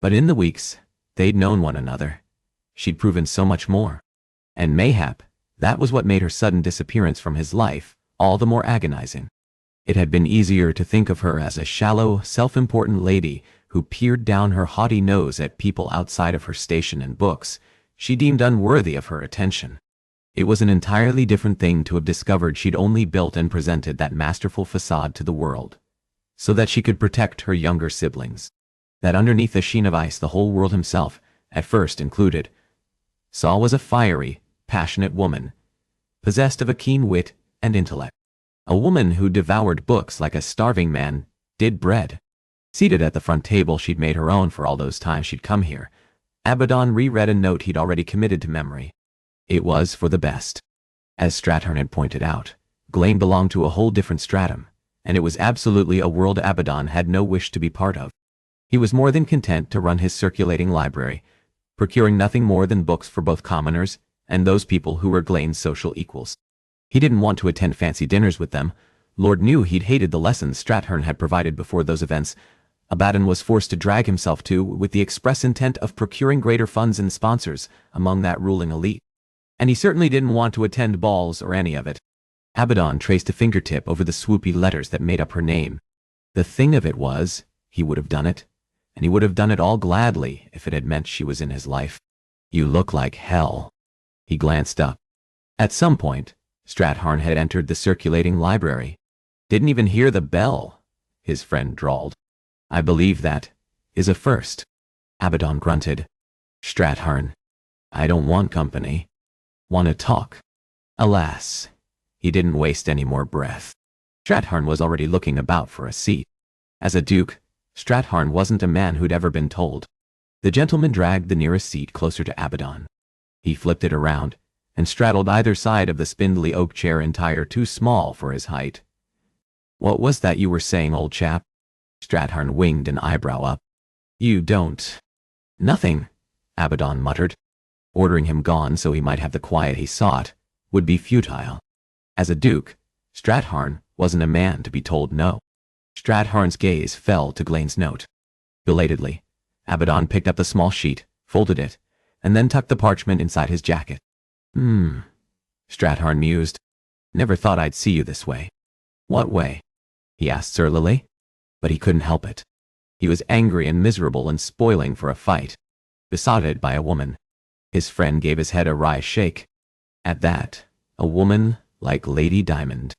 But in the weeks they'd known one another, she'd proven so much more. And mayhap that was what made her sudden disappearance from his life all the more agonizing. It had been easier to think of her as a shallow, self-important lady who peered down her haughty nose at people outside of her station and books she deemed unworthy of her attention. It was an entirely different thing to have discovered she'd only built and presented that masterful facade to the world, so that she could protect her younger siblings. That underneath the sheen of ice the whole world himself, at first included, saw was a fiery, passionate woman, possessed of a keen wit and intellect. A woman who devoured books like a starving man did bread. Seated at the front table she'd made her own for all those times she'd come here, Abaddon reread a note he'd already committed to memory. It was for the best. As Strathern had pointed out, Glane belonged to a whole different stratum, and it was absolutely a world Abaddon had no wish to be part of. He was more than content to run his circulating library, procuring nothing more than books for both commoners and those people who were Glane's social equals. He didn't want to attend fancy dinners with them. Lord knew he'd hated the lessons Strathern had provided before those events Abaddon was forced to drag himself to with the express intent of procuring greater funds and sponsors among that ruling elite. And he certainly didn't want to attend balls or any of it. Abaddon traced a fingertip over the swoopy letters that made up her name. The thing of it was, he would have done it, and he would have done it all gladly if it had meant she was in his life. You look like hell. He glanced up. At some point, Strathern had entered the circulating library. Didn't even hear the bell, his friend drawled. I believe that is a first. Abaddon grunted. Strathern, I don't want company. Want to talk? Alas, he didn't waste any more breath. Strathern was already looking about for a seat. As a duke, Strathern wasn't a man who'd ever been told. The gentleman dragged the nearest seat closer to Abaddon. He flipped it around and straddled either side of the spindly oak chair entire too small for his height. What was that you were saying, old chap? Strathern winged an eyebrow up. You don't. Nothing, Abaddon muttered. Ordering him gone so he might have the quiet he sought would be futile. As a duke, Strathern wasn't a man to be told no. Strathern's gaze fell to Glane's note. Belatedly, Abaddon picked up the small sheet, folded it, and then tucked the parchment inside his jacket. Strathern mused. Never thought I'd see you this way. What way? He asked surlily. But he couldn't help it. He was angry and miserable and spoiling for a fight. Besotted by a woman. His friend gave his head a wry shake. At that, a woman like Lady Diamond.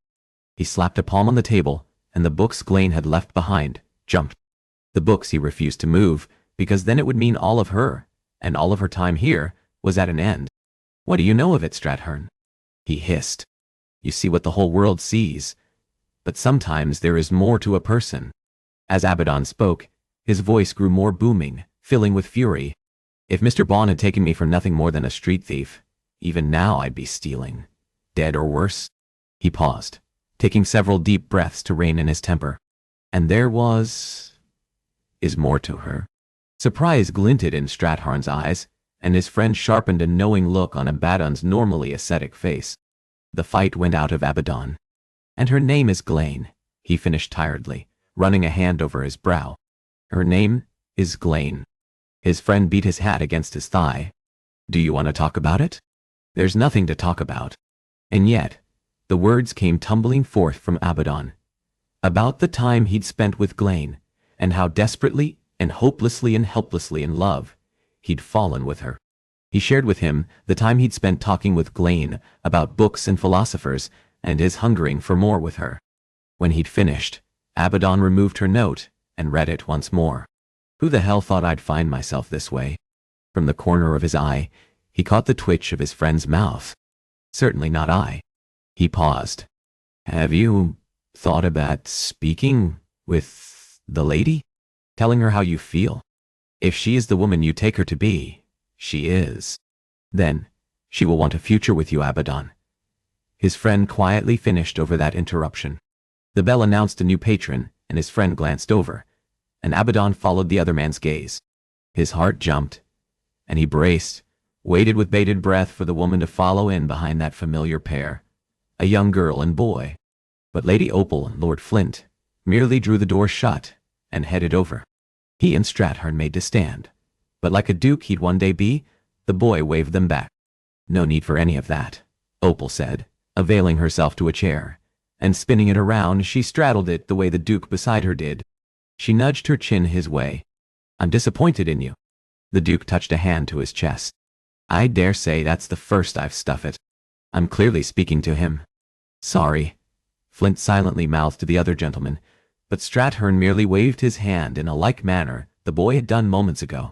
He slapped a palm on the table, and the books Glane had left behind jumped. The books he refused to move, because then it would mean all of her, and all of her time here, was at an end. What do you know of it, Strathern? He hissed. You see what the whole world sees. But sometimes there is more to a person. As Abaddon spoke, his voice grew more booming, filling with fury. If Mr. Bond had taken me for nothing more than a street thief, even now I'd be stealing. Dead or worse. He paused, taking several deep breaths to rein in his temper. And there is more to her. Surprise glinted in Strathern's eyes, and his friend sharpened a knowing look on Abaddon's normally ascetic face. The fight went out of Abaddon. And her name is Glane, he finished tiredly, running a hand over his brow. Her name is Glane. His friend beat his hat against his thigh. Do you want to talk about it? There's nothing to talk about. And yet, the words came tumbling forth from Abaddon. About the time he'd spent with Glane, and how desperately and hopelessly and helplessly in love he'd fallen with her. He shared with him the time he'd spent talking with Glane about books and philosophers, and his hungering for more with her. When he'd finished, Abaddon removed her note and read it once more. Who the hell thought I'd find myself this way? From the corner of his eye, he caught the twitch of his friend's mouth. Certainly not I. He paused. Have you thought about speaking with the lady? Telling her how you feel? If she is the woman you take her to be, she is. Then, she will want a future with you, Abaddon. His friend quietly finished over that interruption. The bell announced a new patron, and his friend glanced over, and Abaddon followed the other man's gaze. His heart jumped, and he braced, waited with bated breath for the woman to follow in behind that familiar pair, a young girl and boy. But Lady Opal and Lord Flint merely drew the door shut and headed over. He and Strathern made to stand, but like a duke he'd one day be, the boy waved them back. No need for any of that, Opal said, availing herself to a chair, and spinning it around, she straddled it the way the duke beside her did. She nudged her chin his way. I'm disappointed in you. The duke touched a hand to his chest. I dare say that's the first I've stuffed it. I'm clearly speaking to him. Sorry. Flint silently mouthed to the other gentleman, but Strathern merely waved his hand in a like manner the boy had done moments ago.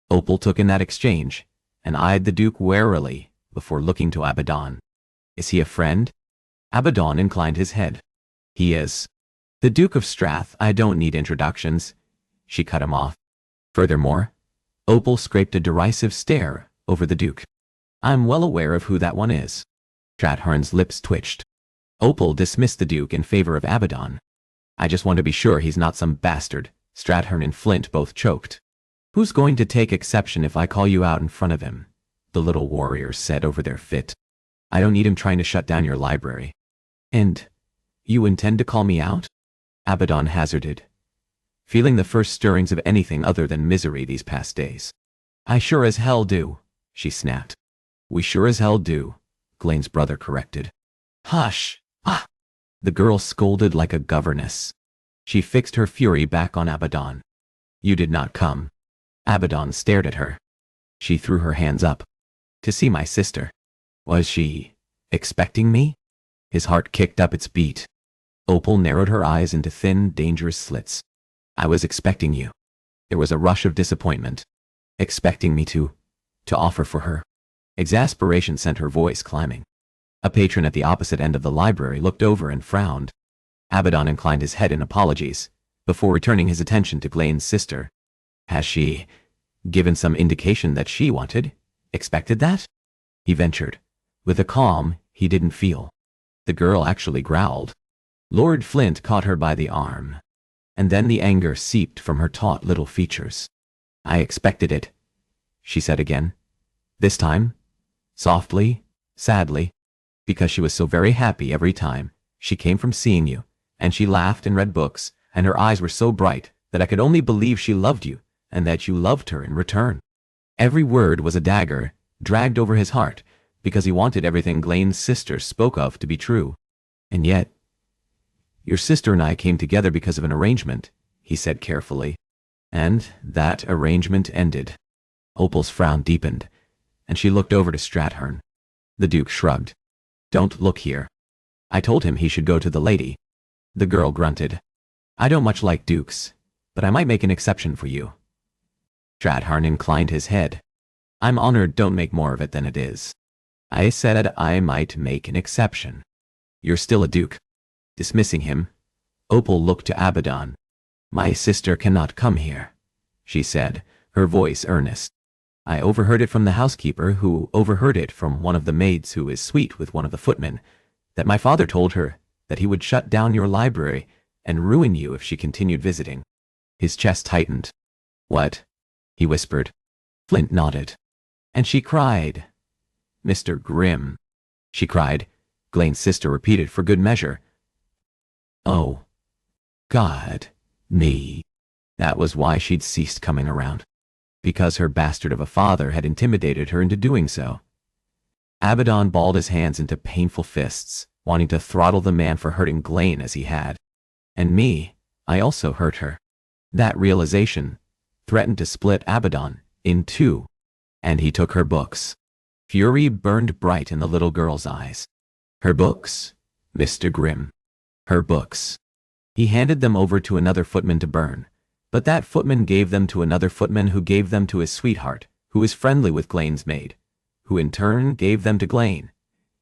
Opal took in that exchange, and eyed the duke warily before looking to Abaddon. Is he a friend? Abaddon inclined his head. He is. The Duke of Strath, I don't need introductions. She cut him off. Furthermore, Opal scraped a derisive stare over the Duke. I'm well aware of who that one is. Stratharn's lips twitched. Opal dismissed the Duke in favor of Abaddon. I just want to be sure he's not some bastard. Stratharn and Flint both choked. Who's going to take exception if I call you out in front of him? The little warriors said over their fit. I don't need him trying to shut down your library. And you intend to call me out? Abaddon hazarded, feeling the first stirrings of anything other than misery these past days. I sure as hell do, she snapped. We sure as hell do, Glaine's brother corrected. Hush! Ah! The girl scolded like a governess. She fixed her fury back on Abaddon. You did not come. Abaddon stared at her. She threw her hands up. To see my sister. Was she expecting me? His heart kicked up its beat. Opal narrowed her eyes into thin, dangerous slits. I was expecting you. There was a rush of disappointment. Expecting me to offer for her. Exasperation sent her voice climbing. A patron at the opposite end of the library looked over and frowned. Abaddon inclined his head in apologies, before returning his attention to Glaine's sister. Has she given some indication that she expected that? He ventured, with a calm he didn't feel. The girl actually growled. Lord Flint caught her by the arm, and then the anger seeped from her taut little features. I expected it, she said again. This time, softly, sadly, because she was so very happy every time she came from seeing you, and she laughed and read books, and her eyes were so bright that I could only believe she loved you, and that you loved her in return. Every word was a dagger, dragged over his heart, because he wanted everything Glaine's sister spoke of to be true. And yet, your sister and I came together because of an arrangement, he said carefully. And that arrangement ended. Opal's frown deepened, and she looked over to Stratharn. The Duke shrugged. Don't look here. I told him he should go to the lady. The girl grunted. I don't much like dukes, but I might make an exception for you. Stratharn inclined his head. I'm honored, don't make more of it than it is. I said I might make an exception. You're still a duke. Dismissing him, Opal looked to Abaddon. My sister cannot come here, she said, her voice earnest. I overheard it from the housekeeper, who overheard it from one of the maids who is sweet with one of the footmen, that my father told her that he would shut down your library and ruin you if she continued visiting. His chest tightened. What? He whispered. Flint nodded. And she cried. Mr. Grimm, she cried. Glaine's sister repeated for good measure. Oh, God, me. That was why she'd ceased coming around. Because her bastard of a father had intimidated her into doing so. Abaddon balled his hands into painful fists, wanting to throttle the man for hurting Glaiine as he had. And me, I also hurt her. That realization threatened to split Abaddon in two, and he took her books. Fury burned bright in the little girl's eyes. Her books, Mr. Grimm. Her books. He handed them over to another footman to burn, but that footman gave them to another footman, who gave them to his sweetheart, who is friendly with Glaine's maid, who in turn gave them to Glaiine.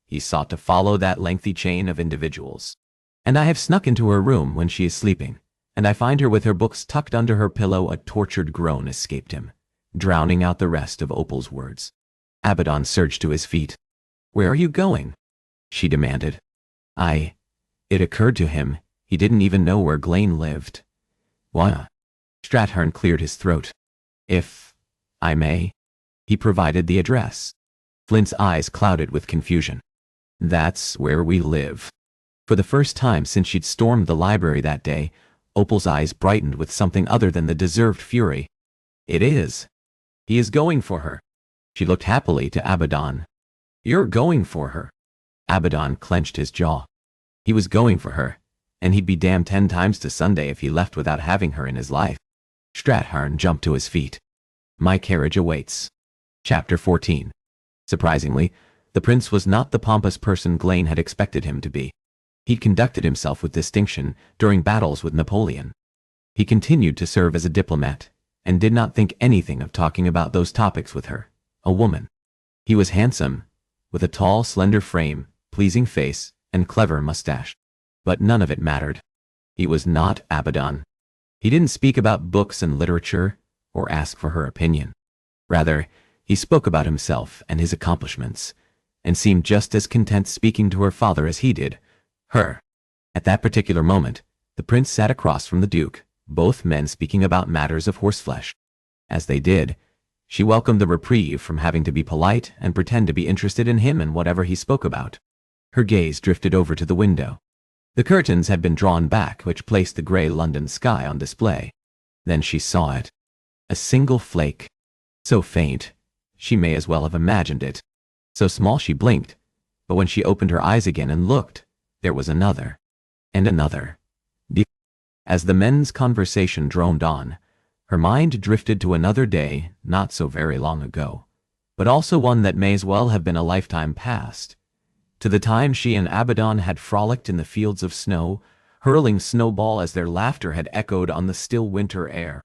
He sought to follow that lengthy chain of individuals. And I have snuck into her room when she is sleeping, and I find her with her books tucked under her pillow. A tortured groan escaped him, drowning out the rest of Opal's words. Abaddon surged to his feet. Where are you going? She demanded. It occurred to him he didn't even know where Glaiine lived. What? Stratharn cleared his throat. If I may. He provided the address. Flint's eyes clouded with confusion. That's where we live. For the first time since she'd stormed the library that day, Opal's eyes brightened with something other than the deserved fury. It is. He is going for her. She looked happily to Abaddon. You're going for her. Abaddon clenched his jaw. He was going for her, and he'd be damned 10 times to Sunday if he left without having her in his life. Stratharn jumped to his feet. My carriage awaits. Chapter 14. Surprisingly, the prince was not the pompous person Glaiine had expected him to be. He'd conducted himself with distinction during battles with Napoleon. He continued to serve as a diplomat, and did not think anything of talking about those topics with her, a woman. He was handsome, with a tall, slender frame, pleasing face, and clever mustache. But none of it mattered. He was not Abaddon. He didn't speak about books and literature, or ask for her opinion. Rather, he spoke about himself and his accomplishments, and seemed just as content speaking to her father as he did her. At that particular moment, the prince sat across from the duke, both men speaking about matters of horseflesh. As they did, she welcomed the reprieve from having to be polite and pretend to be interested in him and whatever he spoke about. Her gaze drifted over to the window. The curtains had been drawn back, which placed the grey London sky on display. Then she saw it. A single flake. So faint, she may as well have imagined it. So small she blinked, but when she opened her eyes again and looked, there was another. And another. As the men's conversation droned on, her mind drifted to another day not so very long ago, but also one that may as well have been a lifetime past. To the time she and Abaddon had frolicked in the fields of snow, hurling snowball as their laughter had echoed on the still winter air.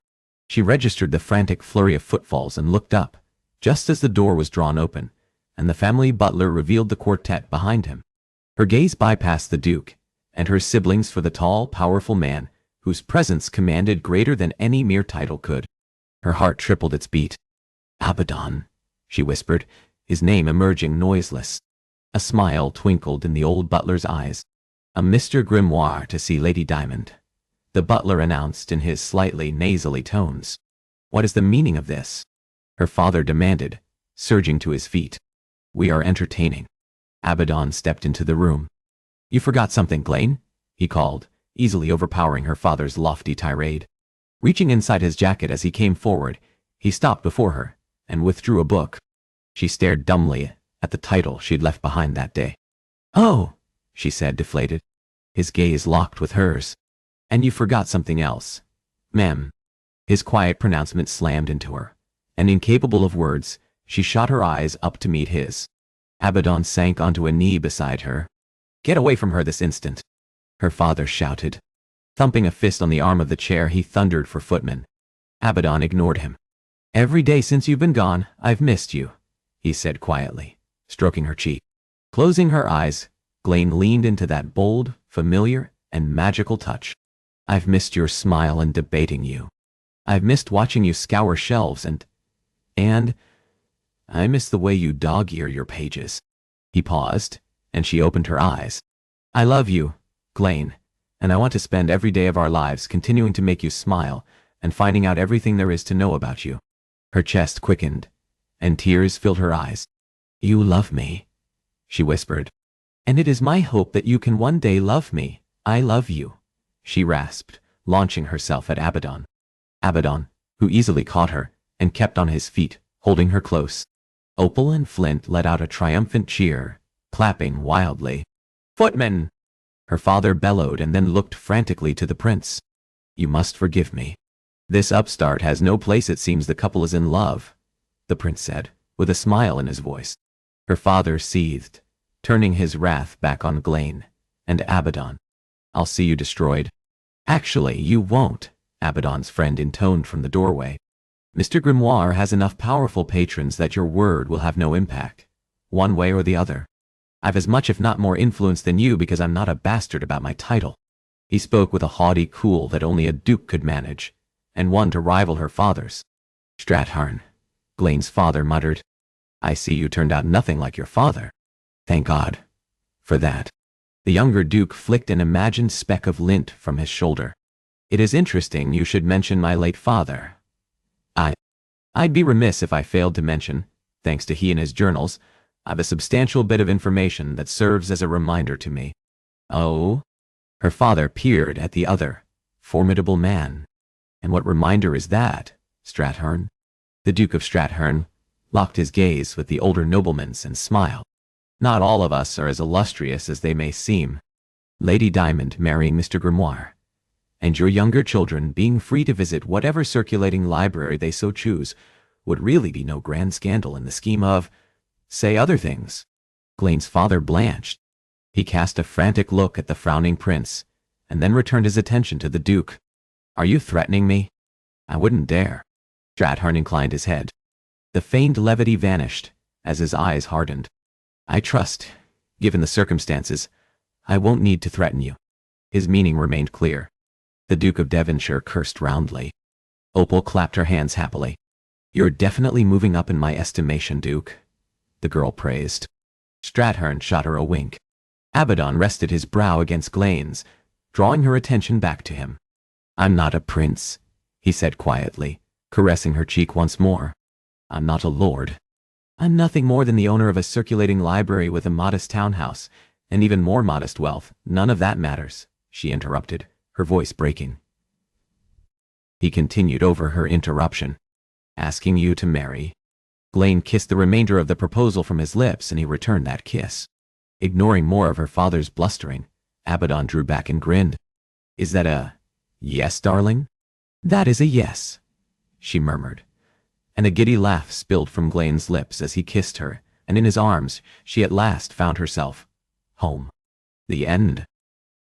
She registered the frantic flurry of footfalls and looked up, just as the door was drawn open, and the family butler revealed the quartet behind him. Her gaze bypassed the duke and her siblings for the tall, powerful man whose presence commanded greater than any mere title could. Her heart tripled its beat. Abaddon, she whispered, his name emerging noiseless. A smile twinkled in the old butler's eyes. "A Mr. Grimoire to see Lady Diamond," the butler announced in his slightly nasally tones. "What is the meaning of this?" her father demanded, surging to his feet. "We are entertaining." Abaddon stepped into the room. "You forgot something, Glane," he called, easily overpowering her father's lofty tirade. Reaching inside his jacket as he came forward, he stopped before her and withdrew a book. She stared dumbly at the title she'd left behind that day. "Oh," she said, deflated. His gaze locked with hers. "And you forgot something else, ma'am." His quiet pronouncement slammed into her, and incapable of words, she shot her eyes up to meet his. Abaddon sank onto a knee beside her. "Get away from her this instant," her father shouted. Thumping a fist on the arm of the chair, he thundered for footmen. Abaddon ignored him. "Every day since you've been gone, I've missed you," he said quietly, stroking her cheek. Closing her eyes, Glane leaned into that bold, familiar, and magical touch. "I've missed your smile and debating you. I've missed watching you scour shelves and I miss the way you dog-ear your pages." He paused, and she opened her eyes. "I love you, Glane, and I want to spend every day of our lives continuing to make you smile and finding out everything there is to know about you." Her chest quickened, and tears filled her eyes. "You love me," she whispered. "And it is my hope that you can one day love me. I love you," she rasped, launching herself at Abaddon. Abaddon, who easily caught her, and kept on his feet, holding her close. Opal and Flint let out a triumphant cheer, clapping wildly. "Footmen!" her father bellowed and then looked frantically to the prince. "You must forgive me. This upstart has no place. It seems the couple is in love," the prince said, with a smile in his voice. Her father seethed, turning his wrath back on Glane and Abaddon. "I'll see you destroyed." "Actually, you won't," Abaddon's friend intoned from the doorway. "Mr. Grimoire has enough powerful patrons that your word will have no impact, one way or the other. I've as much if not more influence than you because I'm not a bastard about my title." He spoke with a haughty cool that only a duke could manage, and one to rival her father's. "Stratharn," Glane's father muttered. "I see you turned out nothing like your father. Thank God for that." The younger duke flicked an imagined speck of lint from his shoulder. "It is interesting you should mention my late father. I'd be remiss if I failed to mention, thanks to he and his journals, I've a substantial bit of information that serves as a reminder to me." "Oh?" Her father peered at the other, formidable man. "And what reminder is that, Stratharn?" The Duke of Stratharn locked his gaze with the older nobleman's and smiled. "Not all of us are as illustrious as they may seem. Lady Diamond marrying Mr. Grimoire, and your younger children being free to visit whatever circulating library they so choose, would really be no grand scandal in the scheme of, say, other things." Glane's father blanched. He cast a frantic look at the frowning prince, and then returned his attention to the duke. "Are you threatening me?" "I wouldn't dare." Stratharn inclined his head. The feigned levity vanished as his eyes hardened. "I trust Given the circumstances, I won't need to threaten you. His meaning remained clear. The Duke of Devonshire cursed roundly. Opal clapped her hands happily. You're definitely moving up in my estimation, Duke, the girl praised. Strathern shot her a wink. Abaddon rested his brow against Glaine's, drawing her attention back to him. I'm not a prince, he said quietly, caressing her cheek once more. I'm not a lord. I'm nothing more than the owner of a circulating library with a modest townhouse, and even more modest wealth. None of that matters, she interrupted, her voice breaking. He continued over her interruption. Asking you to marry. Glane kissed the remainder of the proposal from his lips, and he returned that kiss. Ignoring more of her father's blustering, Abaddon drew back and grinned. Is that a yes, darling? That is a yes, she murmured. And a giddy laugh spilled from Glaine's lips as he kissed her, and in his arms she at last found herself home. The end.